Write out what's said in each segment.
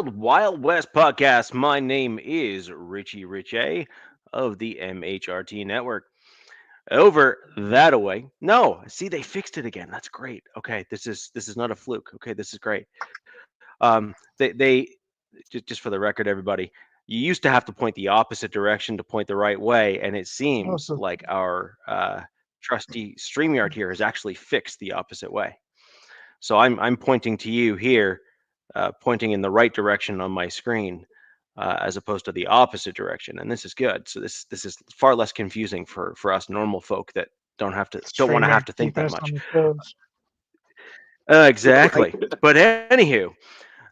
Wild West podcast. My name is Richie Richey of the MHRT Network. Over that away. No, see, they fixed it again. That's great. Okay, this is not a fluke. Okay, this is great. They just for the record, everybody, you used to have to point the opposite direction to point the right way, and it Oh, seems so like our trusty Streamyard here has actually fixed the opposite way. So I'm pointing to you here, pointing in the right direction on my screen, as opposed to the opposite direction, and this is good. So this is far less confusing for us normal folk that don't want to have StreamYard to think keeping that us on much. the toes. Exactly. But anywho,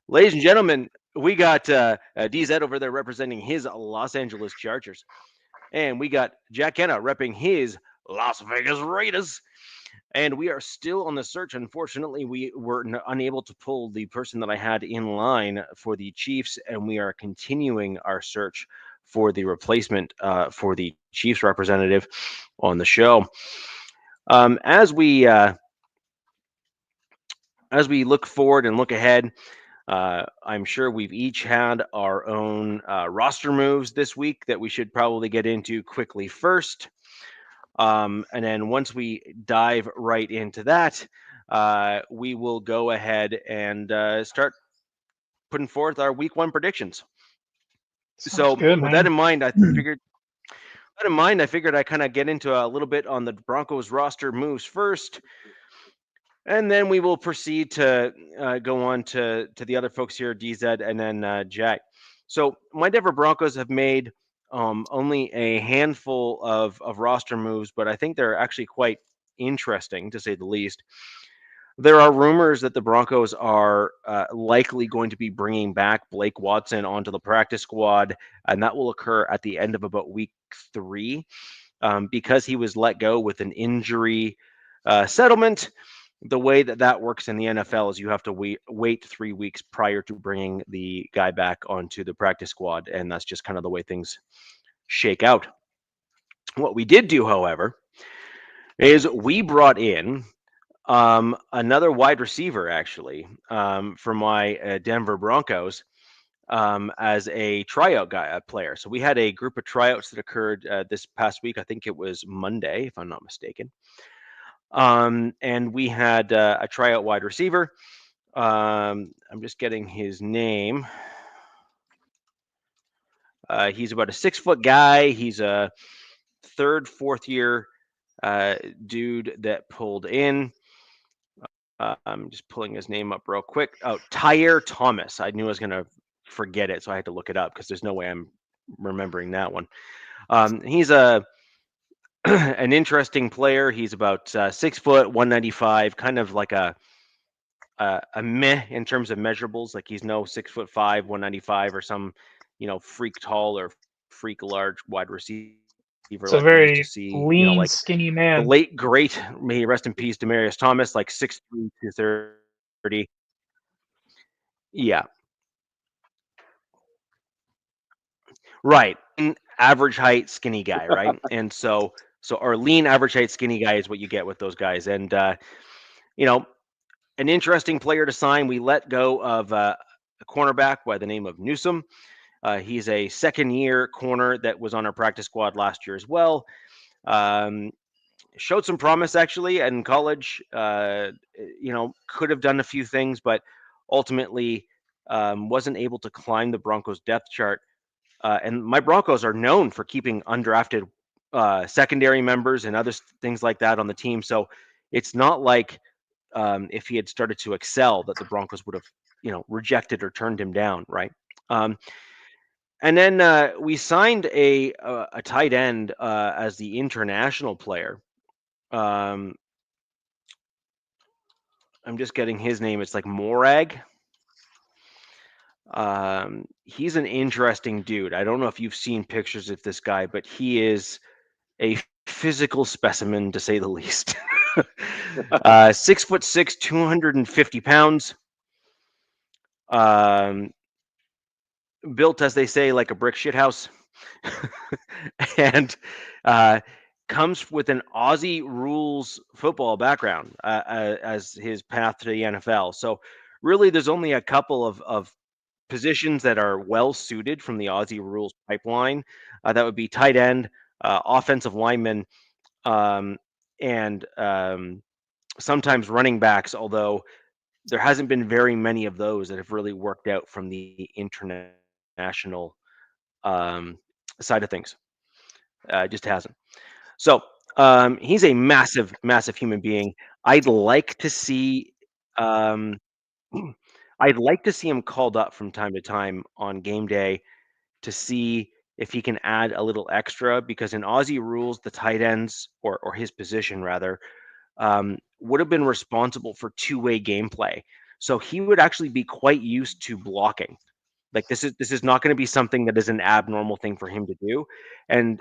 ladies and gentlemen, we got DZ over there representing his Los Angeles Chargers, and we got Jack Kenna repping his Las Vegas Raiders. And we are still on the search. Unfortunately, we were unable to pull the person that I had in line for the Chiefs, and we are continuing our search for the replacement for the Chiefs representative on the show. Um, as we uh, as we look forward and look ahead, I'm sure we've each had our own roster moves this week that we should probably get into quickly first. And then once we dive right into that, we will go ahead and start putting forth our week one predictions. Sounds So good, with that man. in mind, I figured I kind of get into a little bit on the Broncos roster moves first, and then we will proceed to go on to the other folks here, DZ and then Jack. So my Denver Broncos have made only a handful of roster moves, but I think they're actually quite interesting to say the least. There are rumors that the Broncos are likely going to be bringing back Blake Watson onto the practice squad, and that will occur at the end of about week 3, because he was let go with an injury settlement. The way that that works in the NFL is you have to wait 3 weeks prior to bringing the guy back onto the practice squad, and that's just kind of the way things shake out. What we did do, however, is we brought in another wide receiver, actually, for my Denver Broncos, as a tryout player. So we had a group of tryouts that occurred this past week. I think it was Monday, if I'm not mistaken. And we had a tryout wide receiver. I'm just getting his name. He's about a 6 foot guy. He's a third, fourth year dude that pulled in. I'm just pulling his name up real quick. Oh, Tyre Thomas. I knew I was going to forget it, so I had to look it up because there's no way I'm remembering that one. He's an interesting player. He's about 6 foot, 195, kind of like a meh in terms of measurables. Like he's no 6'5", 195, or some freak tall or freak large wide receiver like we used to see. It's a Like very the lean, late skinny great, man. may he rest in peace, Demarius Thomas, like 6'3", 230. Yeah, right. Average height, skinny guy, right? And so our lean, average height, skinny guy is what you get with those guys. And you know, an interesting player to sign. We let go of a cornerback by the name of Newsom. He's a second-year corner that was on our practice squad last year as well. Um, Showed some promise actually in college. Could have done a few things, but ultimately wasn't able to climb the Broncos depth chart. And my Broncos are known for keeping undrafted secondary members and other things like that on the team. So it's not like if he had started to excel that the Broncos would have, rejected or turned him down, right? Um, and then we signed a tight end as the international player. Um, I'm just getting his name. It's like Morag. He's an interesting dude. I don't know if you've seen pictures of this guy, but he is a physical specimen to say the least. 6'6", 250 pounds. Um, Built, as they say, like a brick shithouse. And uh, comes with an Aussie rules football background as his path to the NFL. So really, there's only a couple of positions that are well suited from the Aussie rules pipeline. That would be tight end, offensive lineman, and sometimes running backs, although there hasn't been very many of those that have really worked out from the international side of things. Just hasn't. So he's a massive, massive human being. I'd like to see, um, I'd like to see him called up from time to time on game day to see if he can add a little extra. Because in Aussie rules, the tight ends or his position rather would have been responsible for two-way gameplay. So he would actually be quite used to blocking. Like this is not going to be something that is an abnormal thing for him to do, and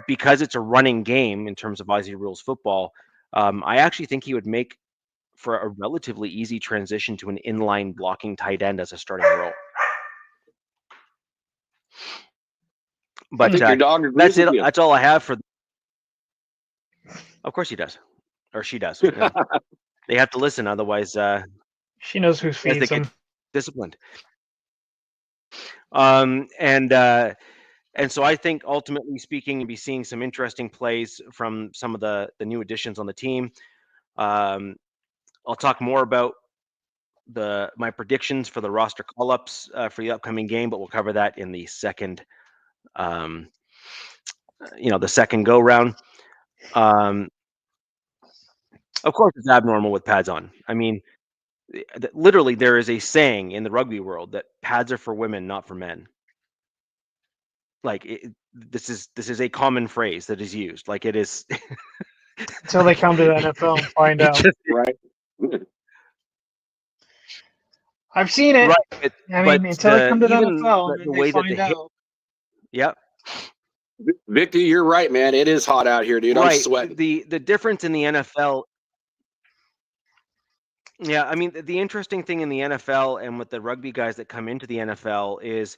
because it's a running game in terms of Aussie rules football, I actually think he would make for a relatively easy transition to an inline blocking tight end as a starting role. I But think your dog agrees that's it. with you. That's all I have for. Of course he does, or she does. You know. They have to listen, otherwise, She knows who as feeds they get them. disciplined. And so I think ultimately speaking, you'll be seeing some interesting plays from some of the new additions on the team. I'll talk more about my predictions for the roster call-ups for the upcoming game, but we'll cover that in the second, the second go round. Of course, it's abnormal with pads on. I mean, literally, there is a saying in the rugby world that pads are for women, not for men. Like this is a common phrase that is used. Like it is Until they come to the NFL and find out. Right. I've seen it. Right, I mean, until they come to the even NFL and the then they way that find out. yeah, Victor, you're right, man. It is hot out here, dude. I'm right. sweating. The difference in the NFL. Yeah, I mean the interesting thing in the NFL and with the rugby guys that come into the NFL is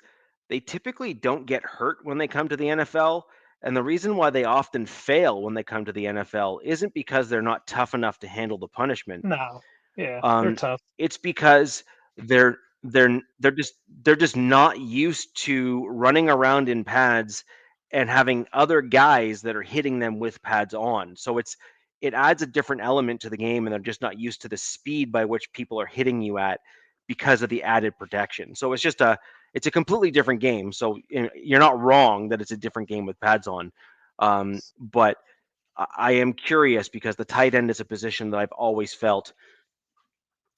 they typically don't get hurt when they come to the NFL. And the reason why they often fail when they come to the NFL isn't because they're not tough enough to handle the punishment. No. Yeah, they're tough. It's because they're they're just not used to running around in pads and having other guys that are hitting them with pads on. So it adds a different element to the game, and they're just not used to the speed by which people are hitting you at because of the added protection. So it's a completely different game. So you're not wrong that it's a different game with pads on, but I am curious because the tight end is a position that I've always felt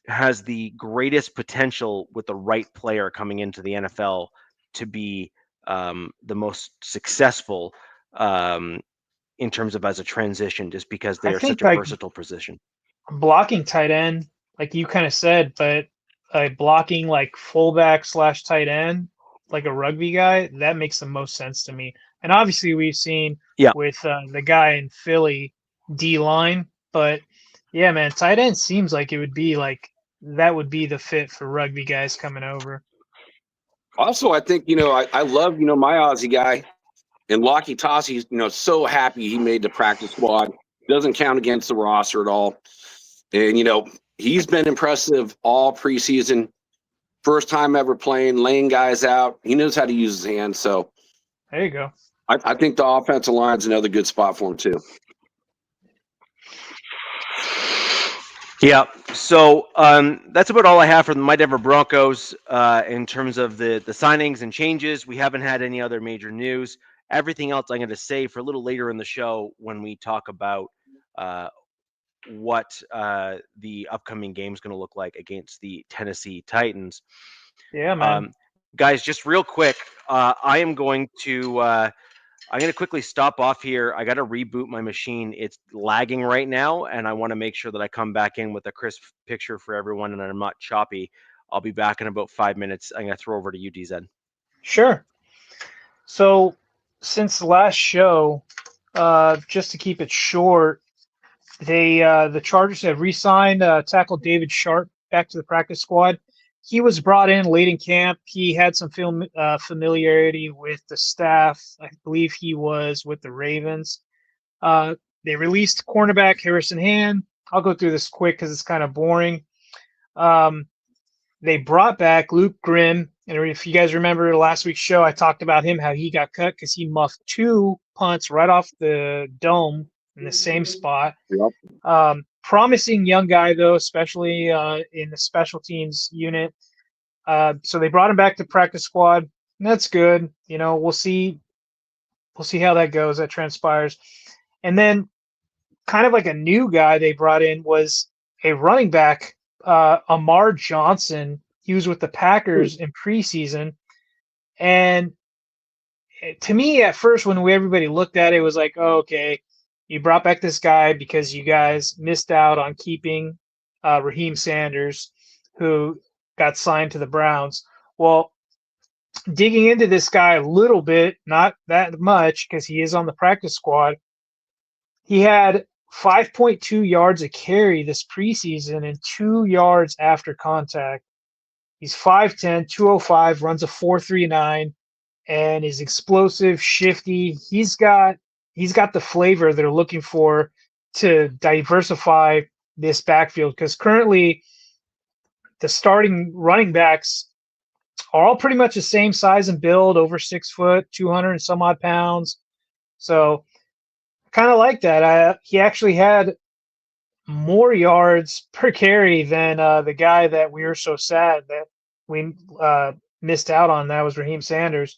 has the greatest potential with the right player coming into the NFL to be the most successful in terms of as a transition, just because they I are think such a versatile position. blocking tight end, like you kind of said, but blocking like fullback / tight end, like a rugby guy, that makes the most sense to me. And obviously, we've seen with the guy in Philly, D line, but yeah, man, tight end seems like it would be like that would be the fit for rugby guys coming over. Also, I think, I love, my Aussie guy and Lockie Tossie's, so happy he made the practice squad. Doesn't count against the roster at all. And, he's been impressive all preseason. First time ever playing, laying guys out. He knows how to use his hands. So there you go. I think the offensive line's another good spot for him too. Yeah. So that's about all I have for the My Denver Broncos in terms of the signings and changes. We haven't had any other major news. Everything else I'm going to say for a little later in the show when we talk about what the upcoming game is going to look like against the Tennessee Titans. Yeah, man. Guys, just real quick, I'm going to quickly stop off here. I got to reboot my machine. It's lagging right now, and I want to make sure that I come back in with a crisp picture for everyone and I'm not choppy. I'll be back in about 5 minutes. I'm going to throw over to you, DZ. Sure. So, since the last show, just to keep it short, the Chargers have re-signed tackle David Sharp back to the practice squad. He was brought in late in camp. He had some familiarity with the staff. I believe he was with the Ravens. They released cornerback Harrison Hand. I'll go through this quick because it's kind of boring. they brought back Luke Grimm. And if you guys remember last week's show, I talked about him, how he got cut because he muffed 2 punts right off the dome in the same spot. Yep. Promising young guy, though, especially in the special teams unit. So they brought him back to practice squad. And that's good. We'll see. We'll see how that goes. That transpires. And then kind of like a new guy they brought in was a running back, Amar Johnson. He was with the Packers in preseason. And to me, at first, when everybody looked at it, it was like, oh, okay, you brought back this guy because you guys missed out on keeping Raheem Sanders, who got signed to the Browns. Well, digging into this guy a little bit, not that much because he is on the practice squad, he had 5.2 yards a carry this preseason and 2 yards after contact. He's 5'10", 205, runs a 4.39, and is explosive, shifty. He's got the flavor they're looking for to diversify this backfield, because currently the starting running backs are all pretty much the same size and build, over 6 foot, 200 and some odd pounds. So I kind of like that. He actually had more yards per carry than the guy that we were so sad that we missed out on. That was Raheem Sanders.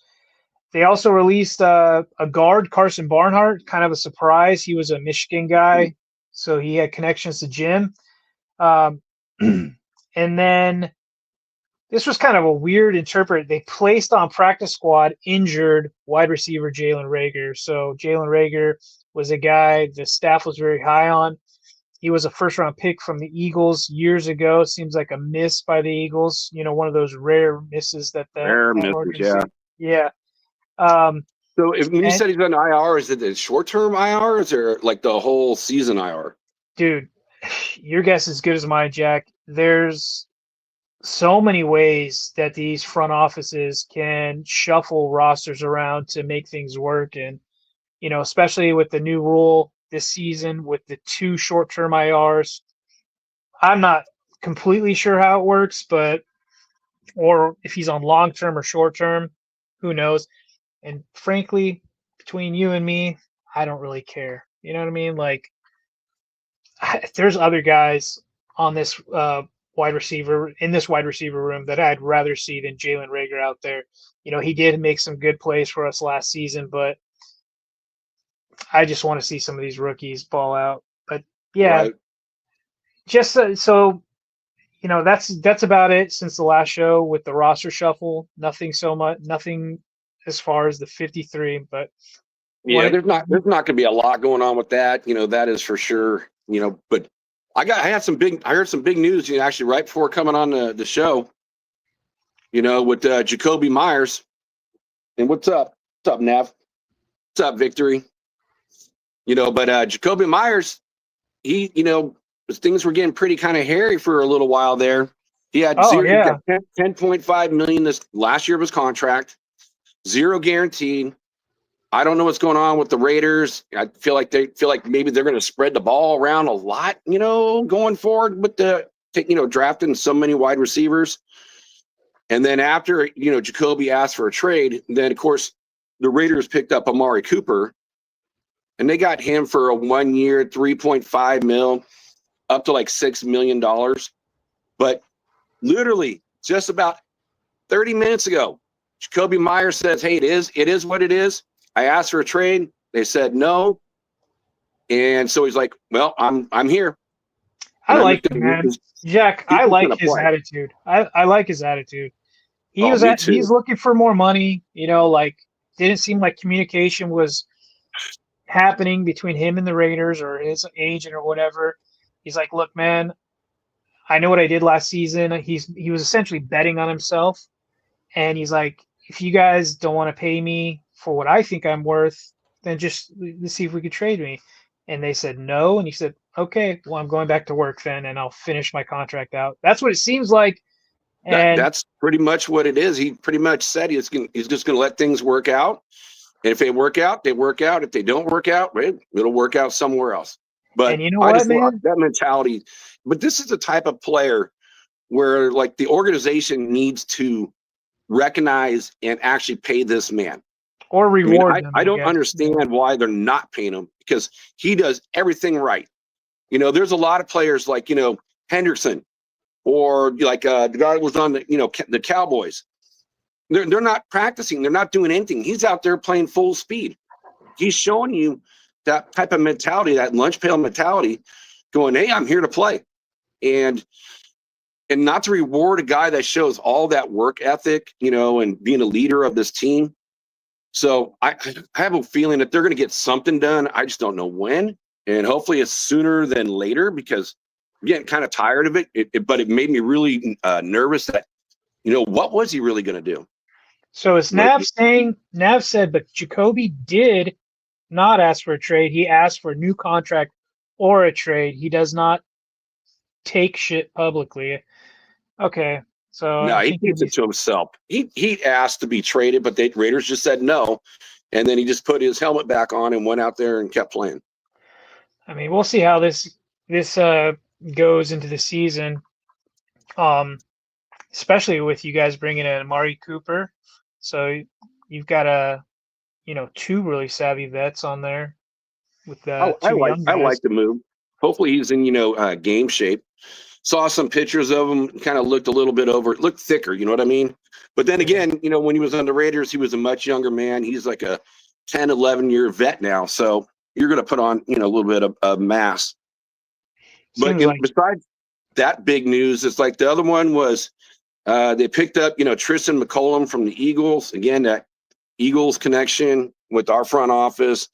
They also released a guard, Carson Barnhart, kind of a surprise. He was a Michigan guy, so he had connections to Jim. And then this was kind of a weird interpret. They placed on practice squad injured wide receiver Jalen Reagor. So Jalen Reagor was a guy the staff was very high on. He was a first-round pick from the Eagles years ago. Seems like a miss by the Eagles. One of those rare misses that Rare misses, yeah. Yeah. So when you said he's on IR, is it a short-term IR, or is there like the whole season IR? Dude, your guess is as good as mine, Jack. There's so many ways that these front offices can shuffle rosters around to make things work. And, especially with the new rule this season with the 2 short-term IRs, I'm not completely sure how it works, or if he's on long-term or short-term, who knows? And frankly, between you and me, I don't really care. You know what I mean? Like, there's other guys on this wide receiver room that I'd rather see than Jalen Reagor out there. He did make some good plays for us last season, but I just want to see some of these rookies ball out. But yeah, Right. Just so that's about it since the last show with the roster shuffle. Nothing as far as the 53, but Yeah, there's not going to be a lot going on with that. That is for sure. But I heard some big news. Actually, right before coming on the show. With Jacoby Myers. And what's up? What's up, Nav? What's up, Victory? But Jacoby Myers, he, things were getting pretty kind of hairy for a little while there. He had $10.5 million this last year of his contract. 0 guaranteed. I don't know what's going on with the Raiders. I feel like maybe they're going to spread the ball around a lot, going forward with drafting so many wide receivers. And then after, Jacoby asked for a trade, then of course the Raiders picked up Amari Cooper, and they got him for a 1 year, $3.5 million, up to like $6 million. But literally just about 30 minutes ago, Jacoby Myers says, "Hey, it is what it is. I asked for a trade. They said no." And so he's like, "Well, I'm here." I like him, man. Jack, I like his attitude. I like his attitude. He's looking for more money, didn't seem like communication was happening between him and the Raiders or his agent or whatever. He's like, "Look, man, I know what I did last season." He was essentially betting on himself. And he's like, "If you guys don't want to pay me for what I think I'm worth, then just let's see if we could trade me." And they said no. And he said, "Okay, well, I'm going back to work then, and I'll finish my contract out." That's what it seems like. And that's pretty much what it is. He pretty much said he's just going to let things work out. And if they work out, they work out. If they don't work out, it'll work out somewhere else. But you know what, man? That mentality. But this is the type of player where like the organization needs to recognize and actually pay this man. Or reward them. I don't guess. understand why they're not paying him, because he does everything right. There's a lot of players like, Hendrickson, or like the guy that was on the Cowboys. They're not practicing. They're not doing anything. He's out there playing full speed. He's showing you that type of mentality, that lunch pail mentality, going, hey, I'm here to play. And not to reward a guy that shows all that work ethic, and being a leader of this team. So I have a feeling that they're going to get something done. I just don't know when. And hopefully it's sooner than later, because I'm getting kind of tired of it. But it made me really nervous that, what was he really going to do? So is Nav saying, Nav said, but Jacoby did not ask for a trade. He asked for a new contract or a trade. He does not take shit publicly. Okay. So no, he keeps it to himself. He asked to be traded, but the Raiders just said no. And then he just put his helmet back on and went out there and kept playing. I mean, we'll see how this goes into the season. Especially with you guys bringing in Amari Cooper. So you've got two really savvy vets on there with two young guys. I like the move. Hopefully he's in game shape. Saw some pictures of him, kind of looked a little bit looked thicker, you know what I mean? But then again, when he was on the Raiders, he was a much younger man. He's like a 10, 11-year vet now. So you're going to put on, a little bit of mass. But besides that big news, it's like the other one was they picked up, Tristan McCollum from the Eagles. Again, that Eagles connection with our front office.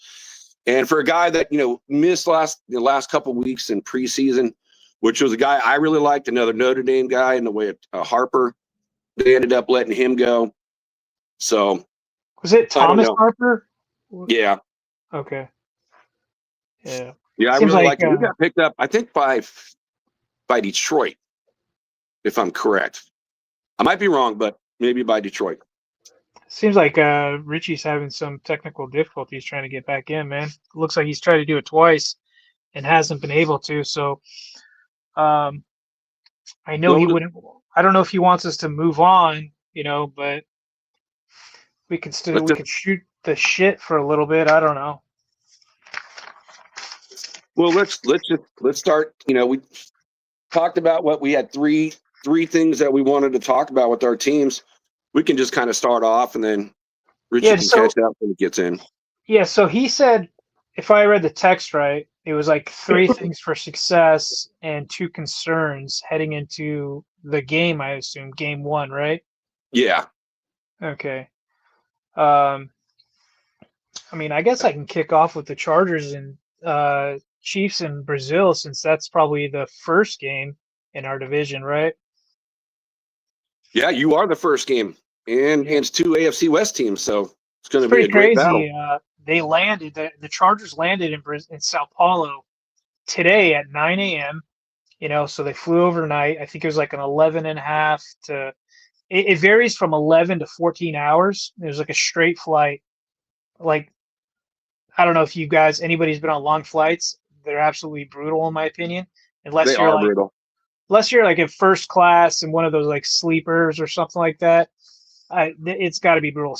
And for a guy that, missed the last couple of weeks in preseason, which was a guy I really liked, another Notre Dame guy in the way of Harper, they ended up letting him go. So was it Thomas Harper? Yeah. Okay. Yeah. Yeah, I really like him. He got picked up, I think, by Detroit, if I'm correct. I might be wrong, but maybe by Detroit. Seems like Richie's having some technical difficulties trying to get back in, man. Looks like he's tried to do it twice and hasn't been able to. So I know he wouldn't. I don't know if he wants us to move on, but we could shoot the shit for a little bit. I don't know. Well, let's start. We talked about what we had three things that we wanted to talk about with our teams. We can just kind of start off, and then Richie can catch up when he gets in. Yeah. So he said, if I read the text right, it was like 3 things for success and 2 concerns heading into the game. I assume game 1, right? Yeah. Okay. I mean, I guess I can kick off with the Chargers and Chiefs in Brazil, since that's probably the first game in our division, right? Yeah, you are the first game, and it's 2 AFC West teams, so it's going to be a crazy great battle. They landed. The Chargers landed in Sao Paulo today at 9 a.m. So they flew overnight. I think it was like an 11.5 to. It varies from 11 to 14 hours. There's like a straight flight. Like, I don't know if anybody's been on long flights. They're absolutely brutal, in my opinion. Unless you're like in first class in one of those like sleepers or something like that. It's got to be brutal.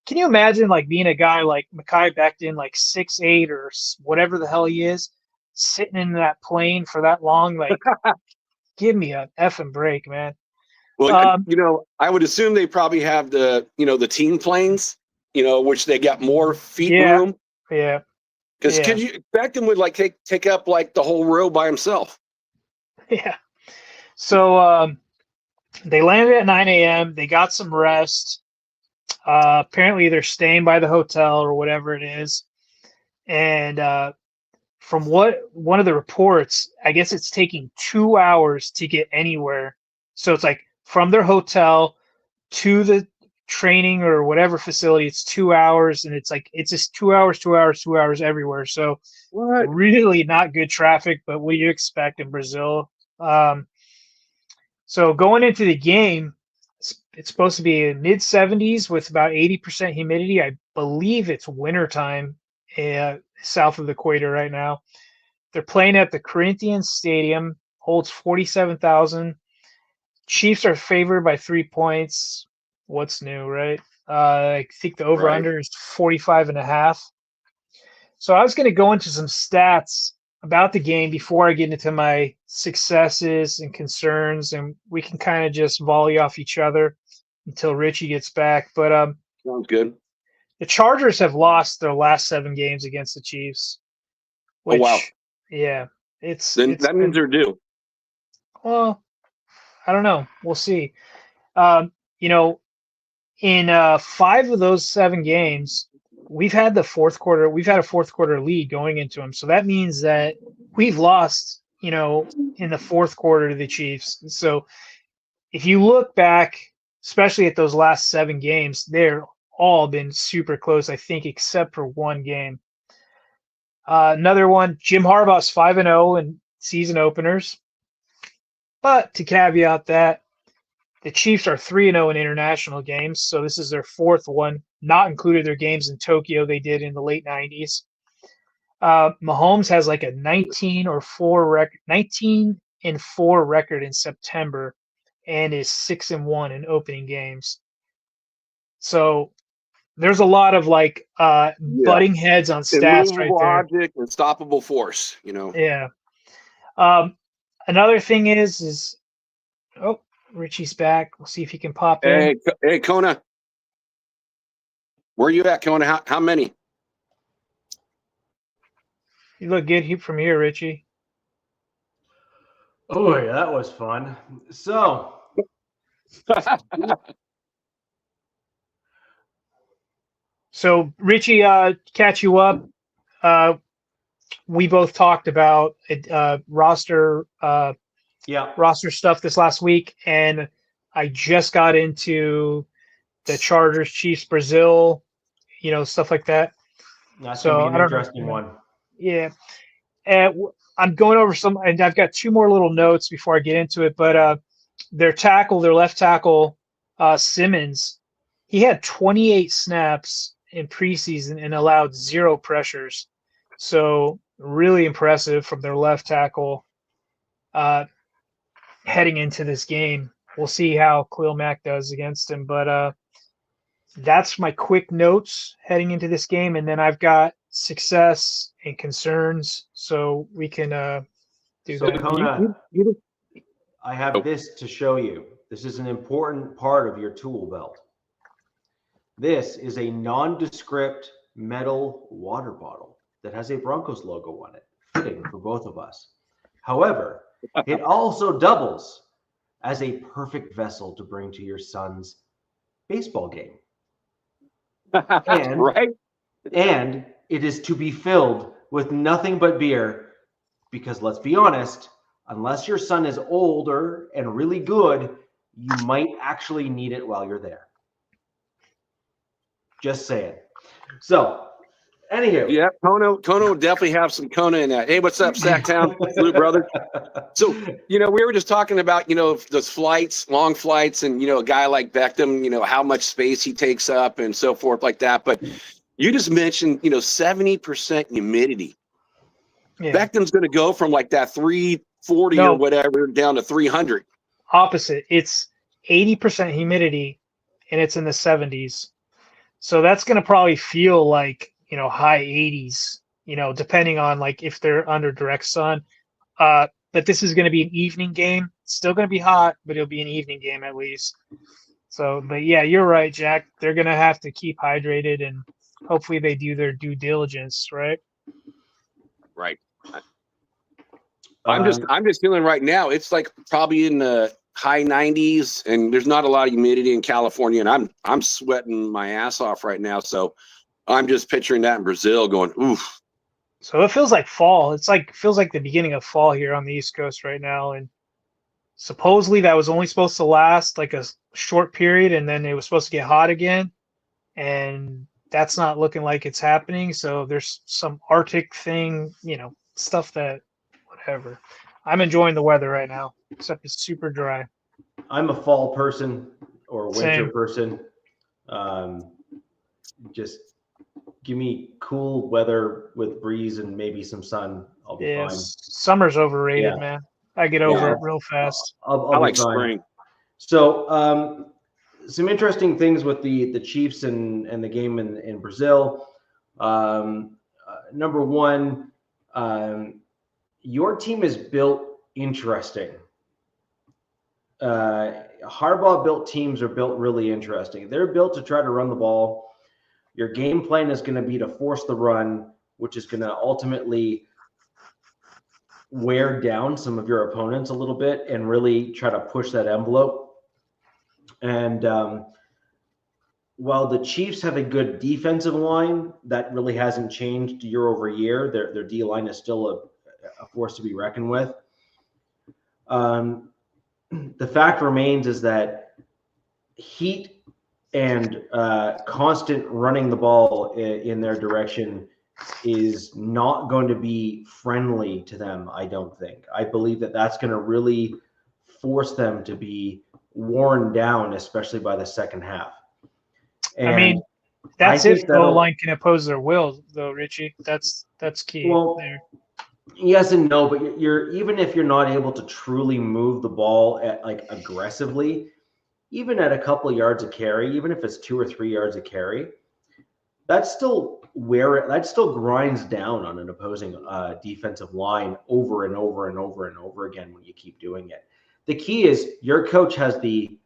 Can you imagine like being a guy like Mekhi Becton, like 6'8" or whatever the hell he is, sitting in that plane for that long? Like, give me an effing break, man. Well, I would assume they probably have the team planes, which they got more feet room. Yeah. Because Becton would like take up like the whole row by himself. Yeah. So they landed at 9 a.m. They got some rest. Apparently they're staying by the hotel or whatever it is. And from one of the reports, I guess it's taking 2 hours to get anywhere. So it's like from their hotel to the training or whatever facility, it's 2 hours, and it's just 2 hours, 2 hours, 2 hours everywhere. So really not good traffic, but what do you expect in Brazil? So going into the game, it's supposed to be in mid-70s with about 80% humidity. I believe it's wintertime south of the equator right now. They're playing at the Corinthians Stadium, holds 47,000. Chiefs are favored by 3 points. What's new, right? I think the over-under is 45.5. So I was going to go into some stats about the game before I get into my successes and concerns, and we can kind of just volley off each other until Richie gets back. But Sounds good. the Chargers have lost their last 7 games against the Chiefs. Which, wow. Yeah, That means they're due. Well, I don't know. We'll see. In 5 of those 7 games, we've had a fourth quarter lead going into them. So that means that we've lost, in the fourth quarter to the Chiefs. So if you look back, especially at those last 7 games, they're all been super close, I think, except for one game. Another one, Jim Harbaugh's 5-0 in season openers. But to caveat that, the Chiefs are 3-0 in international games, so this is their 4th one, not included their games in Tokyo they did in the late 90s. Mahomes has like a 19-4 record in September and is 6-1 in opening games. So there's a lot of butting heads on stats right there. Object, unstoppable force, Yeah. Another thing is Richie's back. We'll see if he can pop in. Hey, Kona. Where are you at, Kona? How many? You look good from here, Richie. Oh, yeah, that was fun. So, Richie, catch you up. We both talked about roster stuff this last week, and I just got into the Chargers, Chiefs, Brazil, stuff like that. That's gonna be an interesting one. Yeah, I'm going over some, and I've got 2 more little notes before I get into it. But their left tackle, Simmons, he had 28 snaps in preseason and allowed 0 pressures. So really impressive from their left tackle. Heading into this game, we'll see how Khalil Mack does against him. But that's my quick notes heading into this game, and then I've got success and concerns, so we can do that. Kona, I have this to show you. This is an important part of your tool belt. This is a nondescript metal water bottle that has a Broncos logo on it, fitting for both of us. However, it also doubles as a perfect vessel to bring to your son's baseball game. And it is to be filled with nothing but beer, because let's be honest, unless your son is older and really good, you might actually need it while you're there. Just saying. So, anywho. Yeah, Kona will definitely have some Kona in that. Hey, what's up, Sacktown? Blue brother. So, we were just talking about, those flights, long flights, and, a guy like Beckham, how much space he takes up and so forth like that. But you just mentioned, 70% humidity. Yeah. Beckham's going to go from like that 340 or whatever down to 300. Opposite. It's 80% humidity, and it's in the 70s. So that's going to probably feel like, high 80s, depending on like if they're under direct sun. But this is going to be an evening game. It's still going to be hot, but it'll be an evening game at least. So, but yeah, you're right, Jack. They're going to have to keep hydrated, and hopefully they do their due diligence, right? Right. I'm just feeling right now, it's like probably in the high 90s, and there's not a lot of humidity in California, and I'm sweating my ass off right now. So I'm just picturing that in Brazil going, oof. So it feels like fall. Feels like the beginning of fall here on the East Coast right now. And supposedly that was only supposed to last like a short period, and then it was supposed to get hot again. And that's not looking like it's happening. So there's some Arctic thing, stuff that whatever. I'm enjoying the weather right now, except it's super dry. I'm a fall person or a winter person. Just give me cool weather with breeze and maybe some sun. I'll be fine. Summer's overrated, man. I get over it real fast. I like spring. So some interesting things with the Chiefs and the game in Brazil. Number one, your team is built interesting. Harbaugh built teams are built really interesting. They're built to try to run the ball. Your game plan is going to be to force the run, which is going to ultimately wear down some of your opponents a little bit and really try to push that envelope. And while the Chiefs have a good defensive line, that really hasn't changed year over year. Their D line is still a force to be reckoned with. The fact remains is that heat and constant running the ball in their direction is not going to be friendly to them, I don't think. I believe that that's going to really force them to be worn down, especially by the second half. And I mean, that's if the O-line can oppose their will, though, Richie. That's key. Well, there. Yes and no, but even if you're not able to truly move the ball aggressively, even at a couple of yards of carry, even if it's 2 or 3 yards of carry, that still grinds down on an opposing defensive line over and over and over and over again when you keep doing it. The key is your coach has the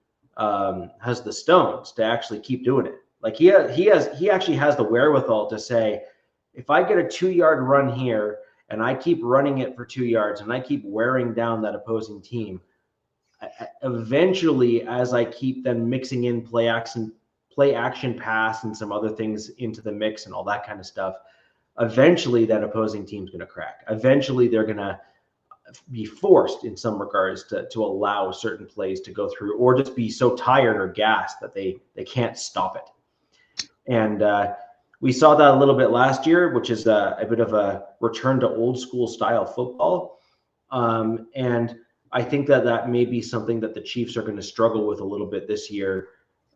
stones to actually keep doing it. Like he actually has the wherewithal to say, if I get a 2-yard run here and I keep running it for 2 yards and I keep wearing down that opposing team, eventually, as I keep them mixing in play action pass and some other things into the mix and all that kind of stuff, eventually that opposing team's going to crack. Eventually they're going to be forced in some regards to allow certain plays to go through, or just be so tired or gassed that they can't stop it. And we saw that a little bit last year, which is a bit of a return to old school style football. And I think that may be something that the Chiefs are going to struggle with a little bit this year,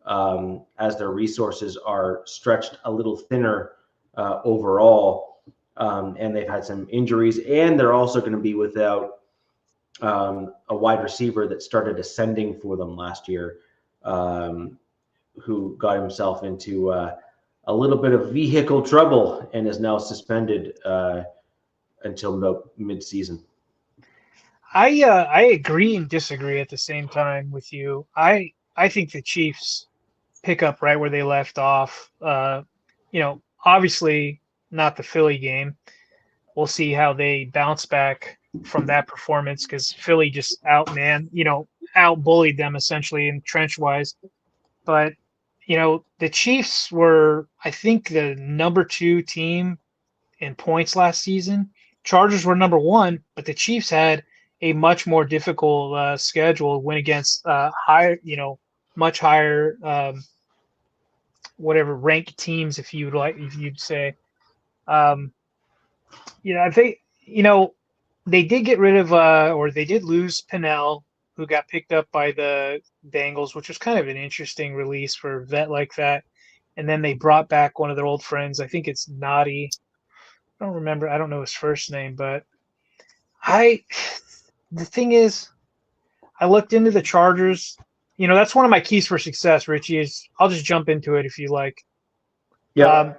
as their resources are stretched a little thinner overall. And they've had some injuries, and they're also going to be without a wide receiver that started ascending for them last year, who got himself into a little bit of vehicle trouble and is now suspended until mid-season. I agree and disagree at the same time with you. I think the Chiefs pick up right where they left off. Obviously not the Philly game. We'll see how they bounce back from that performance, because Philly just out-bullied them essentially in trench-wise. But, the Chiefs were, I think, the number 2 team in points last season. Chargers were number 1, but the Chiefs had a much more difficult schedule, went against much higher ranked teams, if you'd say. I think they did get rid of or they did lose Pennell, who got picked up by the Bengals, which was kind of an interesting release for a vet like that. And then they brought back one of their old friends. I think it's Noddy. I don't remember. I don't know his first name, but the thing is, I looked into the Chargers. That's one of my keys for success, Richie, is I'll just jump into it if you like. Yeah.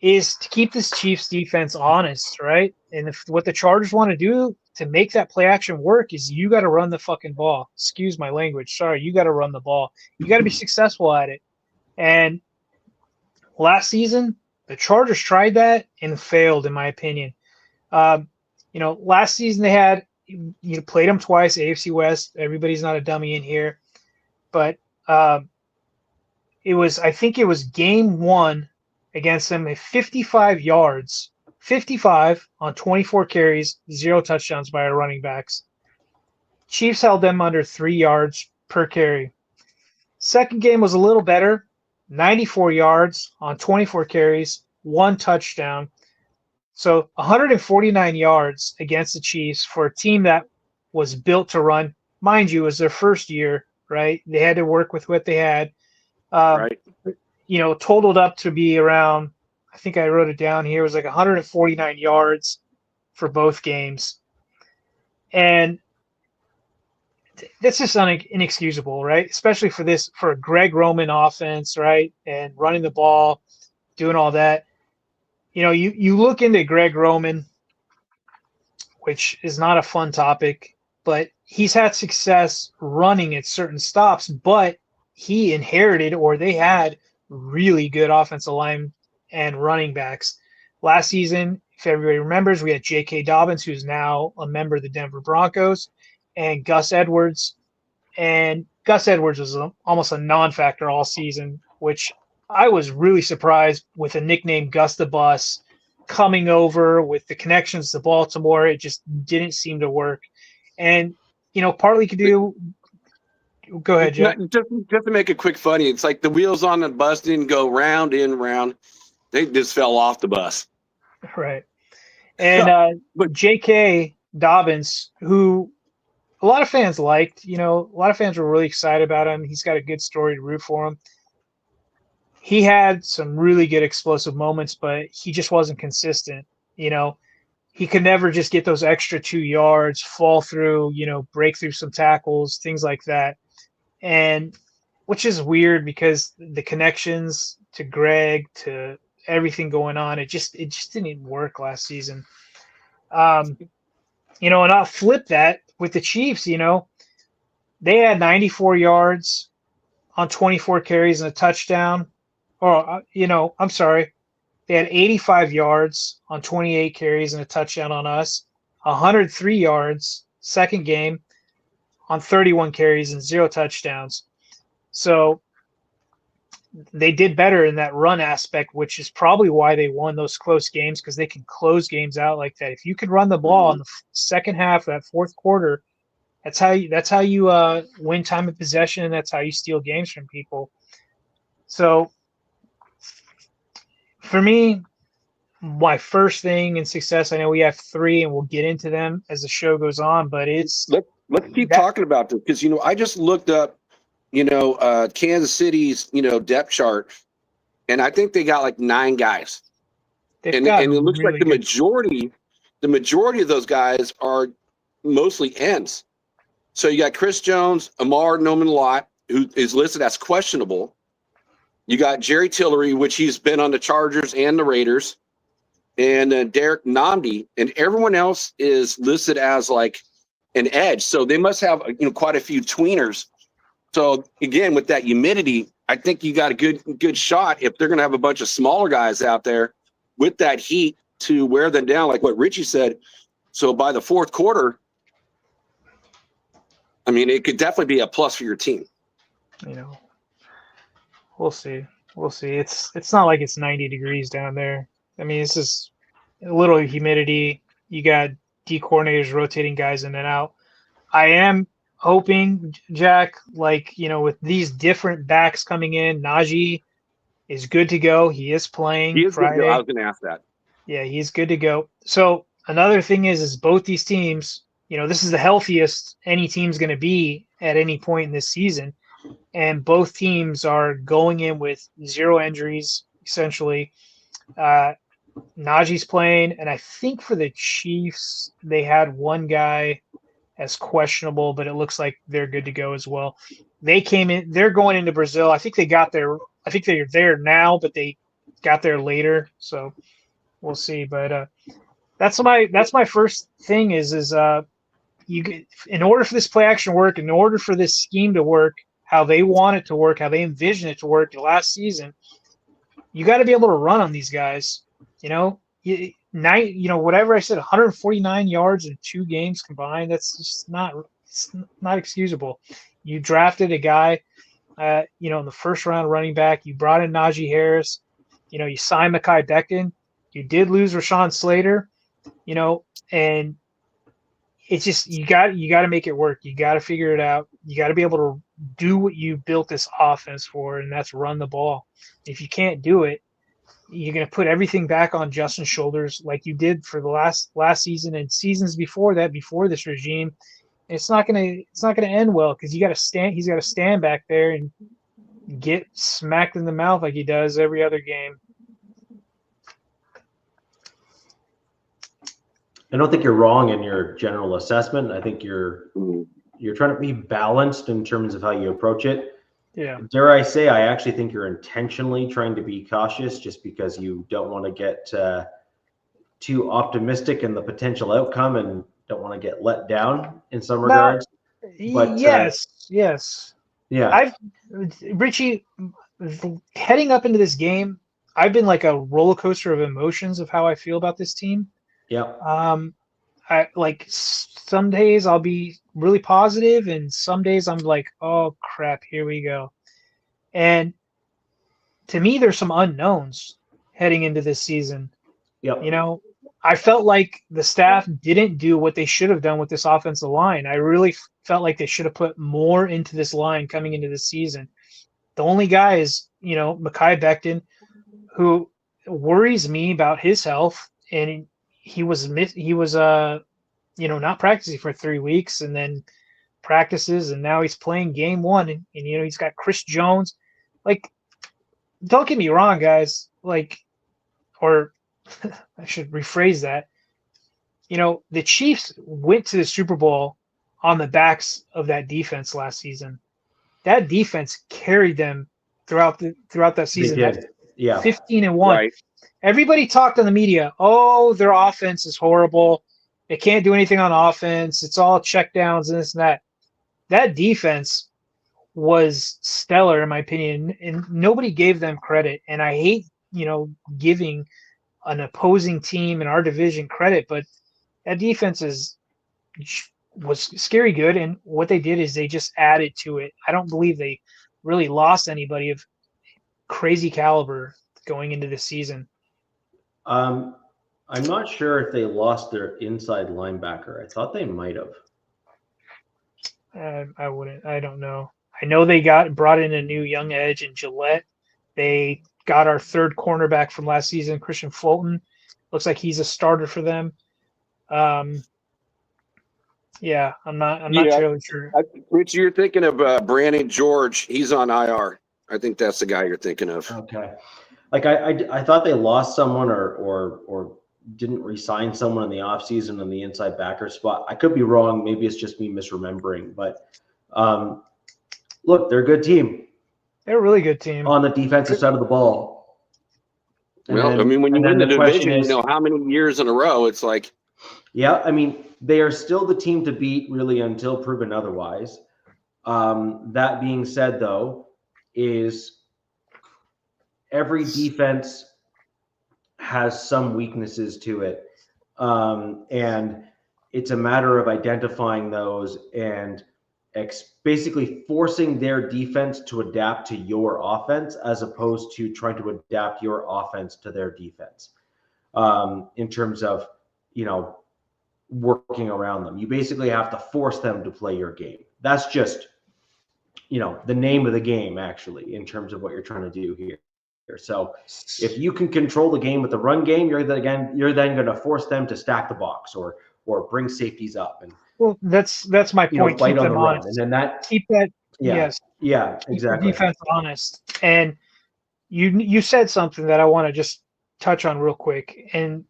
Is to keep this Chiefs defense honest, right? And what the Chargers want to do to make that play action work is you got to run the fucking ball. Excuse my language. Sorry, you got to run the ball. You got to be successful at it. And last season, the Chargers tried that and failed, in my opinion. Last season they had played them twice, AFC West. Everybody's not a dummy in here, but I think it was game 1 against them at 55 yards, 55 on 24 carries, 0 touchdowns by our running backs. Chiefs held them under 3 yards per carry. Second game was a little better, 94 yards on 24 carries, 1 touchdown. So 149 yards against the Chiefs for a team that was built to run. Mind you, it was their first year, right? They had to work with what they had. Right. Totaled up to be around, I think I wrote it down here, it was like 149 yards for both games. And That's just inexcusable, right? Especially for a Greg Roman offense, right? And running the ball, doing all that. You look into Greg Roman, which is not a fun topic, but he's had success running at certain stops, but he inherited or they had really good offensive line and running backs. Last season, if everybody remembers, we had J.K. Dobbins, who's now a member of the Denver Broncos, and Gus Edwards. And Gus Edwards was almost a non-factor all season, which I was really surprised with a nickname Gus the Bus coming over with the connections to Baltimore. It just didn't seem to work. And, partly could do. Go ahead, Jack. Just to make it quick funny, it's like the wheels on the bus didn't go round and round. They just fell off the bus. Right. And but J.K. Dobbins, who a lot of fans liked, a lot of fans were really excited about him. He's got a good story to root for him. He had some really good explosive moments, but he just wasn't consistent. He could never just get those extra 2 yards, fall through, break through some tackles, things like that. And which is weird because the connections to Greg, to everything going on, it just didn't work last season. And I'll flip that with the Chiefs. They had 94 yards on 24 carries and a touchdown. Or, I'm sorry. They had 85 yards on 28 carries and a touchdown on us. 103 yards, second game, on 31 carries and 0 touchdowns. So they did better in that run aspect, which is probably why they won those close games, because they can close games out like that. If you could run the ball in the second half, that fourth quarter, that's how you win time of possession, and that's how you steal games from people. So for me, my first thing in success, I know we have 3, and we'll get into them as the show goes on, but it's let's keep talking about this, because I just looked up Kansas City's depth chart, and I think they got like 9 guys, and it looks really like the majority of those guys are mostly ends. So you got Chris Jones, Amar Noman-Lott, who is listed as questionable. You got Jerry Tillery, which he's been on the Chargers and the Raiders, and Derek Namdi, and everyone else is listed as like an edge. So they must have quite a few tweeners. So again, with that humidity, I think you got a good shot if they're going to have a bunch of smaller guys out there with that heat to wear them down, like what Richie said. So by the fourth quarter, I mean, it could definitely be a plus for your team. We'll see. It's not like it's 90 degrees down there. I mean, it's just a little humidity. You got D coordinators rotating guys in and out. I am hoping, Jack, with these different backs coming in, Najee is good to go. He is playing Friday. I was going to ask that. Yeah, he's good to go. So another thing is both these teams, this is the healthiest any team's going to be at any point in this season. And both teams are going in with 0 injuries, essentially. Najee's playing, and I think for the Chiefs, they had one guy as questionable, but it looks like they're good to go as well. They're going into Brazil. I think they're there now, but they got there later. So we'll see. But that's my first thing is in order for this play action to work, in order for this scheme to work, how they want it to work, how they envision it to work last season, you got to be able to run on these guys. Whatever I said, 149 yards in 2 games combined. That's just not excusable. You drafted a guy, in the first round running back. You brought in Najee Harris. You signed Mekhi Becton. You did lose Rashawn Slater. And it's just you got to make it work. You got to figure it out. You got to be able to do what you built this offense for, and that's run the ball. If you can't do it, you're going to put everything back on Justin's shoulders, like you did for the last season and seasons before that, before this regime. It's not going to end well because he's got to stand back there and get smacked in the mouth like he does every other game. I don't think you're wrong in your general assessment. I think you're you're trying to be balanced in terms of how you approach it. Yeah. Dare I say, I actually think you're intentionally trying to be cautious just because you don't want to get too optimistic in the potential outcome and don't want to get let down in some regards. But yes. yeah, Richie, heading up into this game, I've been like a roller coaster of emotions of how I feel about this team. yeah. I like some days I'll be really positive, and some days I'm like, oh crap, here we go. And to me, there's some unknowns heading into this season. Yep. You know, I felt like the staff didn't do what they should have done with this offensive line. I really felt like they should have put more into this line coming into this season. The only guy is, Mekhi Becton, who worries me about his health, and he was not practicing for 3 weeks, and then practices, and now he's playing game one, and he's got Chris Jones. Like, don't get me wrong, guys. Like, or I should rephrase that. The Chiefs went to the Super Bowl on the backs of that defense last season. That defense carried them throughout that season. They did. Yeah. 15-1. Right. Everybody talked on the media, oh, their offense is horrible. They can't do anything on offense. It's all checkdowns and this and that. That defense was stellar, in my opinion, and nobody gave them credit. And I hate, giving an opposing team in our division credit, but that defense was scary good. And what they did is they just added to it. I don't believe they really lost anybody of crazy caliber going into this season. I'm not sure if they lost their inside linebacker. I thought they might have. I wouldn't. I don't know. I know they brought in a new young edge in Gillette. They got our third cornerback from last season, Christian Fulton. Looks like he's a starter for them. Yeah, I'm not really sure. Rich, you're thinking of Brandon George. He's on IR. I think that's the guy you're thinking of. Okay. Like I thought they lost someone or didn't re-sign someone in the offseason in the inside backer spot. I could be wrong. Maybe it's just me misremembering. But look, they're a good team. They're a really good team. On the defensive side of the ball. When you win the division, how many years in a row, it's like. Yeah, they are still the team to beat, really, until proven otherwise. That being said, though, is every defense has some weaknesses to it. And it's a matter of identifying those and basically forcing their defense to adapt to your offense as opposed to trying to adapt your offense to their defense in terms of, working around them. You basically have to force them to play your game. That's just, the name of the game, actually, in terms of what you're trying to do here. So if you can control the game with the run game, you're then going to force them to stack the box or bring safeties up. And well, that's my point. Fight keep on them the honest. run. And then keep that. Yeah, yes. Yeah, exactly. Keep defense honest. And you said something that I want to just touch on real quick. And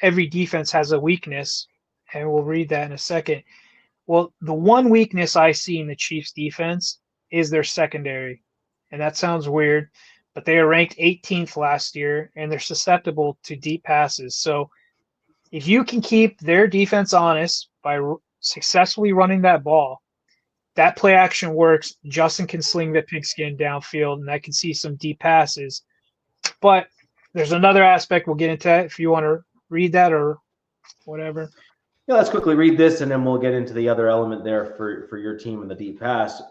every defense has a weakness, and we'll read that in a second. Well, the one weakness I see in the Chiefs defense is their secondary. And that sounds weird, but they are ranked 18th last year, and they're susceptible to deep passes. So if you can keep their defense honest by successfully running that ball, that play action works. Justin can sling the pigskin downfield, and I can see some deep passes. But there's another aspect. We'll get into that if you want to read that or whatever. Yeah, let's quickly read this, and then we'll get into the other element there for your team in the deep pass.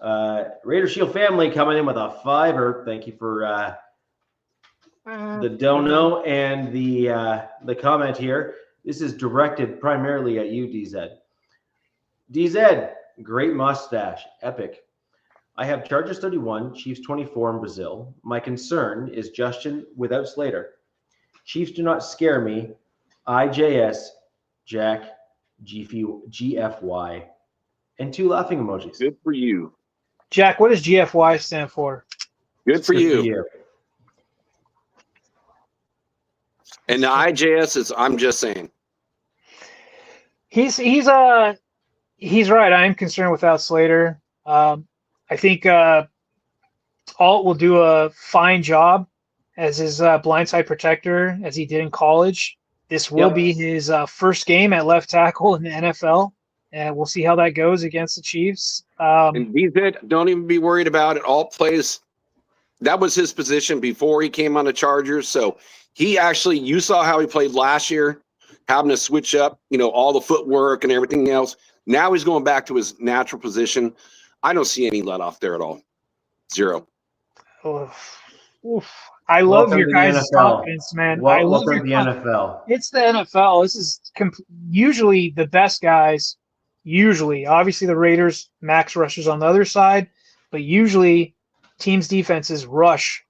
Raider Shield family coming in with a $5. Thank you for the dono and the comment here. This is directed primarily at you, DZ. DZ, great mustache, epic. I have Chargers 31, Chiefs 24 in Brazil. My concern is Justin without Slater. Chiefs do not scare me. IJS, Jack, GFY, and 2 laughing emojis. Good for you. Jack, what does GFY stand for? Good for you. And the IJS is, I'm just saying. He's He's right. I am concerned without Slater. I think Alt will do a fine job as his blindside protector, as he did in college. This will Yep. be his first game at left tackle in the NFL, and we'll see how that goes against the Chiefs. And DZ, don't even be worried about it. All plays. That was his position before he came on the Chargers. So he actually, you saw how he played last year, having to switch up, all the footwork and everything else. Now he's going back to his natural position. I don't see any let off there at all. Zero. Oof. I love Welcome your to the guys' NFL. confidence, man. I love Welcome your to the NFL. It's the NFL. This is usually the best guys. Usually, obviously, the Raiders max rushers on the other side, but usually teams' defenses rush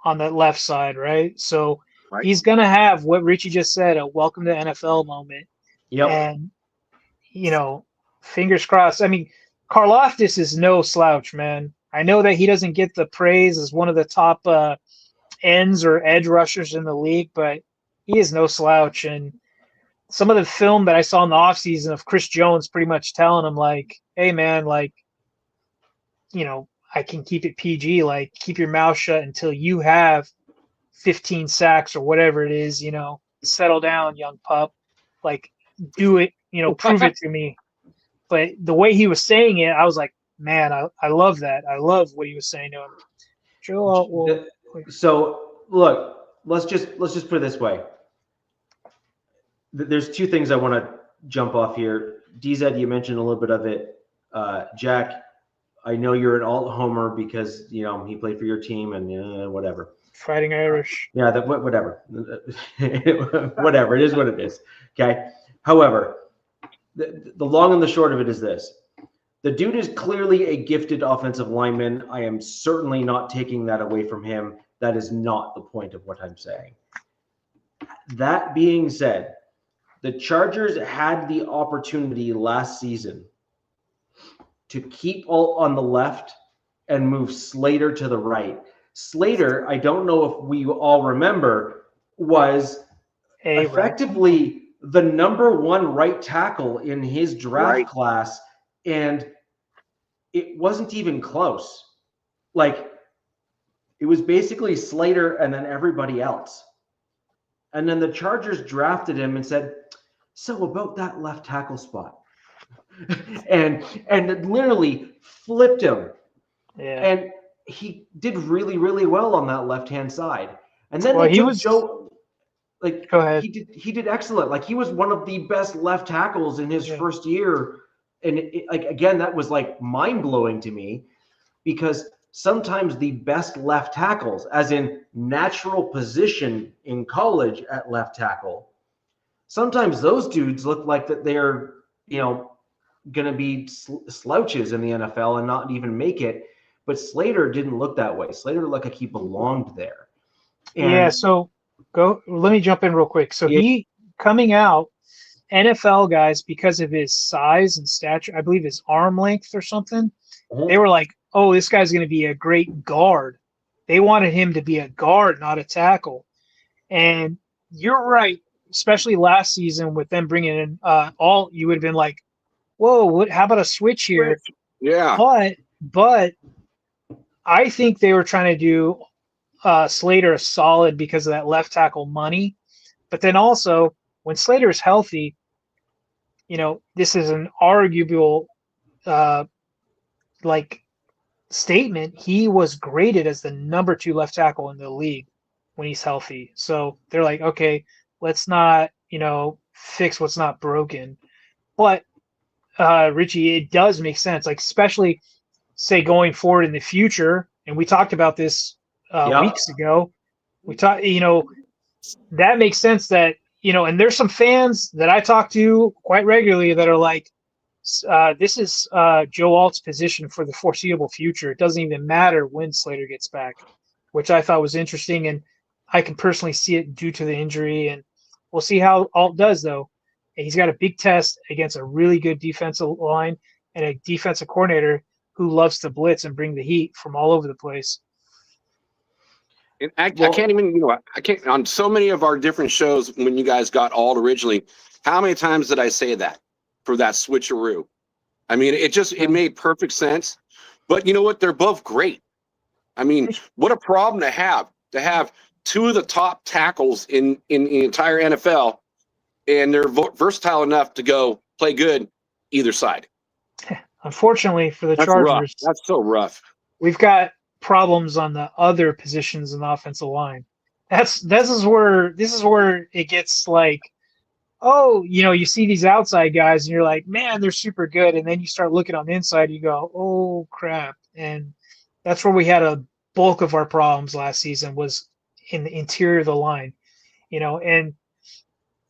on that left side, right? So Right. he's gonna have what Richie just said, a welcome to NFL moment. Yep. And fingers crossed. I mean, Karlaftis is no slouch, man. I know that he doesn't get the praise as one of the top ends or edge rushers in the league, but he is no slouch. And some of the film that I saw in the offseason of Chris Jones pretty much telling him, like, hey, man, like, I can keep it PG, like, keep your mouth shut until you have 15 sacks or whatever it is, settle down, young pup. Like, do it, prove it to me. But the way he was saying it, I was like, man, I love that. I love what he was saying to him. Joe, So look, let's just put it this way. There's two things I want to jump off here. DZ, you mentioned a little bit of it. Jack, I know you're an alt homer because he played for your team and whatever. Fighting Irish. Yeah, whatever. Whatever. It is what it is. Okay. However, the long and the short of it is this. The dude is clearly a gifted offensive lineman. I am certainly not taking that away from him. That is not the point of what I'm saying. That being said, the Chargers had the opportunity last season to keep Alt on the left and move Slater to the right. Slater, I don't know if we all remember, was effectively the number one right tackle in his draft class, and it wasn't even close. Like, it was basically Slater and then everybody else. And then the Chargers drafted him and said, so about that left tackle spot. and literally flipped him. Yeah. And he did really, really well on that left-hand side. And then Go ahead. He did excellent. Like, he was one of the best left tackles in his first year. And again, that was like mind-blowing to me, because sometimes the best left tackles, as in natural position in college at left tackle, sometimes those dudes look like that they're, going to be slouches in the NFL and not even make it. But Slater didn't look that way. Slater looked like he belonged there. So let me jump in real quick. So he coming out, NFL guys, because of his size and stature, I believe his arm length or something, they were like, oh, this guy's going to be a great guard. They wanted him to be a guard, not a tackle. And you're right, especially last season with them bringing in Alt, you would have been like, whoa, how about a switch here? Yeah. But I think they were trying to do Slater a solid because of that left tackle money. But then also, when Slater is healthy, this is an arguable statement. He was graded as the number 2 left tackle in the league when he's healthy. So they're like, okay, let's not, fix what's not broken. But Richie, it does make sense, like, especially say going forward in the future. And we talked about this weeks ago. We talked, that makes sense that, and there's some fans that I talk to quite regularly that are like, this is Joe Alt's position for the foreseeable future. It doesn't even matter when Slater gets back, which I thought was interesting. And I can personally see it due to the injury. And we'll see how Alt does, though. And he's got a big test against a really good defensive line and a defensive coordinator who loves to blitz and bring the heat from all over the place. And I can't even, I can't, on so many of our different shows when you guys got Alt originally, how many times did I say that for that switcheroo? I mean, it made perfect sense. But you know what? They're both great. I mean, what a problem to have two of the top tackles in the entire NFL, and they're versatile enough to go play good either side. Unfortunately for the That's rough. Chargers, That's so rough. we've got problems on the other positions in the offensive line. This is where it gets like, oh, you see these outside guys and you're like, man, they're super good, and then you start looking on the inside, you go, oh crap, and that's where we had a bulk of our problems last season, was in the interior of the line, and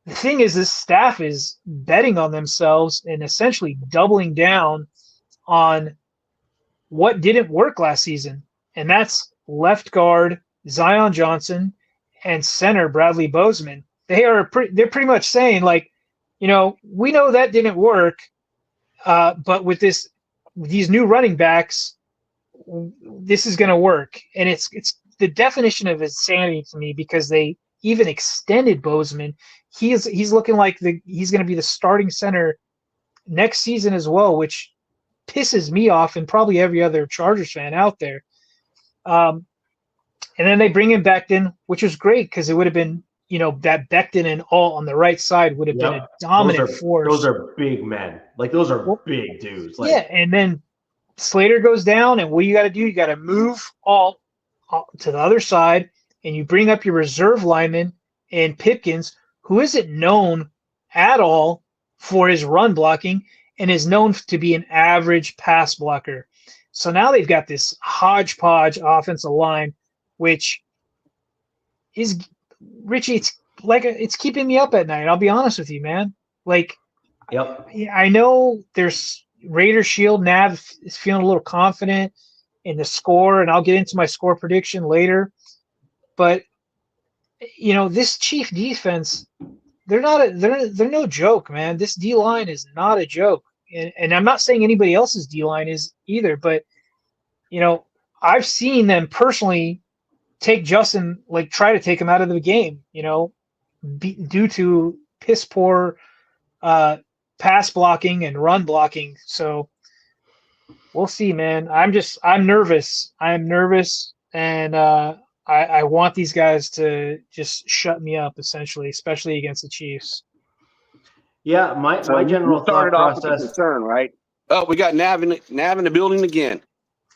the thing is, this staff is betting on themselves and essentially doubling down on what didn't work last season, and that's left guard Zion Johnson and center Bradley Bozeman. They're pretty much saying, like, we know that didn't work, but with these new running backs, this is going to work. And it's the definition of insanity to me, because they even extended Bozeman. He's looking like he's going to be the starting center next season as well, which pisses me off and probably every other Chargers fan out there. And then they bring in Becton, which was great, because it would have been, that Becton and Alt on the right side would have been a dominant force. Those are big men. Like, those are big dudes. Like, yeah, and then Slater goes down, and what you got to do, you got to move Alt to the other side, and you bring up your reserve lineman and Pipkins, who isn't known at all for his run blocking and is known to be an average pass blocker. So now they've got this hodgepodge offensive line, which is, Richie, it's keeping me up at night. I'll be honest with you, man. Like, yep. I know there's Raider Shield. Nav is feeling a little confident in the score, and I'll get into my score prediction later. But this Chief defense, they're no joke, man. This D line is not a joke, and I'm not saying anybody else's D line is either. But I've seen them personally take Justin, like, try to take him out of the game, due to piss poor pass blocking and run blocking. So we'll see, man. I'm nervous. I'm nervous, and I want these guys to just shut me up, essentially, especially against the Chiefs. Yeah, my general thought process. Concern, right? Oh, we got Nav in the building again.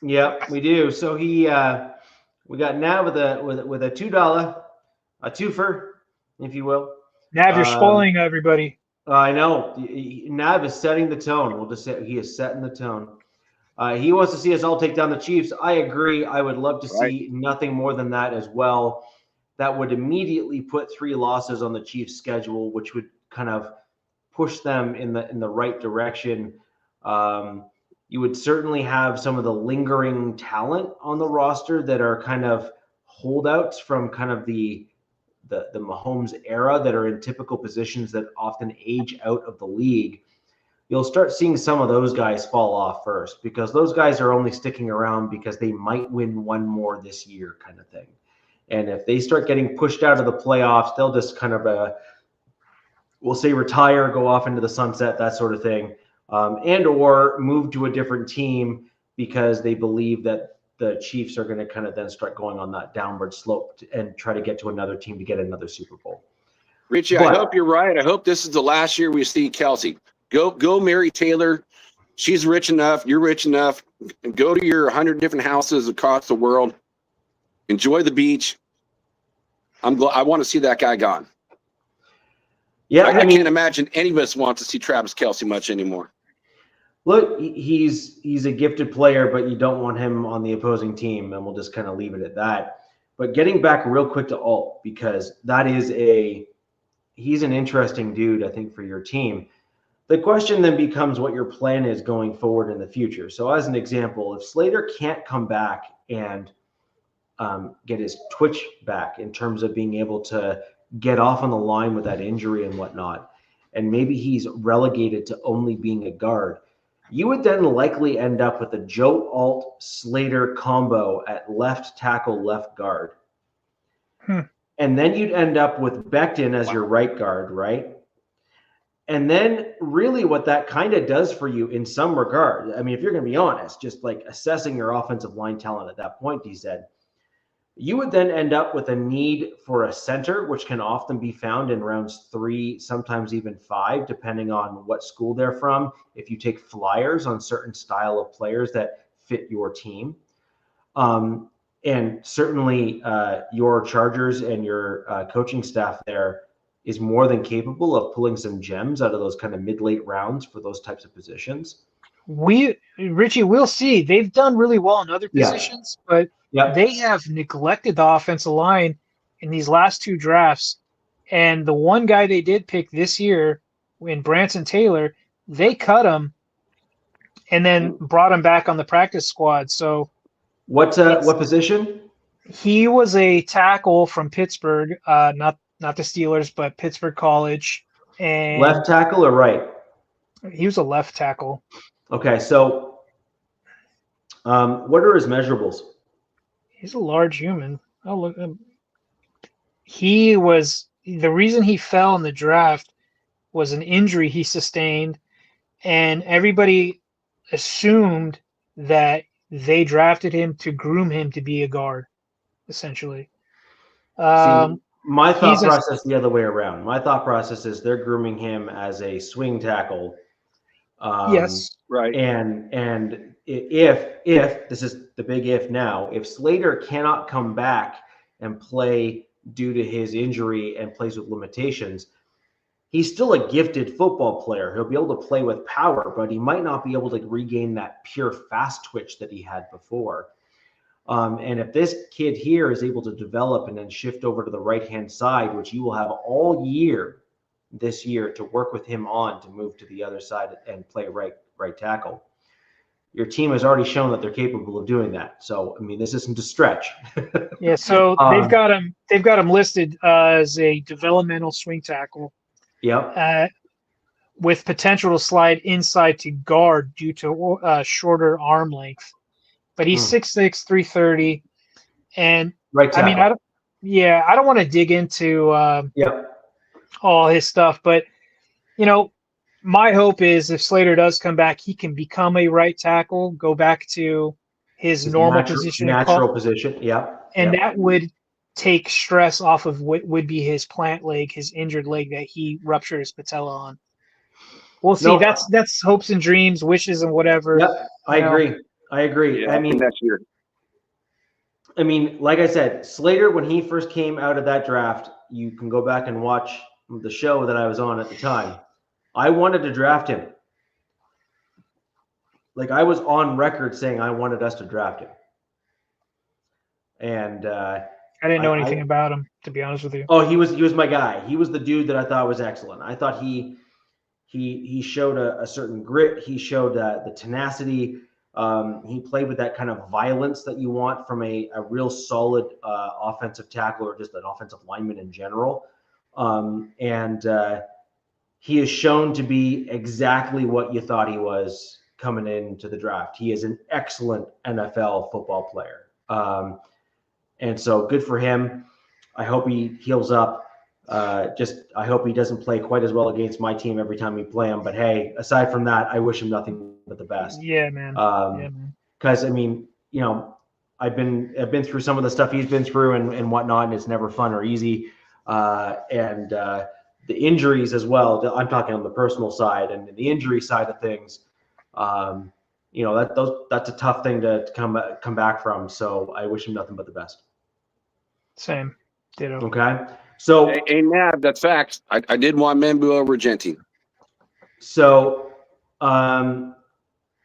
Yeah, we do. So we got Nav with a $2, a twofer, if you will. Nav, you're spoiling everybody. I know. Nav is setting the tone. We'll just say he is setting the tone. He wants to see us all take down the Chiefs. I agree. I would love to see nothing more than that as well. That would immediately put 3 losses on the Chiefs' schedule, which would kind of push them in the right direction. You would certainly have some of the lingering talent on the roster that are kind of holdouts from kind of the Mahomes era, that are in typical positions that often age out of the league. You'll start seeing some of those guys fall off first, because those guys are only sticking around because they might win one more this year, kind of thing. And if they start getting pushed out of the playoffs, they'll just kind of, we'll say, retire, go off into the sunset, that sort of thing. And or move to a different team because they believe that the Chiefs are going to kind of then start going on that downward slope and try to get to another team to get another Super Bowl. Richie, I hope you're right. I hope this is the last year we see Kelsey. Go marry Taylor. She's rich enough. You're rich enough. Go to your 100 different houses across the world. Enjoy the beach. I want to see that guy gone. Yeah, I can't imagine any of us want to see Travis Kelce much anymore. Look, he's a gifted player, but you don't want him on the opposing team, and we'll just kind of leave it at that. But getting back real quick to Alt, because he's an interesting dude, I think, for your team. The question then becomes what your plan is going forward in the future. So as an example, if Slater can't come back and get his twitch back in terms of being able to get off on the line with that injury and whatnot, and maybe he's relegated to only being a guard, you would then likely end up with a Joe Alt Slater combo at left tackle, left guard. And then you'd end up with Becton as your right guard, right? And then really what that kind of does for you in some regard, I mean, if you're going to be honest, just like assessing your offensive line talent at that point, he said, you would then end up with a need for a center, which can often be found in rounds 3, sometimes even 5, depending on what school they're from. If you take flyers on certain style of players that fit your team. And certainly your Chargers and your coaching staff there is more than capable of pulling some gems out of those kind of mid-late rounds for those types of positions. Richie, we'll see. They've done really well in other positions, but they have neglected the offensive line in these last 2 drafts. And the one guy they did pick this year, in Branson Taylor, they cut him and then brought him back on the practice squad. So what position? He was a tackle from Pittsburgh, not the Steelers, but Pittsburgh College. And left tackle or right? He was a left tackle. Okay, so what are his measurables? He's a large human. Oh, look. He was the reason he fell in the draft was an injury he sustained, and everybody assumed that they drafted him to groom him to be a guard, essentially. See, my thought process the other way around. My thought process is they're grooming him as a swing tackle. Yes, right. And if this is the big if now, if Slater cannot come back and play due to his injury and plays with limitations, he's still a gifted football player. He'll be able to play with power, but he might not be able to regain that pure fast twitch that he had before. And if this kid here is able to develop and then shift over to the right-hand side, which you will have all year this year to work with him on to move to the other side and play right tackle, your team has already shown that they're capable of doing that. So, I mean, this isn't a stretch. Yeah, so they've got him listed as a developmental swing tackle. Yep. With potential to slide inside to guard due to shorter arm length. But he's 6'6", 330. And right tackle. I mean, I don't want to dig into all his stuff, but my hope is if Slater does come back, he can become a right tackle, go back to his normal position. Natural position, And that would take stress off of what would be his plant leg, his injured leg that he ruptured his patella on. We'll see. That's hopes and dreams, wishes and whatever. Yep, I agree. Yeah, I mean, next year. I mean, like I said, Slater, when he first came out of that draft, you can go back and watch the show that I was on at the time. I wanted to draft him. Like, I was on record saying I wanted us to draft him. And I didn't know anything about him, to be honest with you. Oh, he was my guy. He was the dude that I thought was excellent. I thought he showed a certain grit. He showed the tenacity. He played with that kind of violence that you want from a real solid offensive tackle or just an offensive lineman in general. And he is shown to be exactly what you thought he was coming into the draft. He is an excellent NFL football player. And so good for him. I hope he heals up. I hope he doesn't play quite as well against my team every time we play him. But hey, aside from that, I wish him nothing but the best. Yeah, man. Because I mean, I've been through some of the stuff he's been through and whatnot, and it's never fun or easy. And the injuries as well. I'm talking on the personal side and the injury side of things. That's a tough thing to come back from. So I wish him nothing but the best. Same. Ditto. Okay. So hey Nav, that's facts. I did want Membu over Genty. So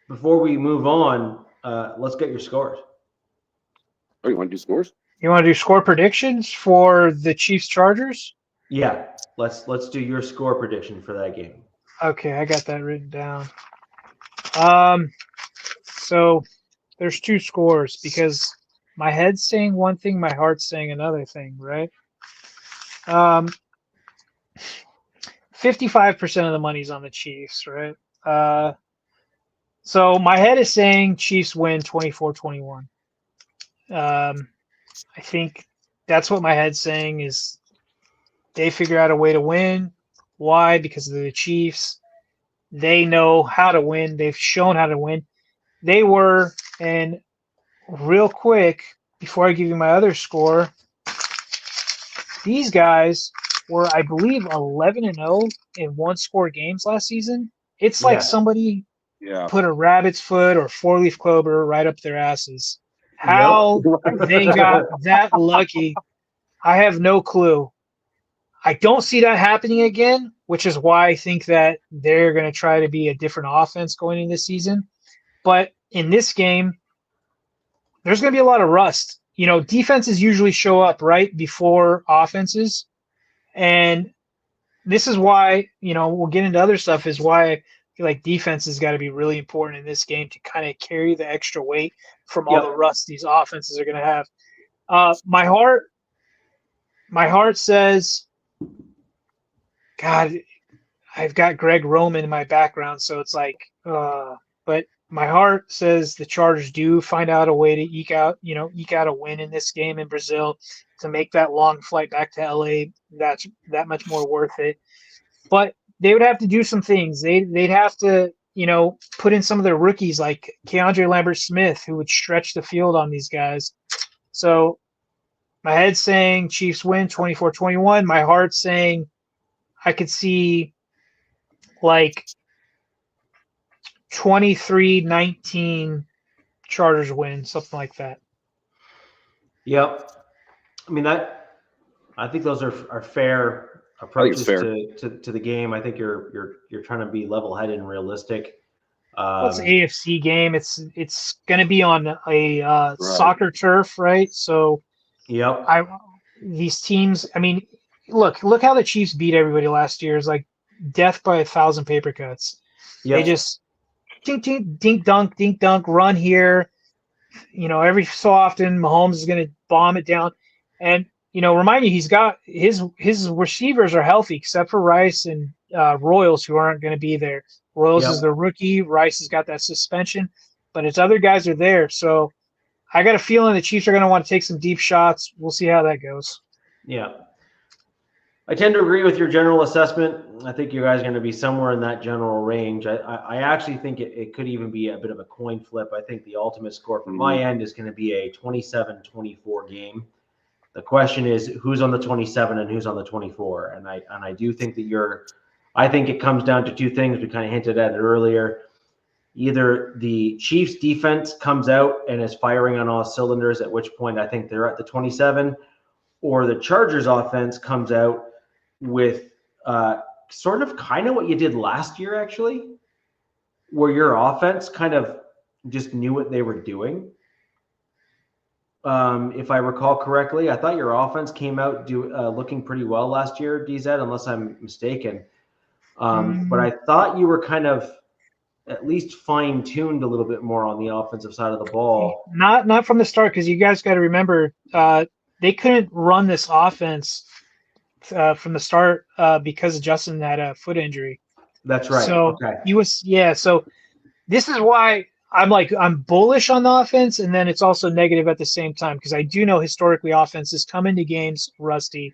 before we move on, let's get your scores. Oh, you want to do scores? You want to do score predictions for the Chiefs Chargers? Yeah. Let's do your score prediction for that game. Okay, I got that written down. So there's 2 scores because my head's saying one thing, my heart's saying another thing, right? 55% of the money's on the Chiefs, right? So my head is saying Chiefs win 24-21. I think that's what my head's saying is they figure out a way to win. Why? Because of the Chiefs. They know how to win. They've shown how to win. They were, and real quick, before I give you my other score, these guys were, I believe, 11-0 in one-score games last season. It's like Yes. somebody Yeah. put a rabbit's foot or four-leaf clover right up their asses. How they got that lucky, I have no clue. I don't see that happening again, which is why I think that they're going to try to be a different offense going into this season. But in this game, there's going to be a lot of rust. You know, defenses usually show up right before offenses. And this is why, you know, we'll get into other stuff, is why I feel like defense has got to be really important in this game to kind of carry the extra weight from all the rust these offenses are going to have. My heart says, God, I've got Greg Roman in my background, so it's like, but my heart says the Chargers do find out a way to eke out a win in this game in Brazil to make that long flight back to LA. That's that much more worth it. But they would have to do some things. They'd have to, you know, put in some of their rookies like Keandre Lambert-Smith, who would stretch the field on these guys. So my head's saying Chiefs win 24-21. My heart's saying I could see like 23-19 Chargers win, something like that. Yep. I mean, I think those are fair approaches to the game. I think you're trying to be level-headed and realistic. Well, it's an AFC game. It's going to be on a soccer turf, right? So, yep. These teams. I mean, look how the Chiefs beat everybody last year. It's like death by 1,000 paper cuts. Yep. They just dink dunk, run here. You know, every so often Mahomes is going to bomb it down, and you know, remind you, he's got his receivers are healthy except for Rice and Royals, who aren't going to be there. Royals is the rookie. Rice has got that suspension, but his other guys are there. So I got a feeling the Chiefs are going to want to take some deep shots. We'll see how that goes. Yeah. I tend to agree with your general assessment. I think you guys are going to be somewhere in that general range. I actually think it could even be a bit of a coin flip. I think the ultimate score from my end is going to be a 27-24 game. The question is who's on the 27 and who's on the 24. And I do think that I think it comes down to two things. We kind of hinted at it earlier. Either the Chiefs defense comes out and is firing on all cylinders, at which point I think they're at the 27, or the Chargers offense comes out with sort of kind of what you did last year, actually, where your offense kind of just knew what they were doing. If I recall correctly, I thought your offense came out looking pretty well last year, DZ, unless I'm mistaken. But I thought you were kind of at least fine-tuned a little bit more on the offensive side of the ball. Not from the start, because you guys got to remember they couldn't run this offense from the start because Justin had a foot injury. That's right. So So this is why I'm bullish on the offense, and then it's also negative at the same time, because I do know historically offenses come into games rusty,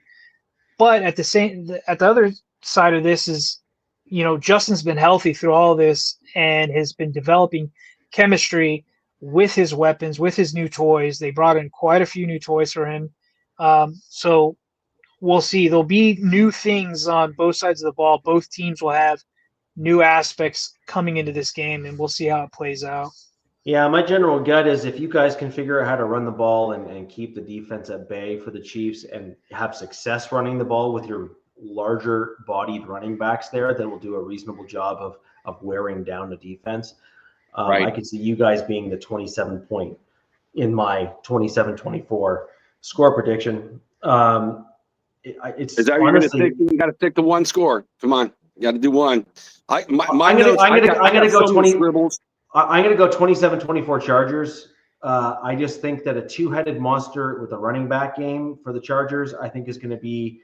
but at the other side of this is, you know, Justin's been healthy through all this and has been developing chemistry with his weapons, with his new toys. They brought in quite a few new toys for him. So we'll see. There'll be new things on both sides of the ball. Both teams will have new aspects coming into this game, and we'll see how it plays out. Yeah, my general gut is if you guys can figure out how to run the ball and keep the defense at bay for the Chiefs and have success running the ball with your larger bodied running backs there, that will do a reasonable job of wearing down the defense. I could see you guys being the 27 point in my 27-24 score prediction. Is that you're going to stick? You got to stick to one score. Come on, you got to do one. I'm going to go 20. I'm going to go 27-24 Chargers. I just think that a two-headed monster with a running back game for the Chargers, I think, is going to be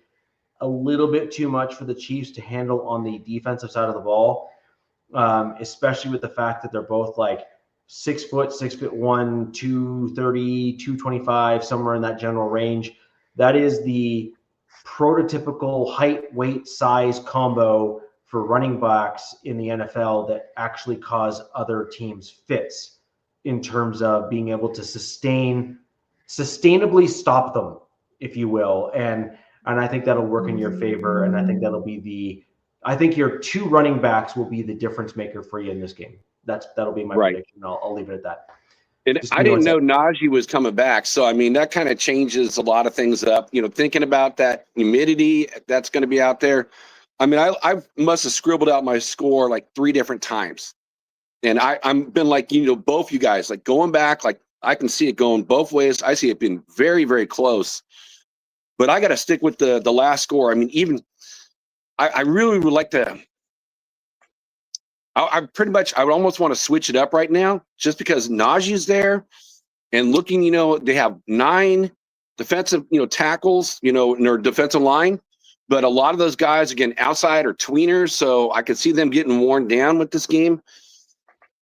a little bit too much for the Chiefs to handle on the defensive side of the ball, especially with the fact that they're both like 6'1", 230, 225, somewhere in that general range. That is the prototypical height, weight, size combo for running backs in the NFL that actually cause other teams fits in terms of being able to sustainably stop them, if you will. And I think that'll work in your favor. And I think I think your 2 running backs will be the difference maker for you in this game. That'll be my prediction. I'll leave it at that. And I didn't know Najee was coming back. So, I mean, that kind of changes a lot of things up. You know, thinking about that humidity that's going to be out there. I mean, I must have scribbled out my score like 3 different times. And I'm been like, you know, both you guys, like going back, like I can see it going both ways. I see it being very, very close. But I got to stick with the last score. I mean, even I really would like to. I would almost want to switch it up right now just because Najee's there and looking, you know, they have 9 defensive, you know, tackles, you know, in their defensive line. But a lot of those guys, again, outside are tweeners. So I could see them getting worn down with this game.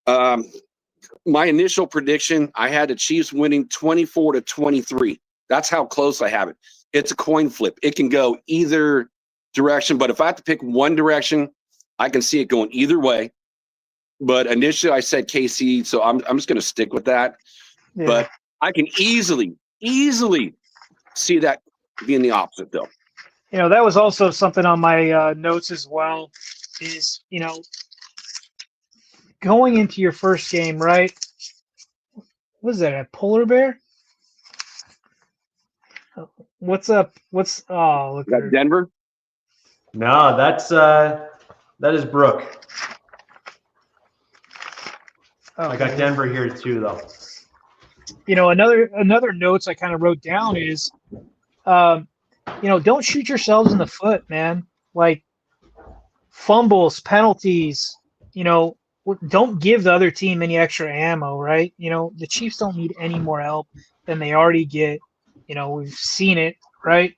My initial prediction, I had the Chiefs winning 24-23. That's how close I have it. It's a coin flip. It can go either direction. But if I have to pick one direction, I can see it going either way. But initially I said KC, so I'm just going to stick with that. Yeah. But I can easily see that being the opposite, though. You know, that was also something on my notes as well, is, you know, going into your first game, right? What is that, a polar bear? What's up? Look at Denver? No, that is Brooke. Oh, I got Denver here too, though. You know, another notes I kind of wrote down is, you know, don't shoot yourselves in the foot, man. Like fumbles, penalties, you know, don't give the other team any extra ammo, right? You know, the Chiefs don't need any more help than they already get. You know, we've seen it, right?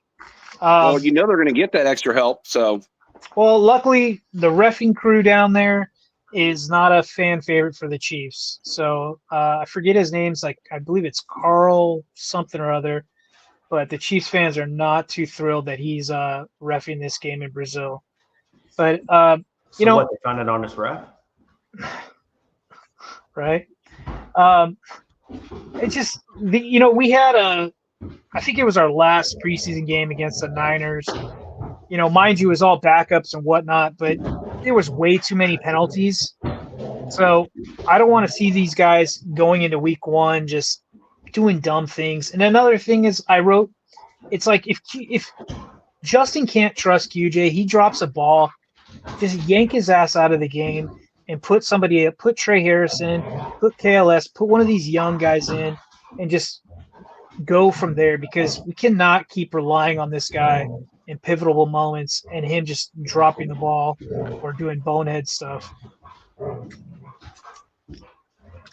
Well, you know they're going to get that extra help, so. Well, luckily, the reffing crew down there is not a fan favorite for the Chiefs. So I forget his name's like, I believe it's Carl something or other. But the Chiefs fans are not too thrilled that he's reffing this game in Brazil. But, you know. What, they found an honest ref? Right. It's just, you know, we had I think it was our last preseason game against the Niners. You know, mind you, it was all backups and whatnot, but there was way too many penalties. So I don't want to see these guys going into week 1 just doing dumb things. And another thing is I wrote, it's like if Justin can't trust QJ, he drops a ball, just yank his ass out of the game and put Trey Harrison, put KLS, put one of these young guys in and just go from there, because we cannot keep relying on this guy in pivotal moments and him just dropping the ball or doing bonehead stuff.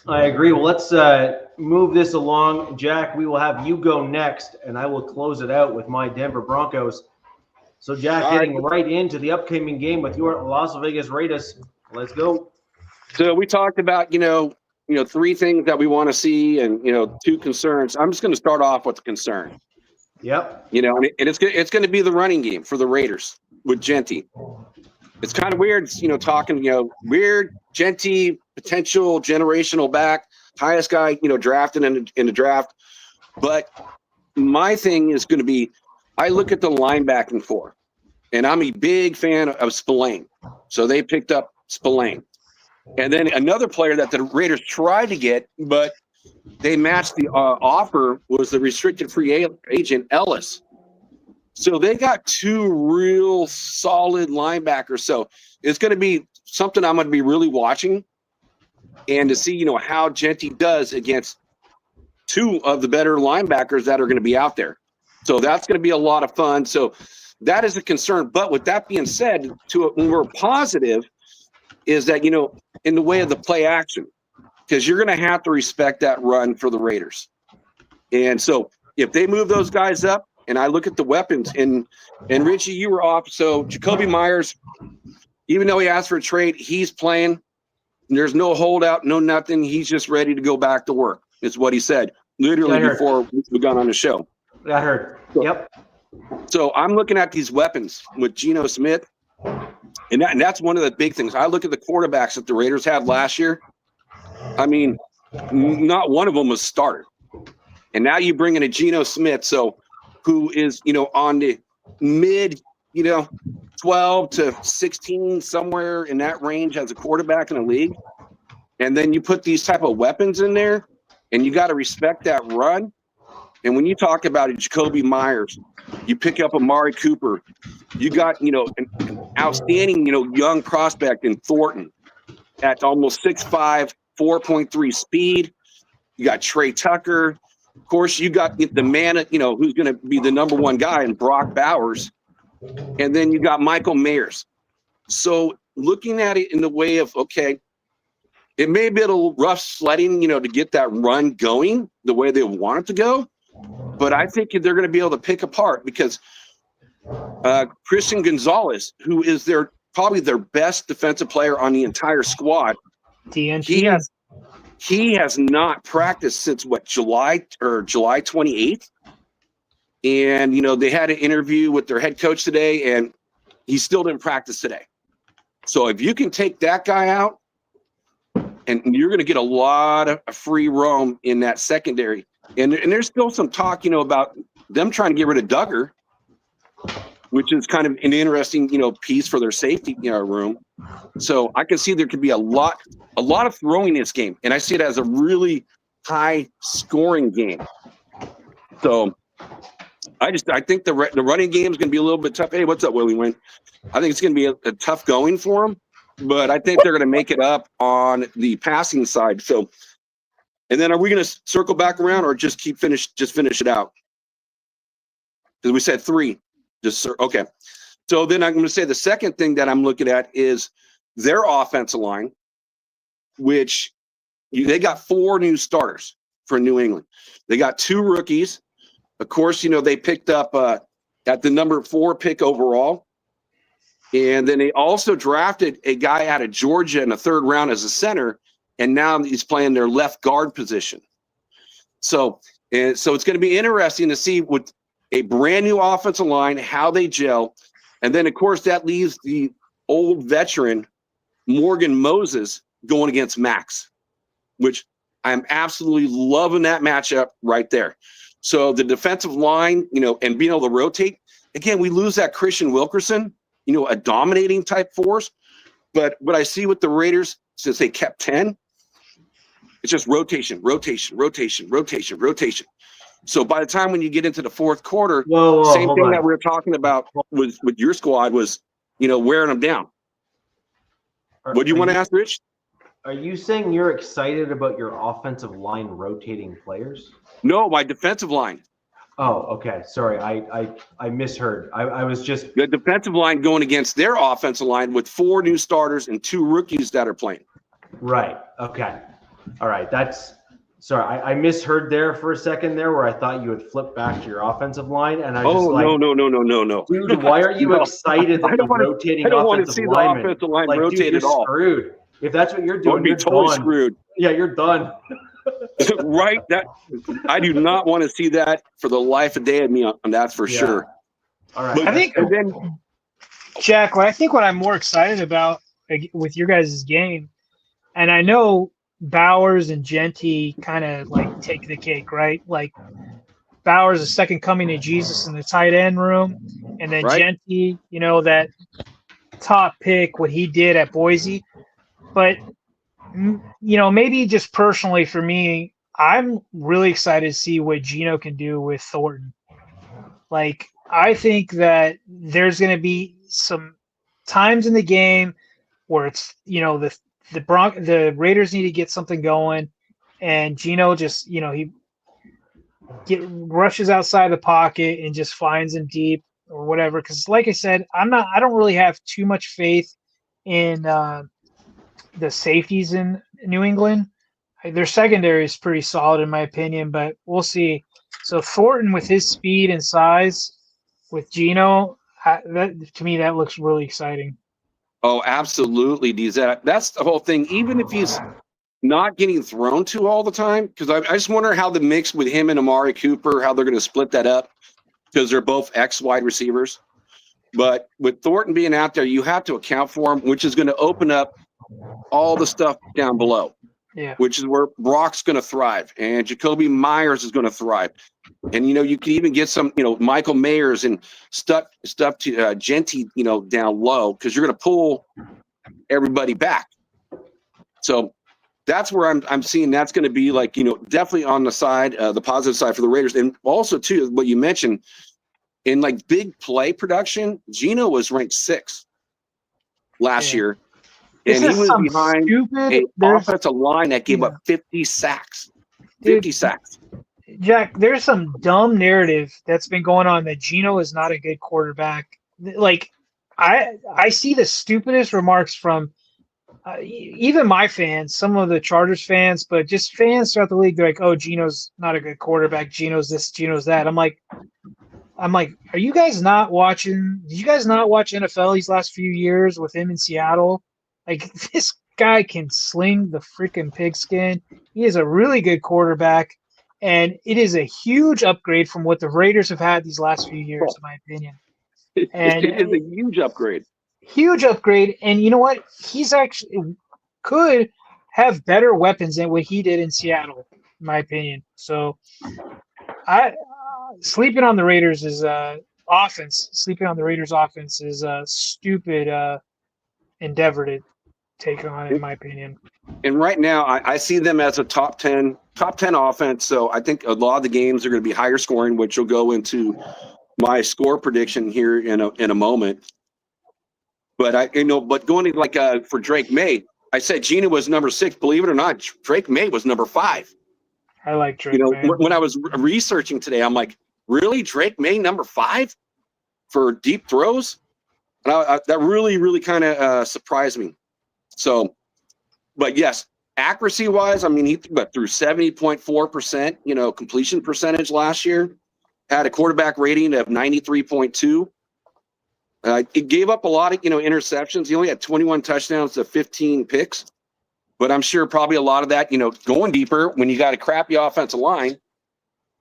I agree. Well, let's move this along. Jack, we will have you go next, and I will close it out with my Denver Broncos. So, Jack, getting right into the upcoming game with your Las Vegas Raiders. Let's go. So we talked about, you know, 3 things that we want to see and, 2 concerns. I'm just going to start off with the concern. Yep. You know, and it's going to be the running game for the Raiders with Genty. It's kind of weird, talking, weird, Genty, potential generational back, highest guy, drafted in the draft. But my thing is going to be, I look at the linebacking core, and I'm a big fan of Spillane. So they picked up Spillane. And then another player that the Raiders tried to get, but they matched the offer, was the restricted free agent Ellis. So they got 2 real solid linebackers. So it's going to be something I'm going to be really watching, and to see, how Genty does against 2 of the better linebackers that are going to be out there. So that's going to be a lot of fun. So that is a concern. But with that being said, when we're positive, is that, in the way of the play action, because you're going to have to respect that run for the Raiders. And so if they move those guys up, and I look at the weapons, and Richie, you were off. So Jacoby Myers, even though he asked for a trade, he's playing. There's no holdout, no nothing. He's just ready to go back to work, is what he said, literally before we got on the show. I heard. Yep. So I'm looking at these weapons with Geno Smith, and that's one of the big things. I look at the quarterbacks that the Raiders had last year. I mean, not one of them was starter. And now you bring in a Geno Smith, so who is, on the mid, 12 to 16, somewhere in that range as a quarterback in the league. And then you put these type of weapons in there, and you got to respect that run. And when you talk about it, Jacoby Myers, you pick up Amari Cooper, you got, an outstanding, young prospect in Thornton at almost 6'5", 4.3 speed. You got Trey Tucker. Of course, you got the man, who's going to be the number one guy in Brock Bowers. And then you got Michael Mayers. So looking at it in the way of, okay, it may be a little rough sledding, to get that run going the way they want it to go. But I think they're going to be able to pick apart because Christian Gonzalez, who is probably their best defensive player on the entire squad, TNT. He has not practiced since July 28th. And, they had an interview with their head coach today, and he still didn't practice today. So if you can take that guy out, and you're going to get a lot of free roam in that secondary. And there's still some talk, about them trying to get rid of Duggar, which is kind of an interesting, piece for their safety room. So I can see there could be a lot of throwing in this game, and I see it as a really high scoring game. So I think the running game is going to be a little bit tough. Hey, what's up, Willie Wayne? I think it's going to be a tough going for them, but I think they're going to make it up on the passing side. So, and then are we going to circle back around or just finish it out? Because we said 3. Okay. So then I'm going to say the second thing that I'm looking at is their offensive line, which they got 4 new starters for New England. They got 2 rookies. Of course, they picked up at the number 4 pick overall. And then they also drafted a guy out of Georgia in the 3rd round as a center, and now he's playing their left guard position. So it's going to be interesting to see with a brand new offensive line, how they gel. And then, of course, that leaves the old veteran, Morgan Moses, going against Max, which I'm absolutely loving that matchup right there. So the defensive line, and being able to rotate. Again, we lose that Christian Wilkerson, a dominating type force. But what I see with the Raiders, since they kept 10, it's just rotation. So by the time when you get into the 4th quarter, same thing that we were talking about with your squad was, wearing them down. What do you want to ask, Rich? Are you saying you're excited about your offensive line rotating players? No, my defensive line. Oh, okay. Sorry, I misheard. I was just the defensive line going against their offensive line with 4 new starters and 2 rookies that are playing. Right. Okay. All right. Sorry, I misheard there for a second there where I thought you had flipped back to your offensive line, and I was just like, no. Dude, why are you excited that you're rotating offensive linemen? I don't want to see the offensive line rotate at all. Screwed. If that's what you're doing, you're totally done. Screwed. Yeah, you're done. Right? I do not want to see that for the life of day of me, and that's for sure. All right. I think, Jack, I think what I'm more excited about with your guys' game, and I know Bowers and Genty kind of like take the cake, right? Like Bowers is second coming to Jesus in the tight end room, and then Genty, that top pick, what he did at Boise. But maybe just personally for me, I'm really excited to see what Geno can do with Thornton. Like, I think that there's going to be some times in the game where it's, the Raiders need to get something going, and Geno just, he rushes outside the pocket and just finds him deep or whatever. Because, like I said, I don't really have too much faith in the safeties in New England. Their secondary is pretty solid in my opinion, but we'll see. So Thornton with his speed and size with Geno, to me that looks really exciting. Oh, absolutely, DZ. That's the whole thing. Even if he's not getting thrown to all the time, because I just wonder how the mix with him and Amari Cooper, how they're going to split that up. because they're both ex wide receivers. But with Thornton being out there, you have to account for him, which is going to open up all the stuff down below. Yeah. Which is where Brock's going to thrive, and Jacoby Myers is going to thrive. And, you can even get some, Michael Mayers and stuff to Genty, down low, because you're going to pull everybody back. So that's where I'm seeing that's going to be like, definitely on the side, the positive side for the Raiders. And also, too, what you mentioned, in like big play production, Geno was ranked 6th last year. And he was behind an offensive line that gave up 50 sacks. 50 sacks. Jack, there's some dumb narrative that's been going on that Geno is not a good quarterback. Like, I see the stupidest remarks from even my fans, some of the Chargers fans, but just fans throughout the league. They're like, "Oh, Geno's not a good quarterback. Geno's this, Geno's that." I'm like, are you guys not watching? Did you guys not watch NFL these last few years with him in Seattle? Like, this guy can sling the freaking pigskin. He is a really good quarterback, and it is a huge upgrade from what the Raiders have had these last few years, in my opinion. And it is a huge upgrade. Huge upgrade, and you know what? He's actually could have better weapons than what he did in Seattle, in my opinion. So, sleeping on the Raiders is offense. Sleeping on the Raiders' offense is a stupid endeavor to take on, in my opinion. And right now, I see them as a top 10 offense. So I think a lot of the games are going to be higher scoring, which will go into my score prediction here in a moment. But but going to like for Drake May, I said Geno was number 6. Believe it or not, Drake May was number 5. I like Drake May. When I was researching today, I'm like, really, Drake May number 5 for deep throws? And that really, really kind of surprised me. So, but yes, accuracy-wise, I mean, he threw 70.4%, completion percentage last year. Had a quarterback rating of 93.2. It gave up a lot of, interceptions. He only had 21 touchdowns to 15 picks. But I'm sure probably a lot of that, going deeper when you got a crappy offensive line.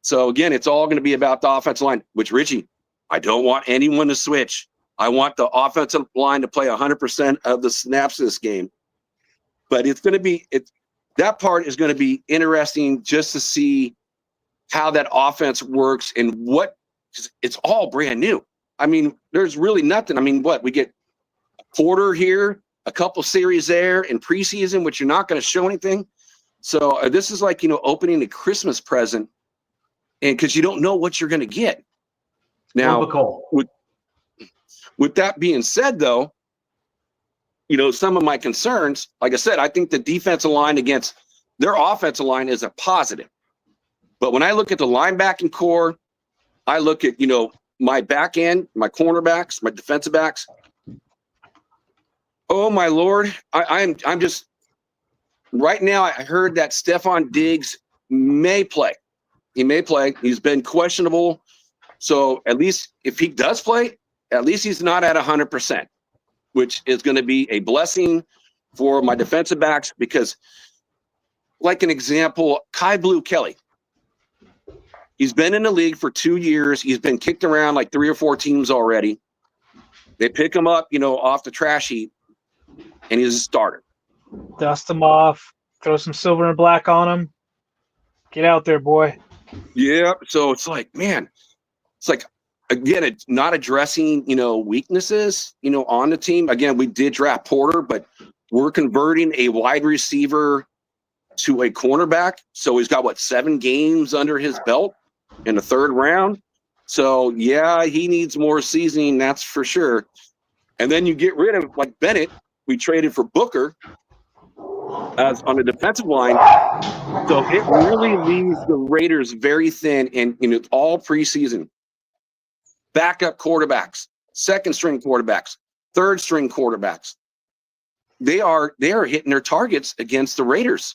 So, again, it's all going to be about the offensive line, which, Richie, I don't want anyone to switch. I want the offensive line to play 100% of the snaps this game. But it's going to be that part is going to be interesting just to see how that offense works and it's all brand new. I mean, there's really nothing. I mean, we get a quarter here, a couple series there in preseason, which you're not going to show anything. So this is like, opening a Christmas present, and because you don't know what you're going to get. Now, with that being said, though, some of my concerns, like I said, I think the defensive line against their offensive line is a positive. But when I look at the linebacking core, I look at, my back end, my cornerbacks, my defensive backs. Oh, my Lord. I'm just right now. I heard that Stephon Diggs may play. He may play. He's been questionable. So at least if he does play, at least he's not at 100%, which is going to be a blessing for my defensive backs because, like an example, Kai Blue Kelly. He's been in the league for 2 years. He's been kicked around like 3 or 4 teams already. They pick him up, off the trash heap, and he's a starter. Dust him off, throw some silver and black on him. Get out there, boy. Yeah. So it's like, man, it's like, again, it's not addressing, weaknesses, on the team. Again, we did draft Porter, but we're converting a wide receiver to a cornerback. So he's got 7 games under his belt in the 3rd round. So yeah, he needs more seasoning, that's for sure. And then you get rid of like Bennett. We traded for Booker as on the defensive line. So it really leaves the Raiders very thin, and all preseason. Backup quarterbacks, 2nd string quarterbacks, 3rd string quarterbacks. They are hitting their targets against the Raiders.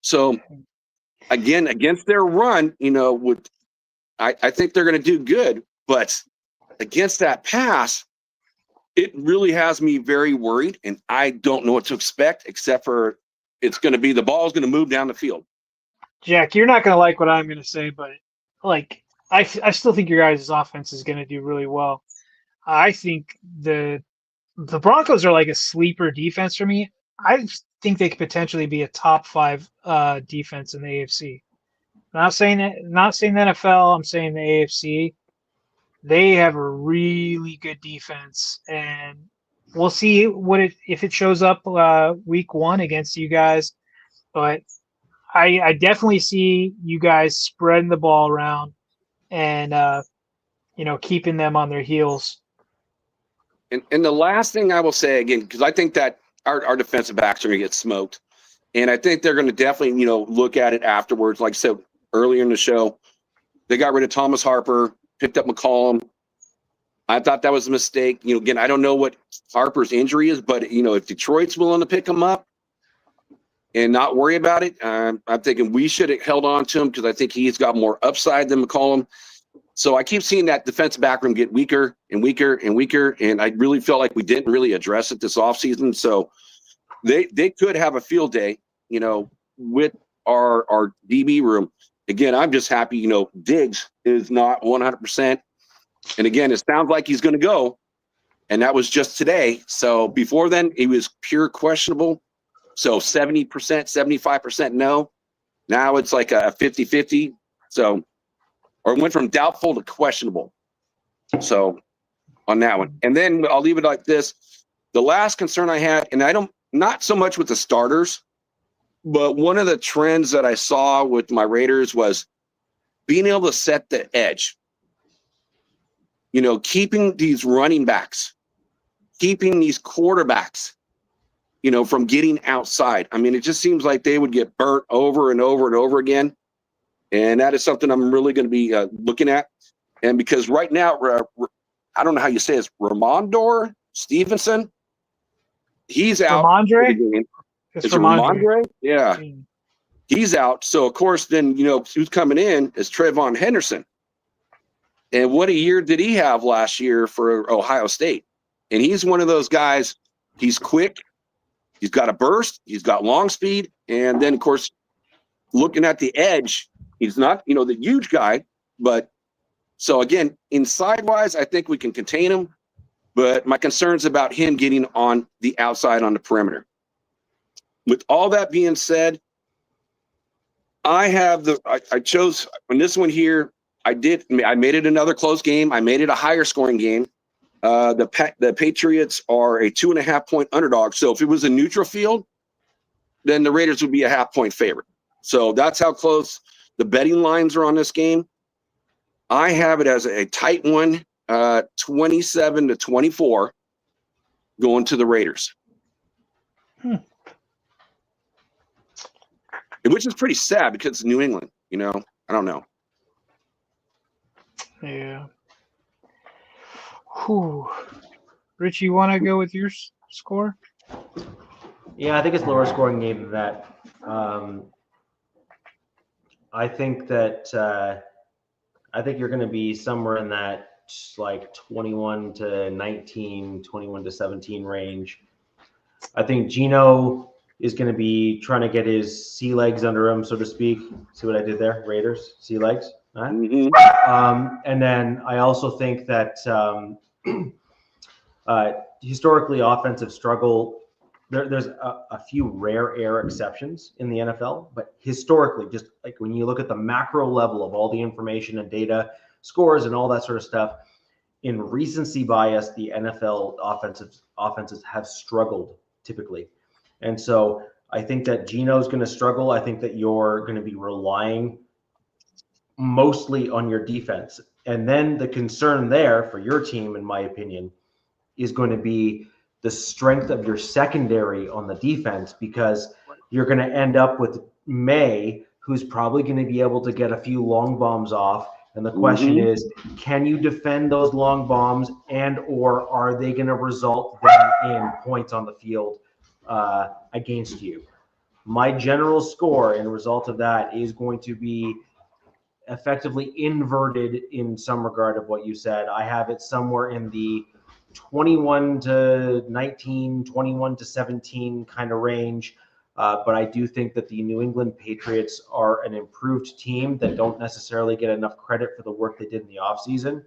So again, against their run, I think they're going to do good, but against that pass, it really has me very worried, and I don't know what to expect except for it's going to be the ball is going to move down the field. Jack, you're not going to like what I'm going to say, but like I still think your guys' offense is going to do really well. I think the Broncos are like a sleeper defense for me. I think they could potentially be a top 5 defense in the AFC. Not saying the NFL. I'm saying the AFC. They have a really good defense, and we'll see if it shows up week 1 against you guys. But I definitely see you guys spreading the ball around and keeping them on their heels. And the last thing I will say again, because I think that our defensive backs are going to get smoked, and I think they're going to definitely look at it afterwards. Like I said earlier in the show, they got rid of Thomas Harper, picked up McCollum. I thought that was a mistake. Again, I don't know what Harper's injury is, but if Detroit's willing to pick him up and not worry about it, I'm thinking we should have held on to him because I think he's got more upside than McCollum. So I keep seeing that defensive back room get weaker and weaker and weaker, and I really felt like we didn't really address it this offseason. So they could have a field day, with our DB room. Again, I'm just happy, Diggs is not 100%. And again, it sounds like he's going to go, and that was just today. So before then, he was pure questionable. So 70%, 75% no. Now it's like a 50-50. So, or it went from doubtful to questionable. So on that one. And then I'll leave it like this. The last concern I had, and not so much with the starters, but one of the trends that I saw with my Raiders was being able to set the edge. Keeping these running backs, keeping these quarterbacks, from getting outside. I mean, it just seems like they would get burnt over and over and over again. And that is something I'm really going to be looking at. And because right now, I don't know how you say it, Ramondre Stevenson, he's out. Ramondre? It's Ramondre? Yeah. He's out. So, of course, then, who's coming in is Trayvon Henderson. And what a year did he have last year for Ohio State? And he's one of those guys, he's quick, he's got a burst, he's got long speed. And then, of course, looking at the edge, he's not, the huge guy. But so, again, inside-wise, I think we can contain him. But my concern's about him getting on the outside on the perimeter. With all that being said, I chose on this one here, I made it another close game. I made it a higher scoring game. The Patriots are a 2.5-point underdog. So if it was a neutral field, then the Raiders would be a half-point favorite. So that's how close the betting lines are on this game. I have it as a tight one, 27-24, going to the Raiders. Which is pretty sad because it's New England, I don't know. Yeah. Whew. Rich, you want to go with your score? Yeah, I think it's lower scoring game than that. I think that I think you're going to be somewhere in that like 21-19, 21-17 range. I think Geno is going to be trying to get his sea legs under him, so to speak. See what I did there? Raiders, sea legs. Huh? Mm-hmm. And then I also think that historically offensive struggle, there's a few rare air exceptions in the NFL, but historically, just like when you look at the macro level of all the information and data, scores and all that sort of stuff, in recency bias, the NFL offenses have struggled typically. And so I think that Geno's going to struggle. I think that you're going to be relying mostly on your defense. And then the concern there for your team, in my opinion, is going to be the strength of your secondary on the defense, because you're going to end up with May, who's probably going to be able to get a few long bombs off. And the question is, can you defend those long bombs, and or are they going to result then in points on the field against you? My general score in result of that is going to be effectively inverted in some regard of what you said. I have it somewhere in the 21-19, 21-17 kind of range. But I do think that the New England Patriots are an improved team that don't necessarily get enough credit for the work they did in the offseason.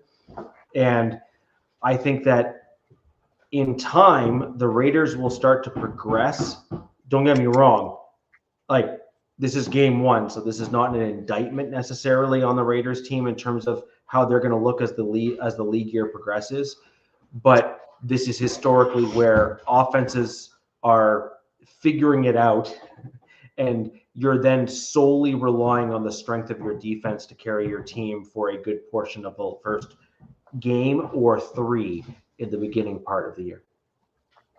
And I think that in time, the Raiders will start to progress. Don't get me wrong. Like, this is game one, so this is not an indictment necessarily on the Raiders team in terms of how they're going to look as the league year progresses. But this is historically where offenses are figuring it out, and you're then solely relying on the strength of your defense to carry your team for a good portion of the first game or three in the beginning part of the year.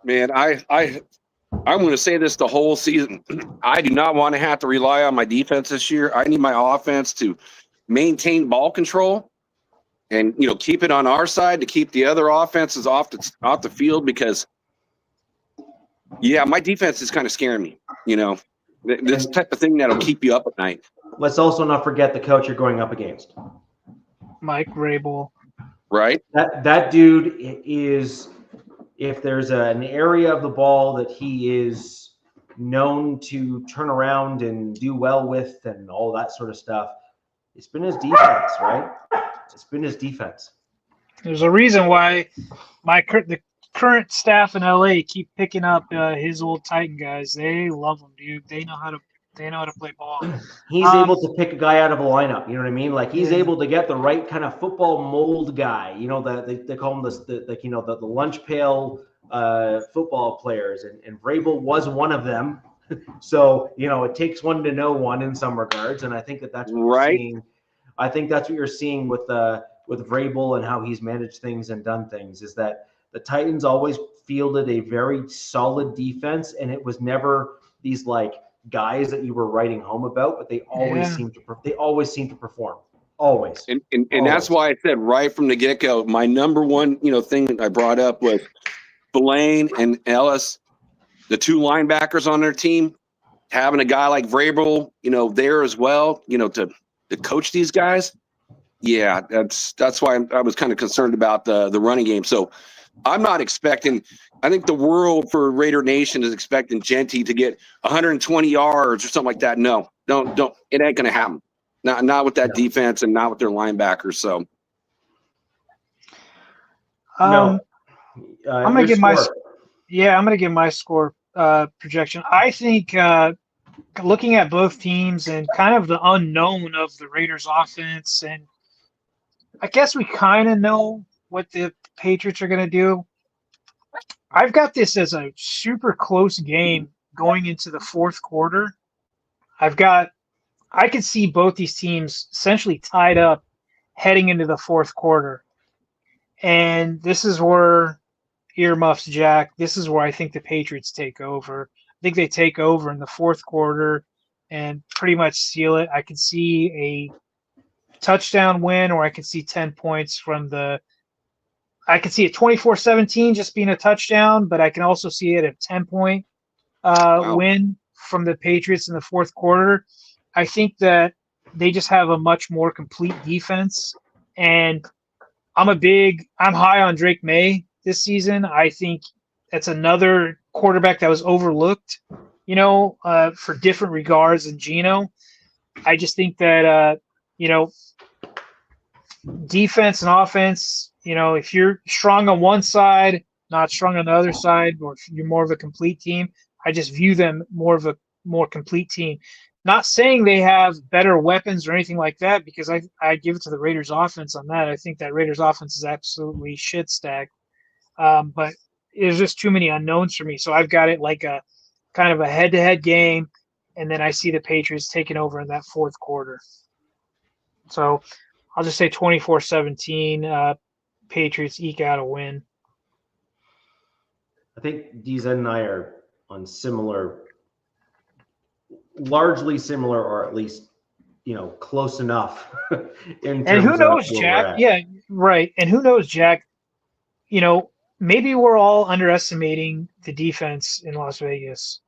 Man, I'm going to say this the whole season. I do not want to have to rely on my defense this year. I need my offense to maintain ball control and, keep it on our side, to keep the other offenses off the field, because, yeah, my defense is kind of scaring me. This type of thing that'll keep you up at night. Let's also not forget the coach you're going up against. Mike Vrabel. Right? That dude is, if there's an area of the ball that he is known to turn around and do well with and all that sort of stuff, it's been his defense, right? It's been his defense. There's a reason why the current staff in LA keep picking up his old Titan guys. They love him, dude. They know how to play ball. He's able to pick a guy out of a lineup. You know what I mean? Like, he's able to get the right kind of football mold guy. They call him the lunch pail football players, and Vrabel was one of them. So it takes one to know one in some regards, and I think that's what you're seeing. I think that's what you're seeing with Vrabel and how he's managed things and done things, is that the Titans always fielded a very solid defense, and it was never these like guys that you were writing home about, but they always seem to perform. Always. And that's why I said right from the get-go, my number one, thing that I brought up was Blaine and Ellis, the two linebackers on their team, having a guy like Vrabel, there as well, to coach these guys. Yeah, that's why I was kind of concerned about the running game. So I'm not expecting. I think the world for Raider Nation is expecting Genty to get 120 yards or something like that. No, don't. It ain't going to happen. Not with that defense and not with their linebackers. So, I'm going to give my score projection. I think looking at both teams and kind of the unknown of the Raiders offense, and I guess we kind of know what the Patriots are going to do. I've got this as a super close game going into the fourth quarter. I could see both these teams essentially tied up heading into the fourth quarter. And this is where, earmuffs, Jack, this is where I think the Patriots take over. I think they take over in the fourth quarter and pretty much seal it. I could see a touchdown win, or I could see 10 points I could see a 24-17 just being a touchdown, but I can also see it a 10-point win from the Patriots in the fourth quarter. I think that they just have a much more complete defense, and I'm high on Drake May this season. I think that's another quarterback that was overlooked, for different regards than Geno. I just think that, defense and offense, if you're strong on one side, not strong on the other side, or if you're more of a complete team, I just view them more of a more complete team. Not saying they have better weapons or anything like that, because I give it to the Raiders offense on that. I think that Raiders offense is absolutely shit stacked. But there's just too many unknowns for me. So I've got it like a kind of a head-to-head game, and then I see the Patriots taking over in that fourth quarter. So I'll just say 24-17, Patriots eke out a win. I think DZ and I are on largely similar, or at least, close enough. And who knows, Jack? Yeah, right. And who knows, Jack? Maybe we're all underestimating the defense in Las Vegas.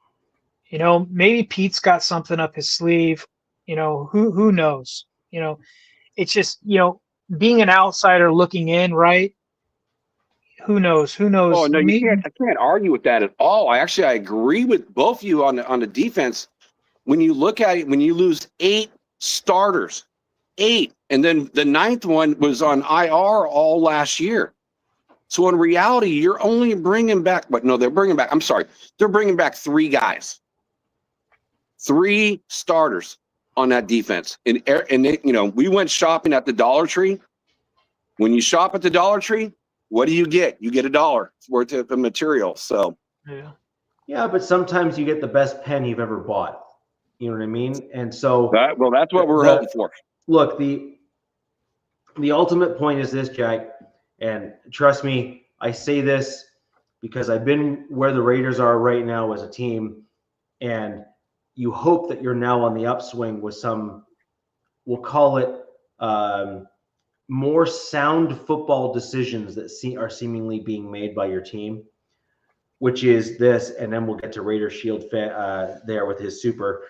Maybe Pete's got something up his sleeve. Who knows? It's just, being an outsider looking in, right? Who knows? Who knows? Oh no, you Maybe. can't. I can't argue with that at all. I agree with both of you on the defense. When you look at it, when you lose 8 starters, 8, and then the 9th one was on IR all last year. So in reality, you're only bringing back. But no, they're bringing back. I'm sorry, they're bringing back 3 guys, 3 starters on that defense. And they, we went shopping at the Dollar Tree. When you shop at the Dollar Tree, what do you get? You get $1 worth of material. So yeah, but sometimes you get the best pen you've ever bought. You know what I mean? And so that's what we're hoping for. Look, the ultimate point is this, Jack, and trust me, I say this because I've been where the Raiders are right now as a team, and you hope that you're now on the upswing with some, we'll call it more sound football decisions that are seemingly being made by your team, which is this, and then we'll get to Raider Shield there with his super,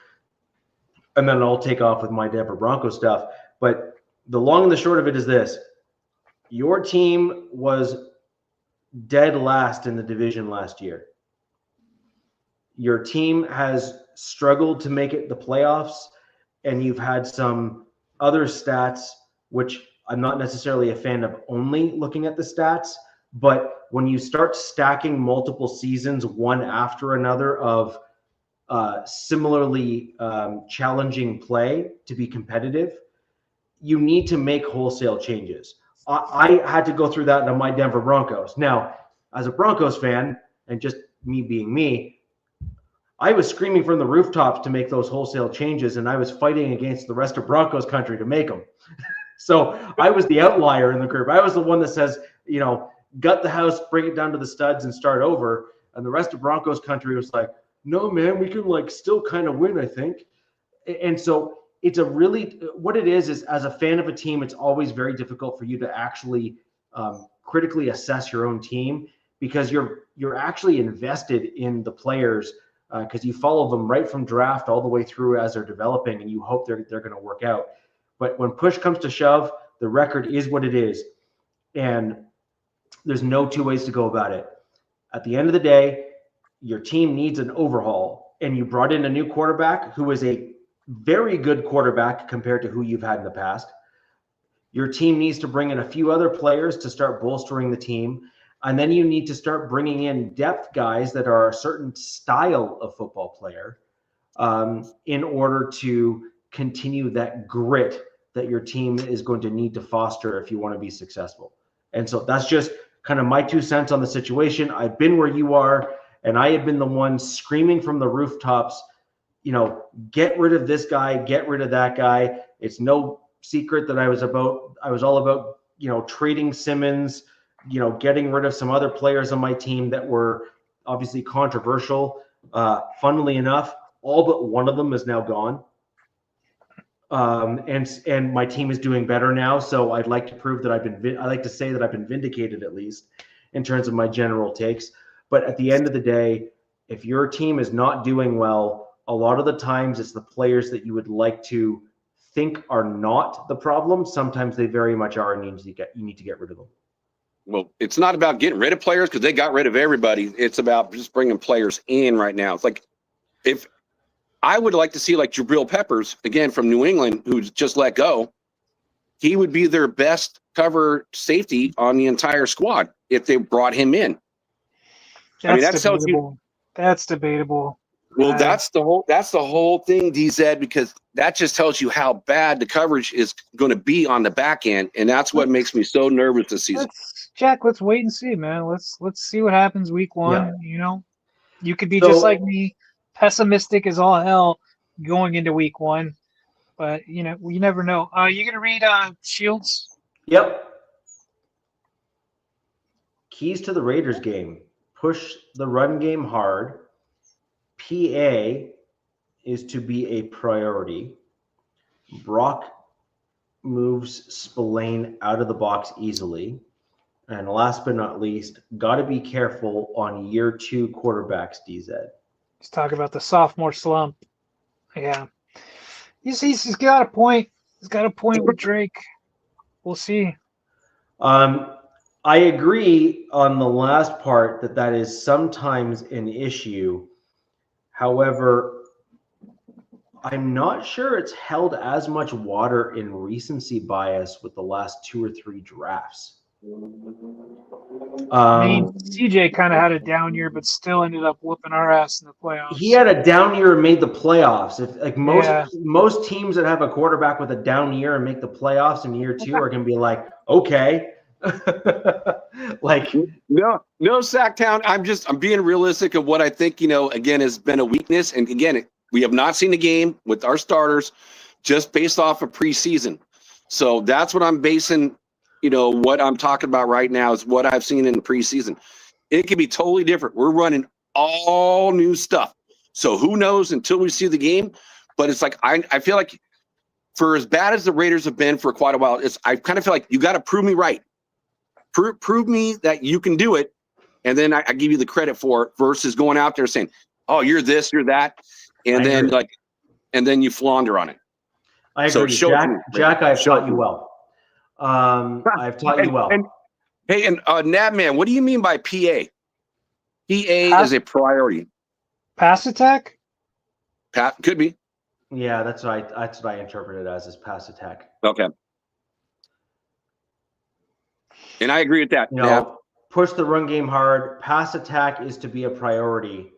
and then I'll take off with my Denver Broncos stuff. But the long and the short of it is this: your team was dead last in the division last year. Your team has struggled to make it the playoffs, and you've had some other stats, which I'm not necessarily a fan of only looking at the stats, but when you start stacking multiple seasons one after another of similarly challenging play to be competitive, you need to make wholesale changes. I had to go through that on my Denver Broncos. Now, as a Broncos fan, and just me being me, I was screaming from the rooftops to make those wholesale changes, and I was fighting against the rest of Broncos country to make them. So I was the outlier in the group. I was the one that says, gut the house, bring it down to the studs, and start over. And the rest of Broncos country was like, no, man, we can still kind of win, I think. And so it's a really, what it is as a fan of a team, it's always very difficult for you to actually critically assess your own team, because you're actually invested in the players, because you follow them right from draft all the way through as they're developing, and you hope they're going to work out. But when push comes to shove, the record is what it is, and there's no 2 ways to go about it. At the end of the day, your team needs an overhaul, and you brought in a new quarterback who is a very good quarterback compared to who you've had in the past. Your team needs to bring in a few other players to start bolstering the team. And then you need to start bringing in depth guys that are a certain style of football player in order to continue that grit that your team is going to need to foster if you want to be successful. And so that's just kind of my 2 cents on the situation. I've been where you are, and I have been the one screaming from the rooftops, get rid of this guy, get rid of that guy. It's no secret that I was all about, trading Simmons, getting rid of some other players on my team that were obviously controversial. Funnily enough, all but one of them is now gone. And my team is doing better now. So I'd like to prove that I like to say that I've been vindicated, at least in terms of my general takes. But at the end of the day, if your team is not doing well, a lot of the times it's the players that you would like to think are not the problem. Sometimes they very much are, and you need to get rid of them. Well, it's not about getting rid of players, because they got rid of everybody. It's about just bringing players in right now. It's like, if I would like to see Jabril Peppers, again, from New England, who's just let go, he would be their best cover safety on the entire squad if they brought him in. That's debatable. That's debatable. Well, that's the whole thing, DZ, because that just tells you how bad the coverage is going to be on the back end, and that's what makes me so nervous this season. Jack, let's wait and see, man. Let's see what happens week 1. Yeah. You could be just like me, pessimistic as all hell going into week 1, but you never know. You gonna read Shields? Yep. Keys to the Raiders game: push the run game hard. PA is to be a priority. Brock moves Spillane out of the box easily. And last but not least, got to be careful on year 2 quarterbacks, DZ. Let's talk about the sophomore slump. Yeah. He's got a point. He's got a point with Drake. We'll see. I agree on the last part that is sometimes an issue. However, I'm not sure it's held as much water in recency bias with the last 2 or 3 drafts. I mean, CJ kind of had a down year, but still ended up whooping our ass in the playoffs. He had a down year and made the playoffs. If like Yeah. most teams that have a quarterback with a down year and make the playoffs in year 2 are going to be like, okay, like no Sacktown. I'm being realistic of what I think, again, has been a weakness. And again, we have not seen a game with our starters just based off of preseason. So that's what I'm basing, what I'm talking about right now is what I've seen in the preseason. It could be totally different. We're running all new stuff. So who knows until we see the game? But it's like, I feel like for as bad as the Raiders have been for quite a while, I kind of feel like you got to prove me right. Prove me that you can do it, and then I give you the credit for it versus going out there saying, "Oh, you're this, you're that," and then you flounder on it. I agree, so Jack. I've taught you well. I've taught you well. Hey, Nabman, what do you mean by PA? PA is a priority. Pass attack? Could be. Yeah, that's what I interpret it as pass attack. Okay. And I agree with that. Push the run game hard. Pass attack is to be a priority.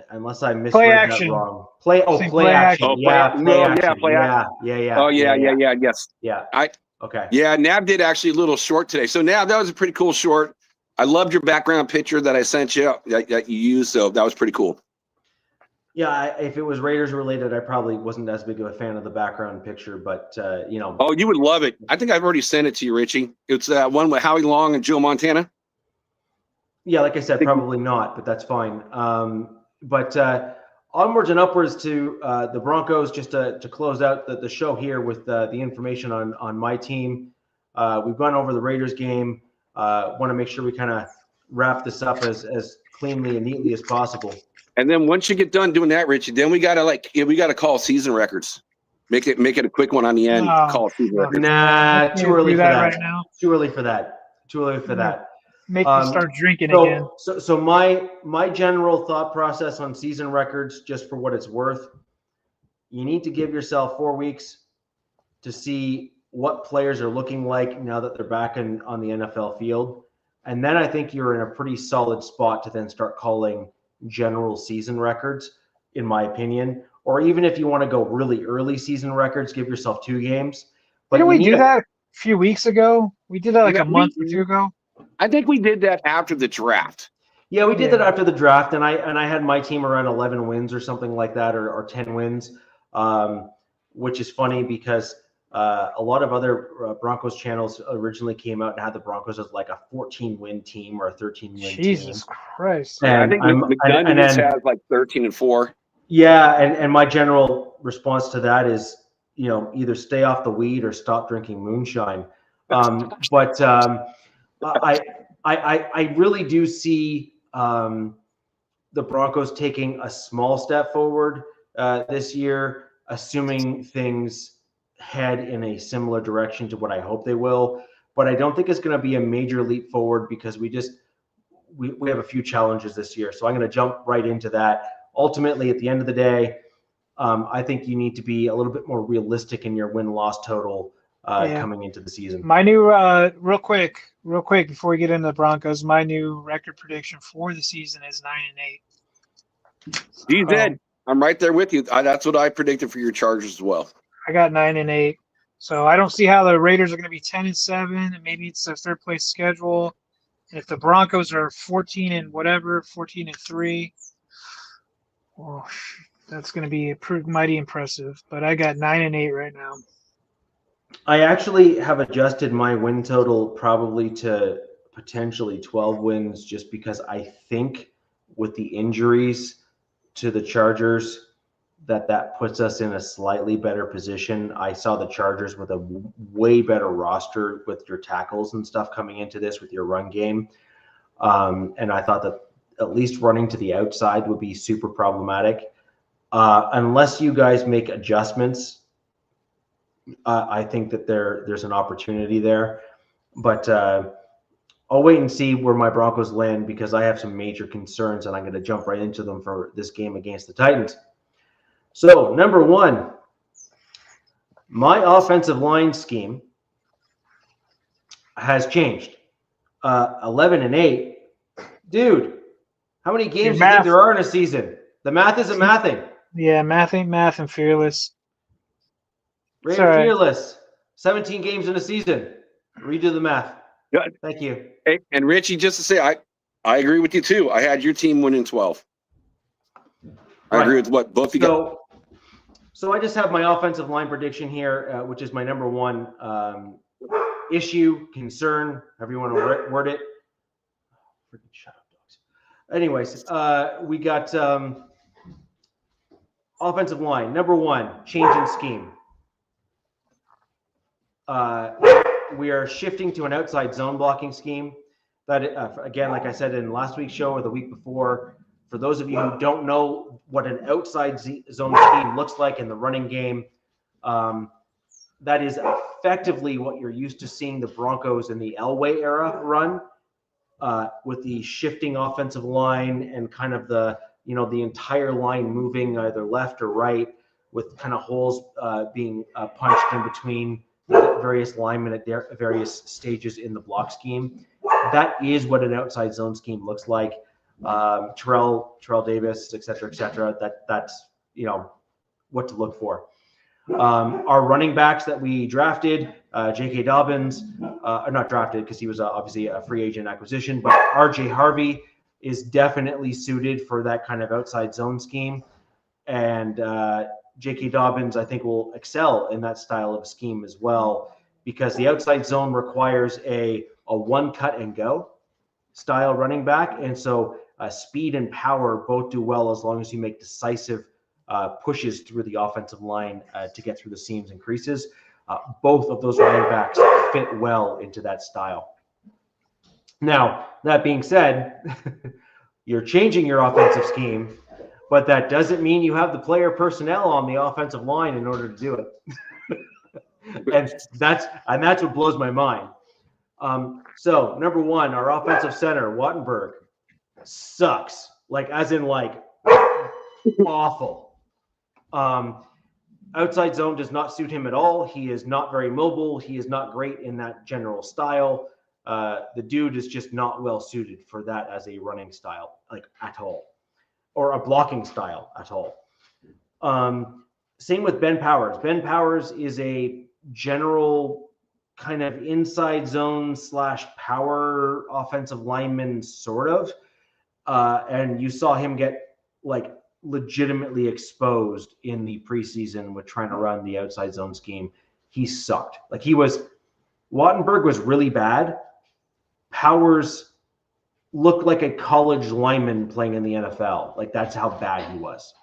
Unless I misread that wrong. Play action. Yeah, play action. Yeah. Oh, yeah. Yes. Yeah. Okay. Yeah, Nab did actually a little short today. So Nab, that was a pretty cool short. I loved your background picture that I sent you that you used. So that was pretty cool. Yeah, if it was Raiders related, I probably wasn't as big of a fan of the background picture, but Oh, you would love it. I think I've already sent it to you, Richie. It's that one with Howie Long and Joe Montana. Yeah, like I said, probably not, but that's fine. But onwards and upwards to the Broncos. Just to close out the show here with the information on my team. We've gone over the Raiders game. Want to make sure we kind of wrap this up as cleanly and neatly as possible. And then once you get done doing that, Richie, then we gotta call season records. Make it a quick one on the end. Call season records. Nah, too early for that. Right now. Too early for that. Make me start drinking again. So my general thought process on season records, just for what it's worth, you need to give yourself 4 weeks to see what players are looking like now that they're back on the NFL field, and then I think you're in a pretty solid spot to then start calling general season records, in my opinion. Or even if you want to go really early season records, give yourself 2 games. But didn't we do that a few weeks ago? We did that like a month or 2 ago. I think we did that after the draft. Yeah, we did that after the draft, and I had my team around 11 wins or something like that, or 10 wins, which is funny because a lot of other Broncos channels originally came out and had the Broncos as like a 14-win team or a 13-win team. Jesus Christ! And I think McDonald's has like 13-4. Yeah, and my general response to that is, either stay off the weed or stop drinking moonshine. But I really do see the Broncos taking a small step forward this year, assuming things head in a similar direction to what I hope they will. But I don't think it's going to be a major leap forward because we have a few challenges this year. So I'm going to jump right into that. Ultimately, at the end of the day, I think you need to be a little bit more realistic in your win-loss total coming into the season. My new, real quick, before we get into the Broncos, my new record prediction for the season is 9-8. You did. I'm right there with you. That's what I predicted for your Chargers as well. I got 9-8. So I don't see how the Raiders are going to be 10-7, and maybe it's a third place schedule. And if the Broncos are 14-3, well, that's going to be mighty impressive. But I got 9-8 right now. I actually have adjusted my win total probably to potentially 12 wins just because I think with the injuries to the Chargers that puts us in a slightly better position. I saw the Chargers with a way better roster with your tackles and stuff coming into this with your run game. And I thought that at least running to the outside would be super problematic. Unless you guys make adjustments, I think that there's an opportunity there. But I'll wait and see where my Broncos land because I have some major concerns, and I'm going to jump right into them for this game against the Titans. So, number one, my offensive line scheme has changed. 11-8. Dude, how many games do you think there are in a season? The math isn't mathing. Yeah, math ain't math and fearless. Raider Sorry. fearless. 17 games in a season. Redo the math. Yeah. Thank you. Hey, and Richie, just to say, I agree with you too. I had your team winning 12. I agree with what both of you got. So I just have my offensive line prediction here, which is my number one issue, concern, however you want to word it. Freaking shut up, dogs. Anyways, we got offensive line. Number one, change in scheme. We are shifting to an outside zone blocking scheme. That again, like I said in last week's show or the week before, for those of you who don't know what an outside zone scheme looks like in the running game, that is effectively what you're used to seeing the Broncos in the Elway era run, with the shifting offensive line and kind of the entire line moving either left or right, with kind of holes being punched in between various linemen at various stages in the block scheme. That is what an outside zone scheme looks like. Terrell Davis, et cetera, that's what to look for. Our running backs that we drafted, J.K. Dobbins, not drafted because he was obviously a free agent acquisition, but R.J. Harvey is definitely suited for that kind of outside zone scheme. And J.K. Dobbins, I think, will excel in that style of scheme as well, because the outside zone requires a one cut and go style running back. And so speed and power both do well as long as you make decisive pushes through the offensive line to get through the seams and creases. Both of those running backs fit well into that style. Now, that being said, you're changing your offensive scheme, but that doesn't mean you have the player personnel on the offensive line in order to do it. and that's what blows my mind. So number one, our offensive center, Wattenberg, sucks. As in awful. Outside zone does not suit him at all. He is not very mobile. He is not great in that general style. The dude is just not well suited for that as a running style, at all, or a blocking style at all. Same with Ben Powers. Ben Powers is a general kind of inside zone / power offensive lineman, sort of. And you saw him get legitimately exposed in the preseason with trying to run the outside zone scheme. He sucked. Wattenberg was really bad. Powers looked like a college lineman playing in the NFL. That's how bad he was.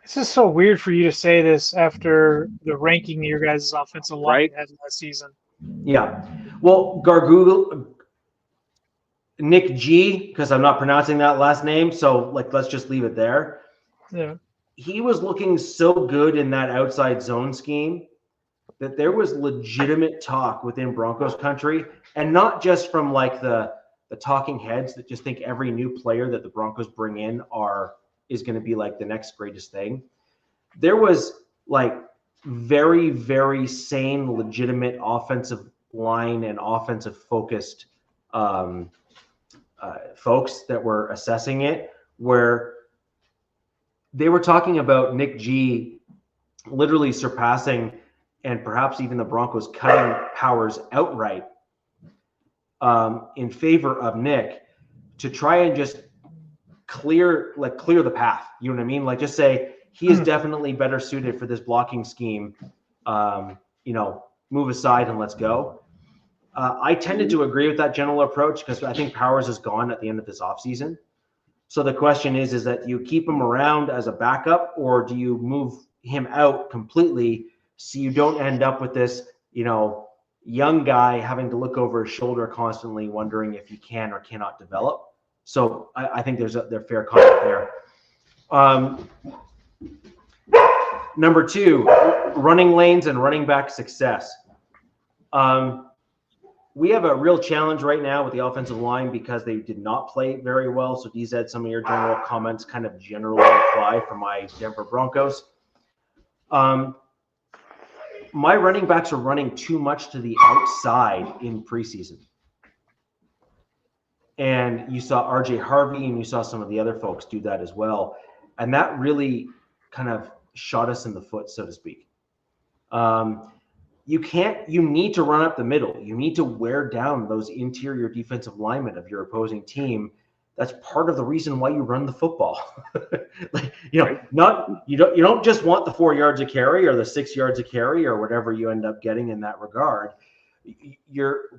This is so weird for you to say this after the ranking your guys' offensive line had last season. Yeah. Well, Nick G, because I'm not pronouncing that last name, so let's just leave it there. Yeah. He was looking so good in that outside zone scheme that there was legitimate talk within Broncos country, and not just from the talking heads that just think every new player that the Broncos bring in is going to be the next greatest thing. There was very, very sane, legitimate offensive line and offensive focused folks that were assessing it, where they were talking about Nick G literally surpassing, and perhaps even the Broncos cutting Powers outright in favor of Nick, to try and just clear the path. You know what I mean? Just say he is definitely better suited for this blocking scheme. Move aside and let's go. I tended to agree with that general approach because I think Powers is gone at the end of this offseason. So the question is that you keep him around as a backup, or do you move him out completely so you don't end up with this, young guy having to look over his shoulder constantly, wondering if he can or cannot develop. So I think there's a fair comment there. Number two, running lanes and running back success. we have a real challenge right now with the offensive line because they did not play very well. So DZ, some of your general comments kind of generally apply for my Denver Broncos. My running backs are running too much to the outside in preseason. And you saw RJ Harvey and you saw some of the other folks do that as well. And that really kind of shot us in the foot, so to speak. You need to run up the middle. You need to wear down those interior defensive linemen of your opposing team. That's part of the reason why you run the football. Like, you don't just want the 4 yards of carry or the 6 yards of carry or whatever you end up getting in that regard.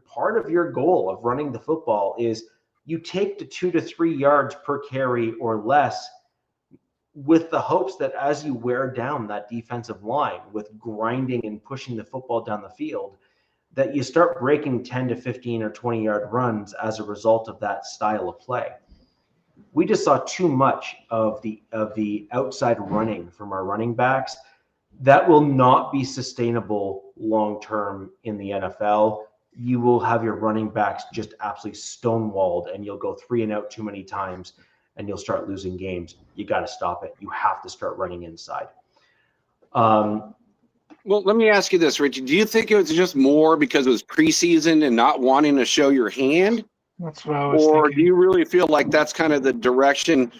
Part of your goal of running the football is you take the 2 to 3 yards per carry or less, with the hopes that as you wear down that defensive line with grinding and pushing the football down the field, that you start breaking 10 to 15 or 20-yard runs as a result of that style of play. We just saw too much of the outside running from our running backs. That will not be sustainable long-term in the NFL. You will have your running backs just absolutely stonewalled, and you'll go 3 and out too many times, and you'll start losing games. You got to stop it. You have to start running inside. Well, let me ask you this, Richie. Do you think it was just more because it was preseason and not wanting to show your hand? That's what I was Or thinking. do you really feel like that's kind of the direction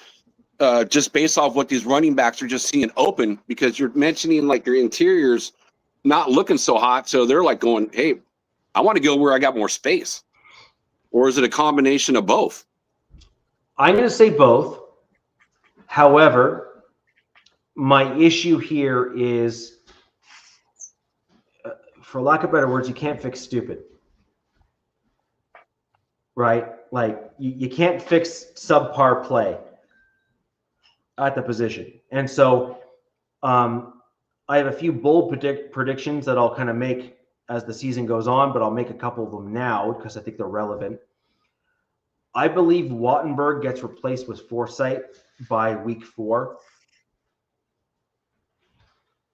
just based off what these running backs are just seeing open? Because you're mentioning like your interiors not looking so hot. So they're like going, hey, I want to go where I got more space. Or is it a combination of both? I'm going to say both. However, my issue here is, for lack of better words, you can't fix stupid. Right? Like, you can't fix subpar play at the position. And so I have a few bold predictions that I'll kind of make as the season goes on, but I'll make a couple of them now because I think they're relevant. I believe Wattenberg gets replaced with Forsythe by week 4.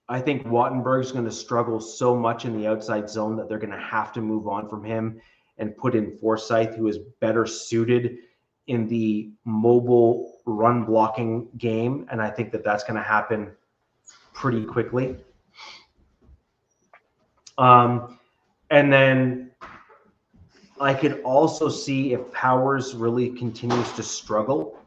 I think Wattenberg's going to struggle so much in the outside zone that they're going to have to move on from him and put in Forsythe, who is better suited in the mobile run blocking game. And I think that that's going to happen pretty quickly. And then I could also see if Powers really continues to struggle.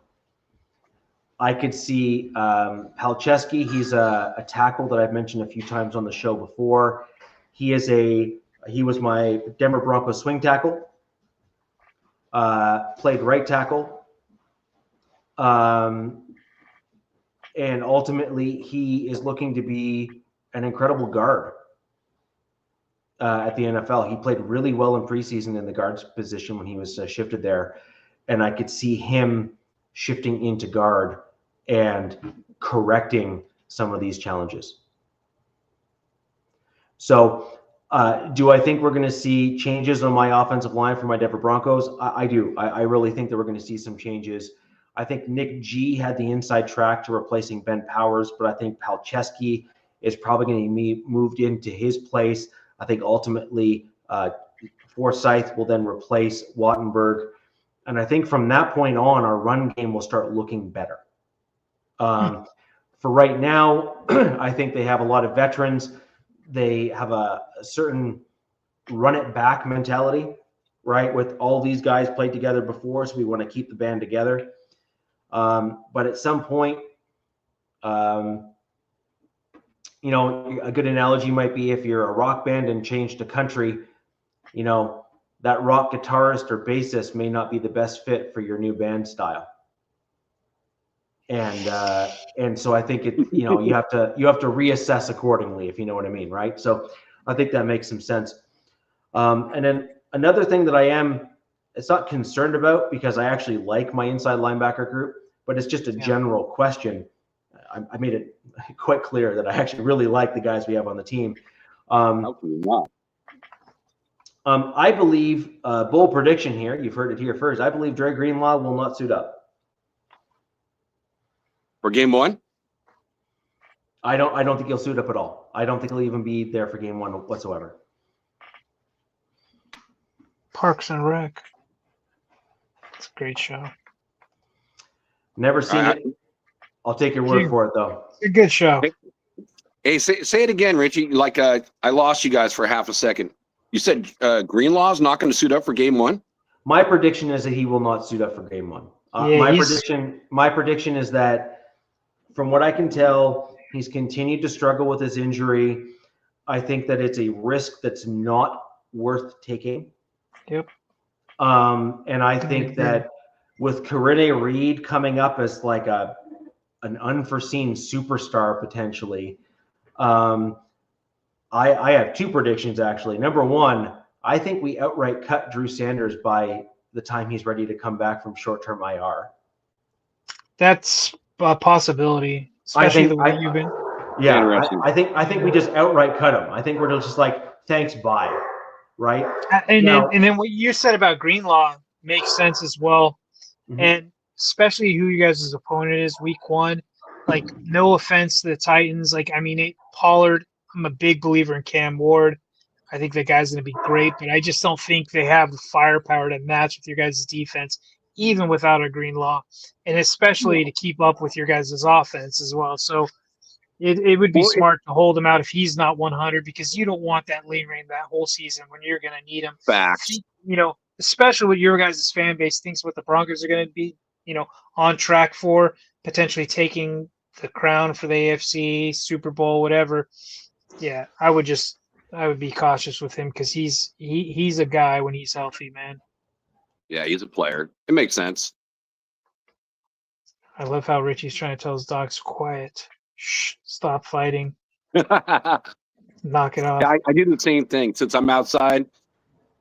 I could see Palczewski. He's a tackle that I've mentioned a few times on the show before. He was my Denver Broncos swing tackle. Played right tackle. And ultimately, he is looking to be an incredible guard at the NFL. He played really well in preseason in the guards position when he was shifted there. And I could see him shifting into guard and correcting some of these challenges. So do I think we're going to see changes on my offensive line for my Denver Broncos? I do. I really think that we're going to see some changes. I think Nick G had the inside track to replacing Ben Powers, but I think Palczewski is probably going to be moved into his place. I think ultimately Forsythe will then replace Wattenberg. And I think from that point on, our run game will start looking better. For right now, I think they have a lot of veterans. They have a certain run it back mentality, right? With all these guys played together before, so we want to keep the band together. But at some point, a good analogy might be if you're a rock band and change to country, that rock guitarist or bassist may not be the best fit for your new band style. And so I think you have to reassess accordingly, if you know what I mean, right? So I think that makes some sense. And then another thing that it's not concerned about, because I actually like my inside linebacker group, but it's just a general question. I made it quite clear that I actually really like the guys we have on the team. I believe, bold prediction here, you've heard it here first, I believe Dre Greenlaw will not suit up. For game 1? I don't think he'll suit up at all. I don't think he'll even be there for game 1 whatsoever. Parks and Rec. It's a great show. Never seen I- it. I'll take your word for it, though. It's a good show. Hey, say it again, Richie. Like I lost you guys for half a second. You said Greenlaw's not going to suit up for game 1? My prediction is that he will not suit up for game 1. Yeah, My prediction is that, from what I can tell, he's continued to struggle with his injury. I think that it's a risk that's not worth taking. Yep. And I think that with Corinne Reed coming up as like an unforeseen superstar potentially, I have 2 predictions actually. Number 1, I think we outright cut Drew Sanders by the time he's ready to come back from short-term IR. That's a possibility, especially the way you've been. Yeah, I think we just outright cut him. I think we're just like, thanks, bye, right? And then what you said about Greenlaw makes sense as well. Mhm. And especially who you guys' opponent is week 1. Like, no offense to the Titans. Like, I mean, Pollard, I'm a big believer in Cam Ward. I think that guy's going to be great, but I just don't think they have the firepower to match with your guys' defense, even without a Greenlaw, and especially to keep up with your guys' offense as well. So it would be smart to hold him out if he's not 100, because you don't want that lingering that whole season when you're going to need him. Facts. You know, especially what your guys' fan base thinks what the Broncos are going to be, on track for, potentially taking the crown for the AFC, Super Bowl, whatever. Yeah, I would be cautious with him because he's a guy when he's healthy, man. Yeah, he's a player. It makes sense. I love how Richie's trying to tell his dogs, quiet, shh, stop fighting, I knock it off. do the same thing. Since I'm outside,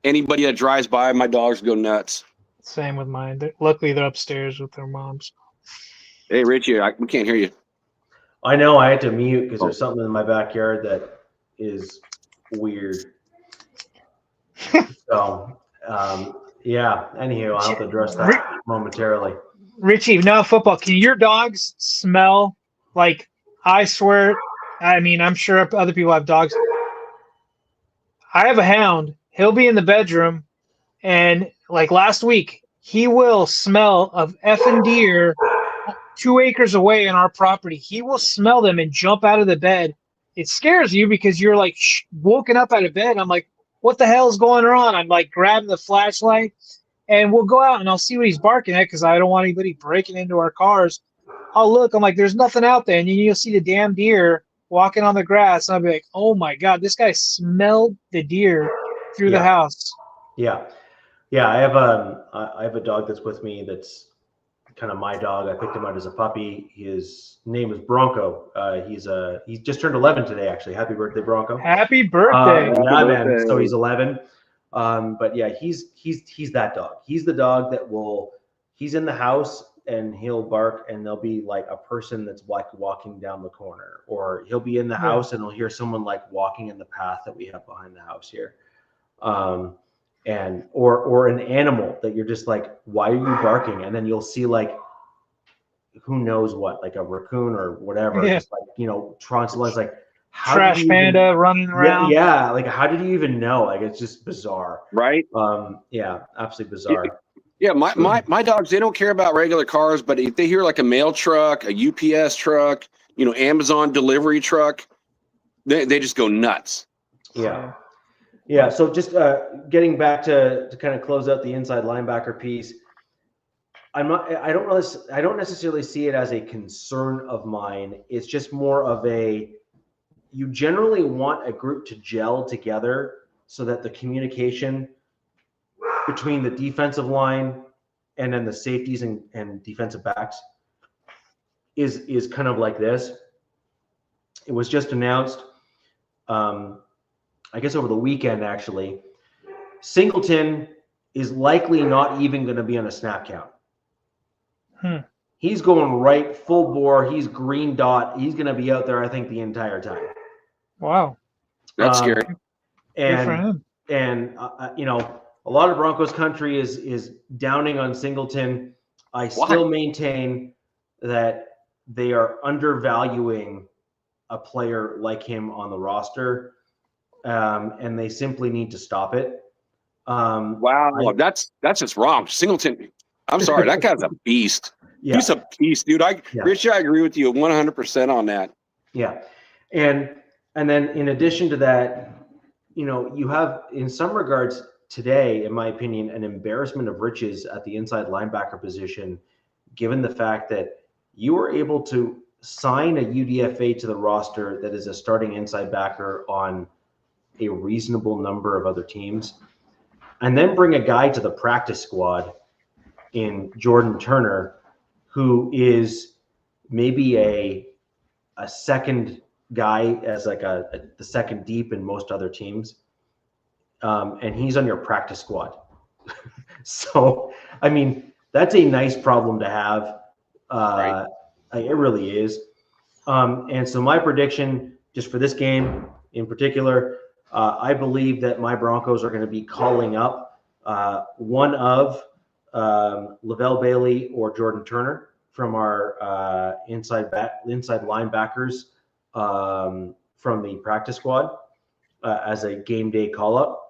anybody that drives by, my dogs go nuts. Same with mine. Luckily, they're upstairs with their moms. Hey, Richie, we can't hear you. I know I had to mute because there's something in my backyard that is weird. So, yeah. Anywho, I'll have to address that momentarily. Richie, now football. Can your dogs smell like? I swear. I mean, I'm sure other people have dogs. I have a hound. He'll be in the bedroom, and like last week, he will smell of effing deer 2 acres away in our property. He will smell them and jump out of the bed. It scares you because you're like woken up out of bed. I'm like, what the hell is going on? I'm like grabbing the flashlight, and we'll go out and I'll see what he's barking at because I don't want anybody breaking into our cars. I'll look. I'm like, there's nothing out there, and you'll see the damn deer walking on the grass. And I'll be like, oh my god, this guy smelled the deer through the house. Yeah. I have a dog that's with me that's kind of my dog. I picked him out as a puppy. His name is Bronco. He's just turned 11 today, actually. Happy birthday, Bronco. Happy birthday. Yeah, man. So he's 11. But yeah, he's that dog. He's the dog that he's in the house and he'll bark, and there'll be like a person that's like walking down the corner, or he'll be in the house and he'll hear someone like walking in the path that we have behind the house here. And or an animal that you're just like, why are you barking? And then you'll see like, who knows what, like a raccoon or whatever, just like, Tronzola's like, trash panda running around. Yeah, like how did you even know? Like it's just bizarre, right? Yeah, absolutely bizarre. Yeah, my dogs, they don't care about regular cars, but if they hear like a mail truck, a UPS truck, Amazon delivery truck, they just go nuts. Yeah. So just getting back to kind of close out the inside linebacker piece, I don't necessarily see it as a concern of mine. It's just more of you generally want a group to gel together so that the communication between the defensive line and then the safeties and defensive backs is kind of like this. It was just announced, I guess over the weekend, actually, Singleton is likely not even going to be on a snap count. He's going right full bore. He's green dot. He's going to be out there, I think, the entire time. Wow. That's scary. And a lot of Broncos country is downing on Singleton. I still maintain that they are undervaluing a player like him on the roster. And they simply need to stop it. Wow, that's just wrong. Singleton, I'm sorry, that guy's a beast. Yeah. He's a beast, dude. Richie, I agree with you 100% on that. Yeah, and then in addition to that, you have in some regards today, in my opinion, an embarrassment of riches at the inside linebacker position, given the fact that you were able to sign a UDFA to the roster that is a starting inside backer on a reasonable number of other teams, and then bring a guy to the practice squad in Jordan Turner, who is maybe a second guy as like the second deep in most other teams. And he's on your practice squad. So, I mean, that's a nice problem to have. Right. It really is. And so my prediction just for this game in particular, I believe that my Broncos are going to be calling up one of Lavelle Bailey or Jordan Turner from our inside linebackers from the practice squad as a game day call up.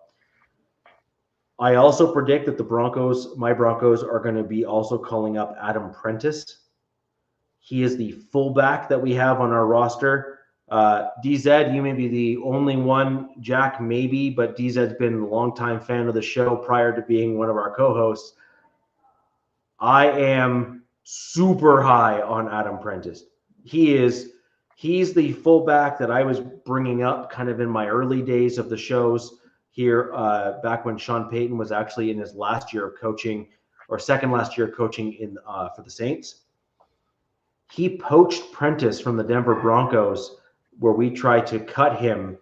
I also predict that my Broncos are going to be also calling up Adam Prentice. He is the fullback that we have on our roster. DZ, you may be the only one. Jack, maybe, but DZ's been a longtime fan of the show prior to being one of our co-hosts. I am super high on Adam Prentice. He's the fullback that I was bringing up kind of in my early days of the shows here, back when Sean Payton was actually in his last year of coaching, or second last year of coaching for the Saints. He poached Prentice from the Denver Broncos, where we tried to cut him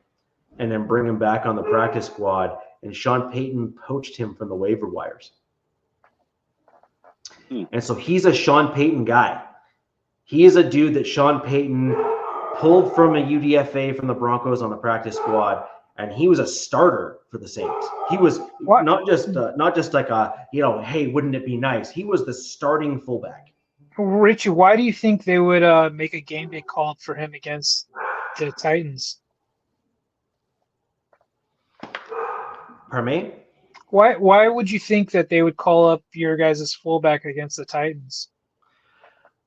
and then bring him back on the practice squad, and Sean Payton poached him from the waiver wires. And so he's a Sean Payton guy. He is a dude that Sean Payton pulled from a UDFA from the Broncos on the practice squad, and he was a starter for the Saints. He was not just like hey, wouldn't it be nice? He was the starting fullback. Richie, why do you think they would make a game day call up for him against the Titans? Pardon me? Why would you think that they would call up your guys' fullback against the Titans?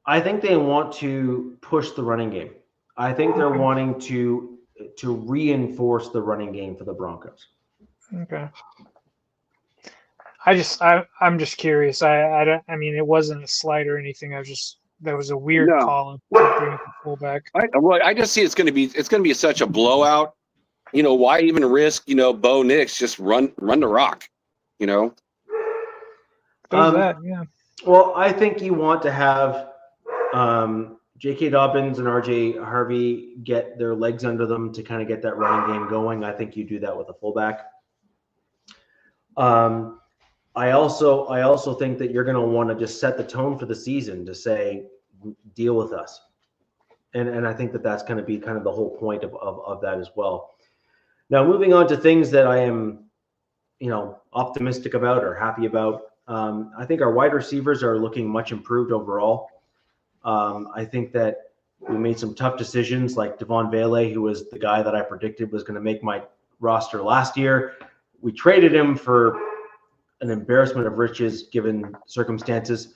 I think they want to push the running game. I think they're wanting to reinforce the running game for the Broncos. Okay. I'm just curious. I mean, it wasn't a slight or anything. That was a weird call up to bring up the fullback. I just see it's going to be such a blowout. Why even risk? Bo Nix, just run the rock. There's that, yeah. Well, I think you want to have J.K. Dobbins and R.J. Harvey get their legs under them to kind of get that running game going. I think you do that with a fullback. I also think that you're going to want to just set the tone for the season to say, deal with us. And I think that that's going to be kind of the whole point of that as well. Now, moving on to things that I am, optimistic about or happy about. I think our wide receivers are looking much improved overall. I think that we made some tough decisions, like Devon Vele, who was the guy that I predicted was going to make my roster last year. We traded him for an embarrassment of riches given circumstances.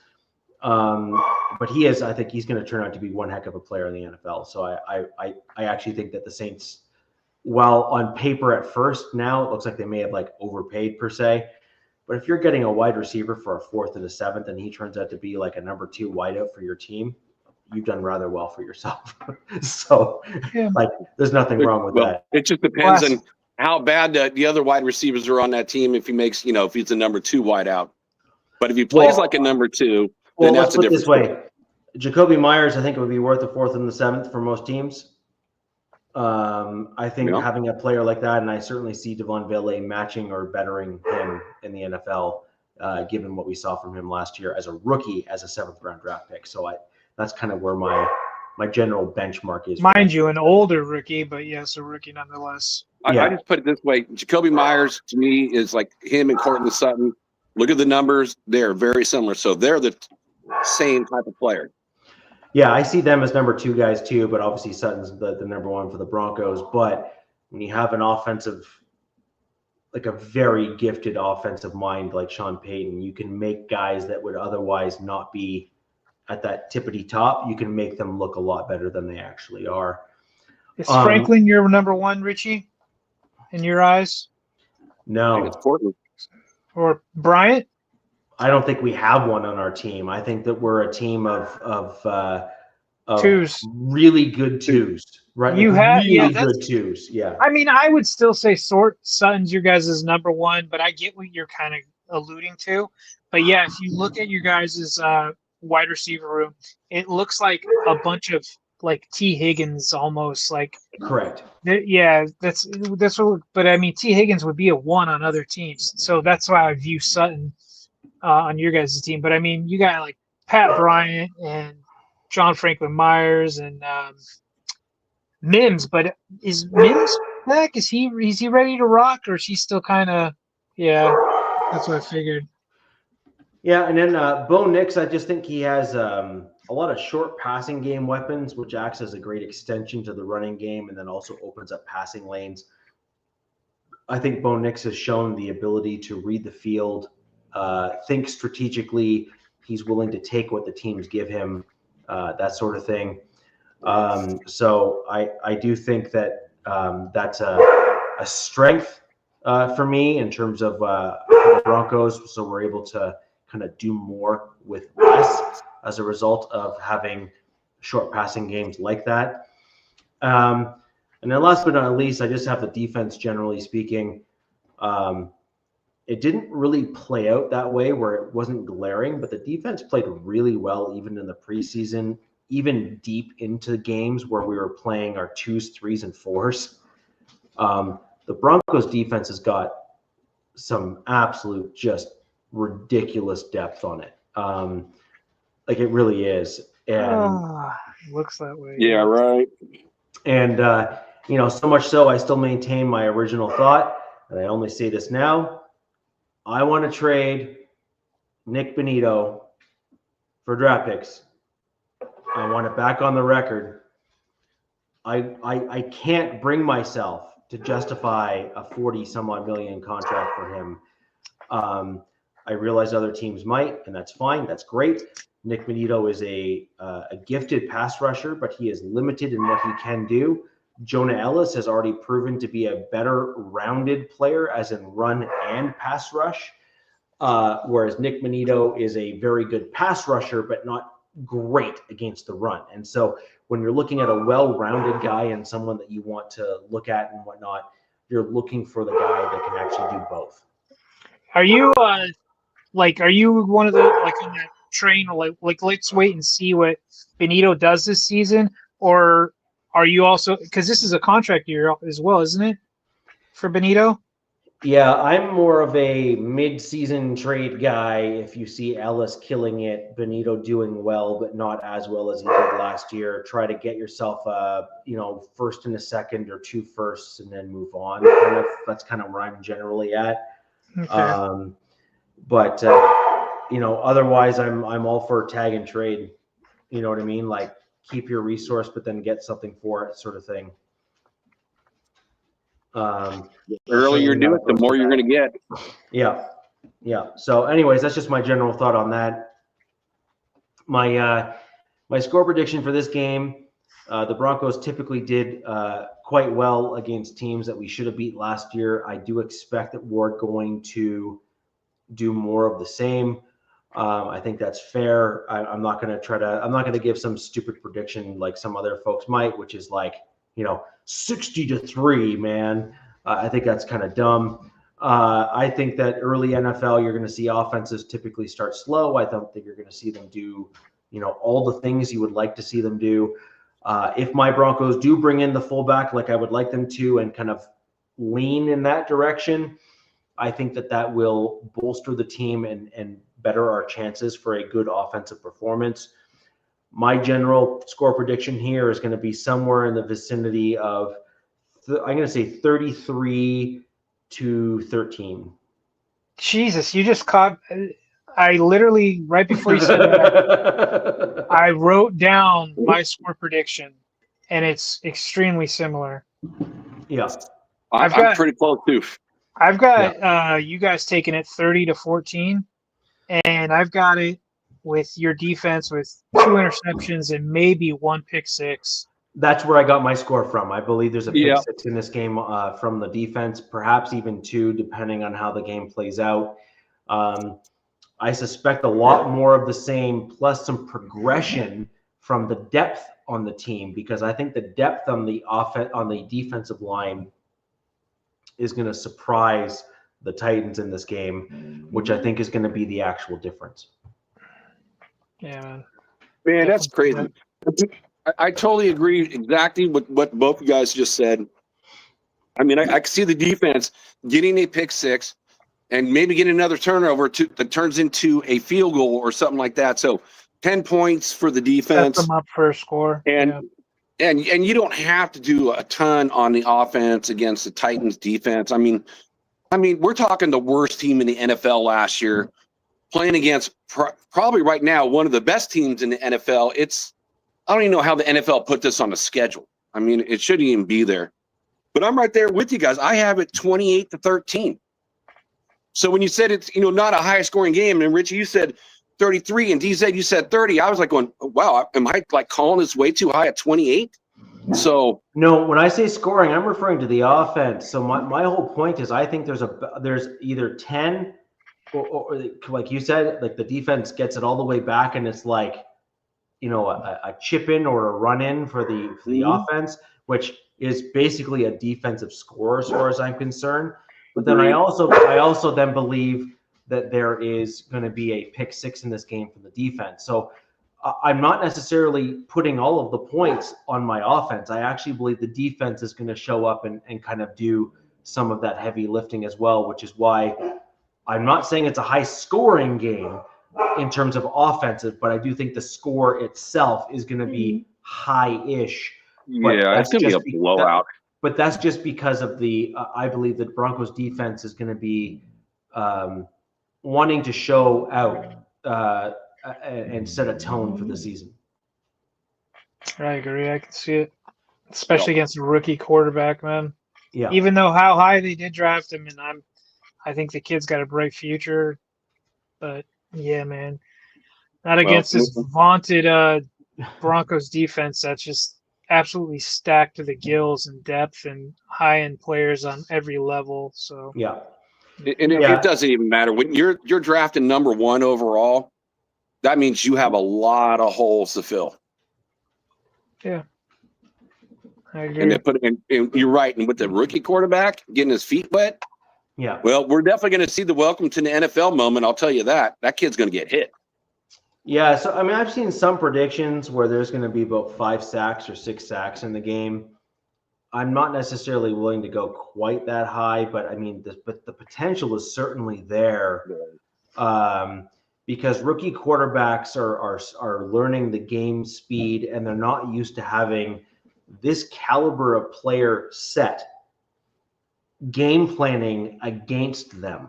But I think he's going to turn out to be one heck of a player in the NFL. So I actually think that the Saints, while on paper at first now it looks like they may have overpaid per se, but if you're getting a wide receiver for a fourth and a seventh and he turns out to be like a number 2 wideout for your team, you've done rather well for yourself. So there's nothing wrong with that. It just depends on how bad the other wide receivers are on that team. If he makes, if he's a number 2 wideout, but if he plays like a number 2, then that's a different story. Jacoby Myers, I think it would be worth a fourth and the seventh for most teams. I think having a player like that, and I certainly see Devon Vele matching or bettering him in the NFL, given what we saw from him last year as a rookie, as a 7th round draft pick. So that's kind of where my general benchmark is. Mind you, an older rookie, but yes, a rookie nonetheless. I just put it this way. Jacoby Myers, to me, is like him and Courtland Sutton. Look at the numbers. They're very similar. So they're the same type of player. Yeah, I see them as number 2 guys too, but obviously Sutton's the number 1 for the Broncos. But when you have an offensive like a very gifted offensive mind like Sean Payton. You can make guys that would otherwise not be at that tippity top, you can make them look a lot better than they actually are. Is Franklin your number one, Richie, in your eyes? I think No. it's Portland. Or Bryant? I don't think we have one on our team. I think that we're a team of twos. really good twos, right? You like have really good twos. Yeah. I mean, I would still say Sutton's your guys' number one, but I get what you're kind of alluding to. But yeah, if you look at your guys' wide receiver room, it looks like a bunch of like T. Higgins almost like. Correct. Yeah, that's what. But I mean, T. Higgins would be a one on other teams, so that's why I view Sutton on your guys' team. But I mean, you got like Pat Bryant and John Franklin Myers and Mims. But is Mims back? Is he ready to rock, or is he still kind of? Yeah, that's what I figured. Yeah, and then Bo Nix, I just think he has a lot of short passing game weapons, which acts as a great extension to the running game and then also opens up passing lanes. I think Bo Nix has shown the ability to read the field, think strategically. He's willing to take what the teams give him, that sort of thing. So I do think that that's a strength for me in terms of the Broncos. So we're able to kind of do more with less as a result of having short passing games like that. And then last but not least, I just have the defense, generally speaking. It didn't really play out that way where it wasn't glaring, but the defense played really well even in the preseason, even deep into games where we were playing our 2s, 3s, and 4s. The Broncos defense has got some absolute just ridiculous depth on it. Like it really is. And looks that way. Yeah, right. And so much so I still maintain my original thought, and I only say this now. I want to trade Nick Bonito for draft picks. I want it back on the record. I can't bring myself to justify a 40-some-odd million contract for him. I realize other teams might, and that's fine. That's great. Nick Bonito is a gifted pass rusher, but he is limited in what he can do. Jonah Ellis has already proven to be a better rounded player, as in run and pass rush, whereas Nick Bonito is a very good pass rusher, but not great against the run. And so when you're looking at a well-rounded guy and someone that you want to look at and whatnot, you're looking for the guy that can actually do both. Are you are you one of the on that train, like let's wait and see what Benito does this season, or are you also, because this is a contract year as well, isn't it, for Benito? Yeah, I'm more of a mid-season trade guy. If you see Ellis killing it, Benito doing well, but not as well as he did last year, try to get yourself a first and a second or 2 firsts and then move on. That's kind of where I'm generally at. Okay. But otherwise, I'm all for tag and trade. You know what I mean? Like keep your resource, but then get something for it, sort of thing. The earlier you do it, the more you're going to get. Yeah. So, anyways, that's just my general thought on that. My score prediction for this game: the Broncos typically did quite well against teams that we should have beat last year. I do expect that we're going to do more of the same. I think that's fair. I'm not going to give some stupid prediction like some other folks might, which is like 60-3, man. I think that's kind of dumb. I think that early NFL, you're going to see offenses typically start slow. I don't think you're going to see them do, all the things you would like to see them do. If my Broncos do bring in the fullback like I would like them to and kind of lean in that direction, I think that will bolster the team and better our chances for a good offensive performance. My general score prediction here is going to be somewhere in the vicinity of, I'm going to say 33-13. Jesus, you just caught. I literally, right before you said that, I wrote down my score prediction, and it's extremely similar. Yeah. I'm pretty close too. I've got you guys taking it 30-14, and I've got it with your defense with 2 interceptions and maybe 1 pick six. That's where I got my score from. I believe there's a pick Yeah. six in this game from the defense, perhaps even 2, depending on how the game plays out. I suspect a lot more of the same, plus some progression from the depth on the team, because I think the depth on the defensive line is going to surprise the Titans in this game, which I think is going to be the actual difference. Yeah, Man, that's crazy. I totally agree exactly with what both you guys just said. I mean, I can see the defense getting a pick six and maybe getting another turnover that turns into a field goal or something like that. So 10 points for the defense. Set them up for a score. And you don't have to do a ton on the offense against the Titans defense. I mean, we're talking the worst team in the NFL last year, playing against probably right now one of the best teams in the NFL. I don't even know how the NFL put this on the schedule. I mean, it shouldn't even be there. But I'm right there with you guys. I have it 28-13. So when you said it's not a high scoring game, and Richie, you said 33, and DZ, you said 30. I was like going, wow, am I like calling this way too high at 28? So no, when I say scoring, I'm referring to the offense. So my whole point is I think there's either 10 or like you said, like the defense gets it all the way back, and it's like a chip in or a run in for the offense, which is basically a defensive score as far as I'm concerned. But then I also then believe that there is going to be a pick six in this game from the defense. So I'm not necessarily putting all of the points on my offense. I actually believe the defense is going to show up and kind of do some of that heavy lifting as well, which is why I'm not saying it's a high scoring game in terms of offensive, but I do think the score itself is going to be high-ish. Yeah, it's going to be a blowout. But that's just because of I believe the Broncos defense is going to be wanting to show out and set a tone for the season. I agree. I can see it, especially against a rookie quarterback, man. Yeah. Even though how high they did draft him, and I think the kid's got a bright future, but yeah, man, not against this vaunted Broncos defense that's just absolutely stacked to the gills in depth and high-end players on every level. So yeah, and it doesn't even matter when you're drafting number 1 overall. That means you have a lot of holes to fill. Yeah, I agree. And you're right. And with the rookie quarterback getting his feet wet, yeah. Well, we're definitely going to see the welcome to the NFL moment. I'll tell you that. That kid's going to get hit. Yeah, so I mean, I've seen some predictions where there's going to be about 5 sacks or 6 sacks in the game. I'm not necessarily willing to go quite that high, but I mean, the potential is certainly there, because rookie quarterbacks are learning the game speed, and they're not used to having this caliber of player set game planning against them.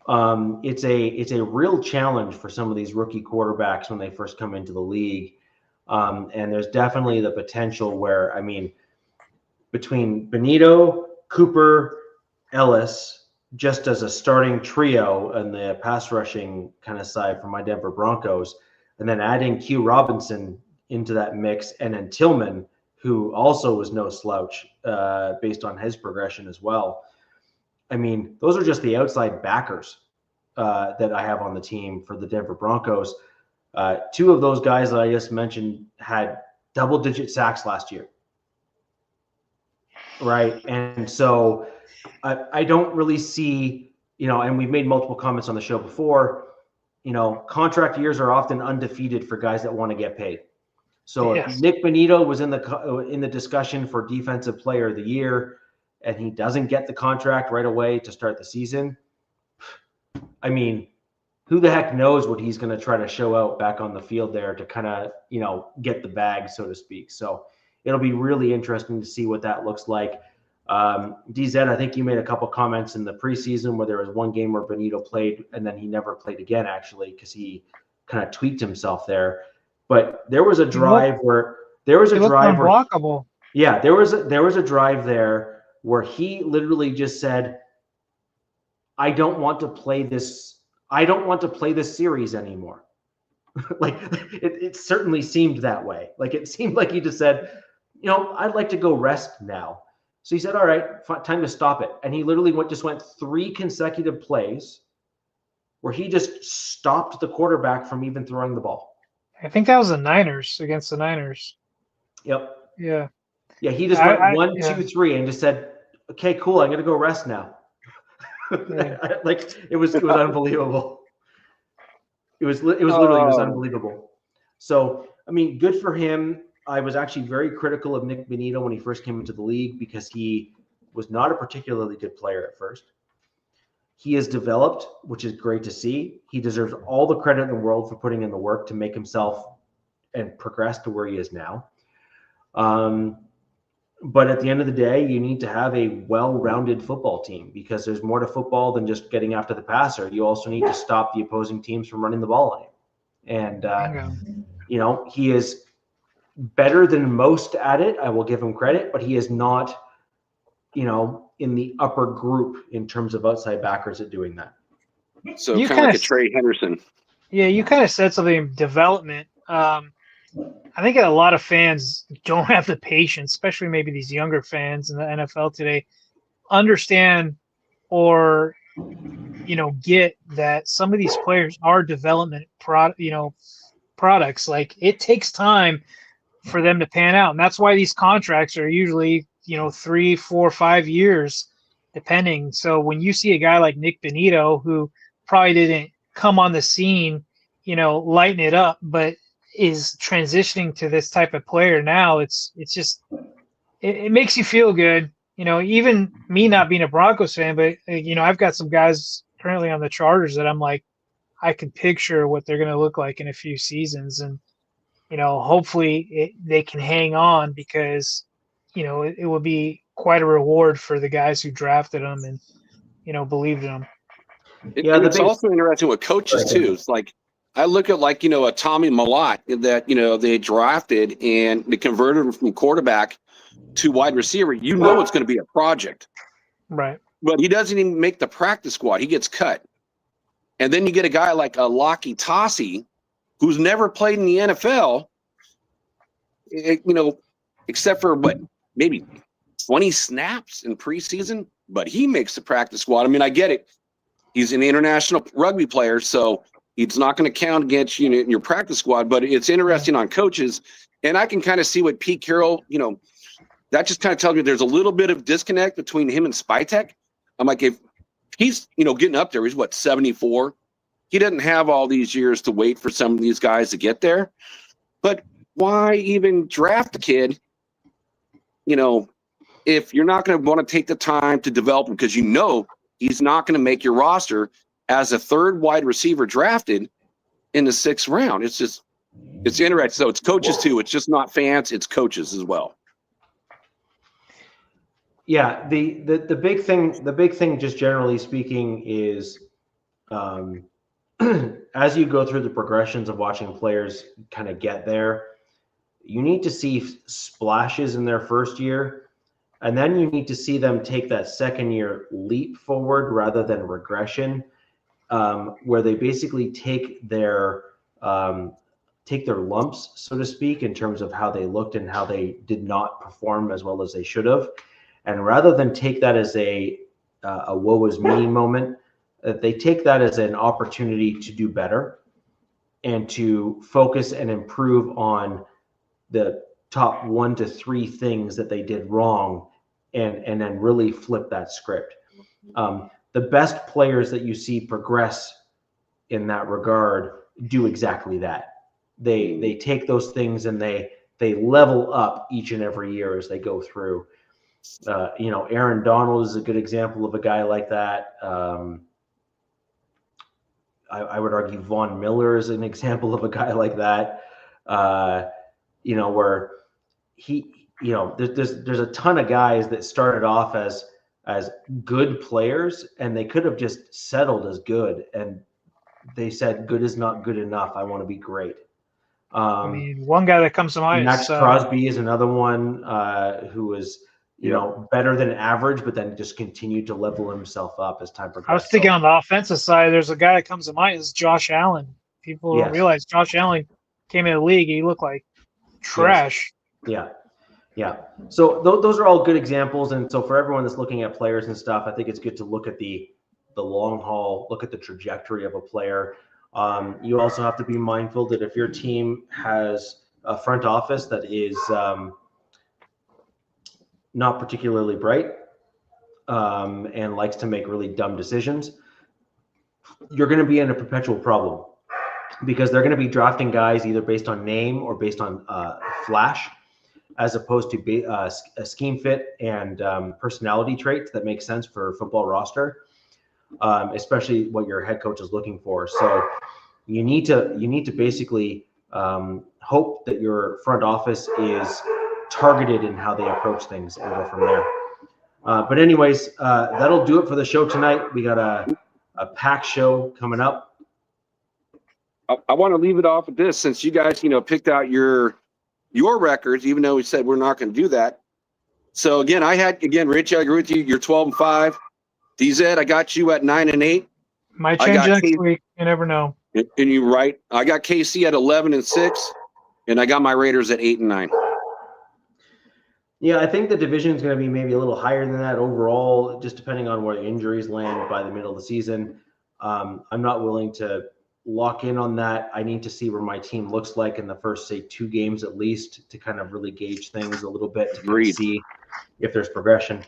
It's a real challenge for some of these rookie quarterbacks when they first come into the league. And there's definitely the potential where, I mean, between Benito, Cooper, Ellis, just as a starting trio and the pass rushing kind of side for my Denver Broncos, and then adding Q Robinson into that mix, and then Tillman, who also was no slouch based on his progression as well. I mean, those are just the outside backers that I have on the team for the Denver Broncos. 2 of those guys that I just mentioned had double-digit sacks last year, right? And so I don't really see, and we've made multiple comments on the show before, contract years are often undefeated for guys that want to get paid. So if Nick Benito was in the discussion for Defensive Player of the Year, and he doesn't get the contract right away to start the season, I mean, who the heck knows what he's going to try to show out back on the field there to kind of, get the bag, so to speak. So it'll be really interesting to see what that looks like. DZ, I think you made a couple comments in the preseason where there was one game where Benito played and then he never played again, actually, because he kind of tweaked himself there. But there was a drive where unblockable. Yeah, there was a drive there where he literally just said, I don't want to play this. I don't want to play this series anymore. Like it certainly seemed that way. Like it seemed like he just said, I'd like to go rest now. So he said, all right, time to stop it. And he literally just went 3 consecutive plays where he just stopped the quarterback from even throwing the ball. I think that was the Niners, against the Niners. Yep. Yeah. Yeah, he just went 1, 2, 3 and just said, okay, cool, I'm going to go rest now. Yeah. Like it was unbelievable. It was literally unbelievable. So, I mean, good for him. I was actually very critical of Nick Bonito when he first came into the league because he was not a particularly good player at first. He has developed, which is great to see. He deserves all the credit in the world for putting in the work to make himself and progress to where he is now. But at the end of the day, you need to have a well-rounded football team because there's more to football than just getting after the passer. You also need to stop the opposing teams from running the ball on you. And, he is better than most at it. I will give him credit, but he is not, in the upper group in terms of outside backers at doing that. So kind of like a Trey Henderson. Yeah, you kind of said something, development. I think a lot of fans don't have the patience, especially maybe these younger fans in the NFL today, understand or, get that some of these players are development products. Like it takes time for them to pan out. And that's why these contracts are usually, 3, 4, 5 years, depending. So when you see a guy like Nick Bonito, who probably didn't come on the scene, lighten it up, but is transitioning to this type of player now, it's just, it makes you feel good. Even me not being a Broncos fan, but, I've got some guys currently on the Chargers that I'm like, I can picture what they're going to look like in a few seasons. And, hopefully they can hang on because, it will be quite a reward for the guys who drafted them and, believed in them. It's also interesting with coaches too. It's like, I look at a Tommy Millott that, they drafted and they converted him from quarterback to wide receiver. It's going to be a project. Right. But he doesn't even make the practice squad. He gets cut. And then you get a guy like a Lockie Tossie, who's never played in the NFL, except for maybe 20 snaps in preseason, but he makes the practice squad. I mean, I get it. He's an international rugby player, so it's not going to count against you in your practice squad, but it's interesting on coaches. And I can kind of see what Pete Carroll, that just kind of tells me there's a little bit of disconnect between him and Spytek. I'm like, if he's, getting up there, he's 74. He doesn't have all these years to wait for some of these guys to get there. But why even draft a kid, if you're not going to want to take the time to develop him because he's not going to make your roster as a third wide receiver drafted in the 6th round. It's interesting. So it's coaches too. It's just not fans. It's coaches as well. Yeah. The big thing, just generally speaking, is as you go through the progressions of watching players kind of get there, you need to see splashes in their first year, and then you need to see them take that second year leap forward rather than regression, where they basically take their lumps, so to speak, in terms of how they looked and how they did not perform as well as they should have. And rather than take that as a woe is me moment, they take that as an opportunity to do better and to focus and improve on the top 1 to 3 things that they did wrong, and then really flip that script. The best players that you see progress in that regard do exactly that. They take those things and they level up each and every year as they go through. Aaron Donald is a good example of a guy like that. I would argue Von Miller is an example of a guy like that. Where there's a ton of guys that started off as good players and they could have just settled as good, and they said good is not good enough. I want to be great. One guy that comes to mind Max is Crosby is another one who was you know, better than average, but then just continued to level himself up as time progressed. I was thinking on the offensive side, there's a guy that comes to mind is Josh Allen. People don't realize Josh Allen came in the league. He looked like trash. Yes. Yeah. So those are all good examples. And so for everyone that's looking at players and stuff, I think it's good to look at the long haul, look at the trajectory of a player. You also have to be mindful that if your team has a front office that is not particularly bright and likes to make really dumb decisions, you're going to be in a perpetual problem because they're going to be drafting guys either based on name or based on flash, as opposed to a scheme fit and personality traits that make sense for a football roster, especially what your head coach is looking for. So you need to basically hope that your front office is targeted in how they approach things and go from there. But anyways, that'll do it for the show tonight. We got a packed show coming up. I want to leave it off with this, since you guys, picked out your records, even though we said we're not going to do that. So again, Rich, I agree with you. You're 12-5. DZ, I got you at 9-8. Might change next week. You never know. And you're right. I got KC at 11-6, and I got my Raiders at 8-9. Yeah, I think the division is going to be maybe a little higher than that overall, just depending on where injuries land by the middle of the season. I'm not willing to lock in on that. I need to see where my team looks like in the first, say, 2 games at least to kind of really gauge things a little bit, to kind of see if there's progression.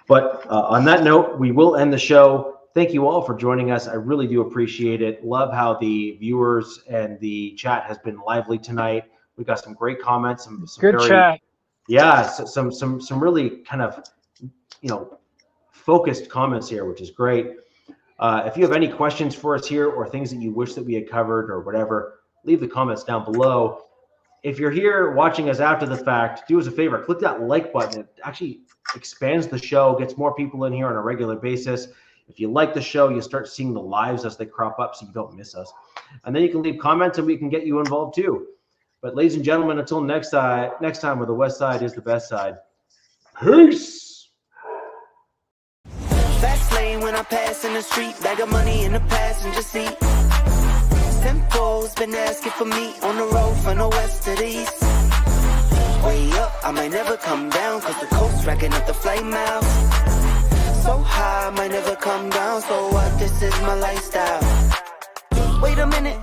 But on that note, we will end the show. Thank you all for joining us. I really do appreciate it. Love how the viewers and the chat has been lively tonight. We got some great comments, some good chat. Yeah, so some really kind of, focused comments here, which is great. If you have any questions for us here or things that you wish that we had covered or whatever, leave the comments down below. If you're here watching us after the fact, do us a favor, click that like button. It actually expands the show, gets more people in here on a regular basis. If you like the show, you start seeing the lives as they crop up so you don't miss us. And then you can leave comments and we can get you involved too. But ladies and gentlemen, until next time where the West Side is the best side. Peace! Fast lane when I pass in the street, bag of money in the passenger seat. Tempo's been asking for me on the road from the west to the east. Way up, I might never come down, cause the coast's racking up the flight miles. So high, I might never come down, so what, this is my lifestyle. Wait a minute.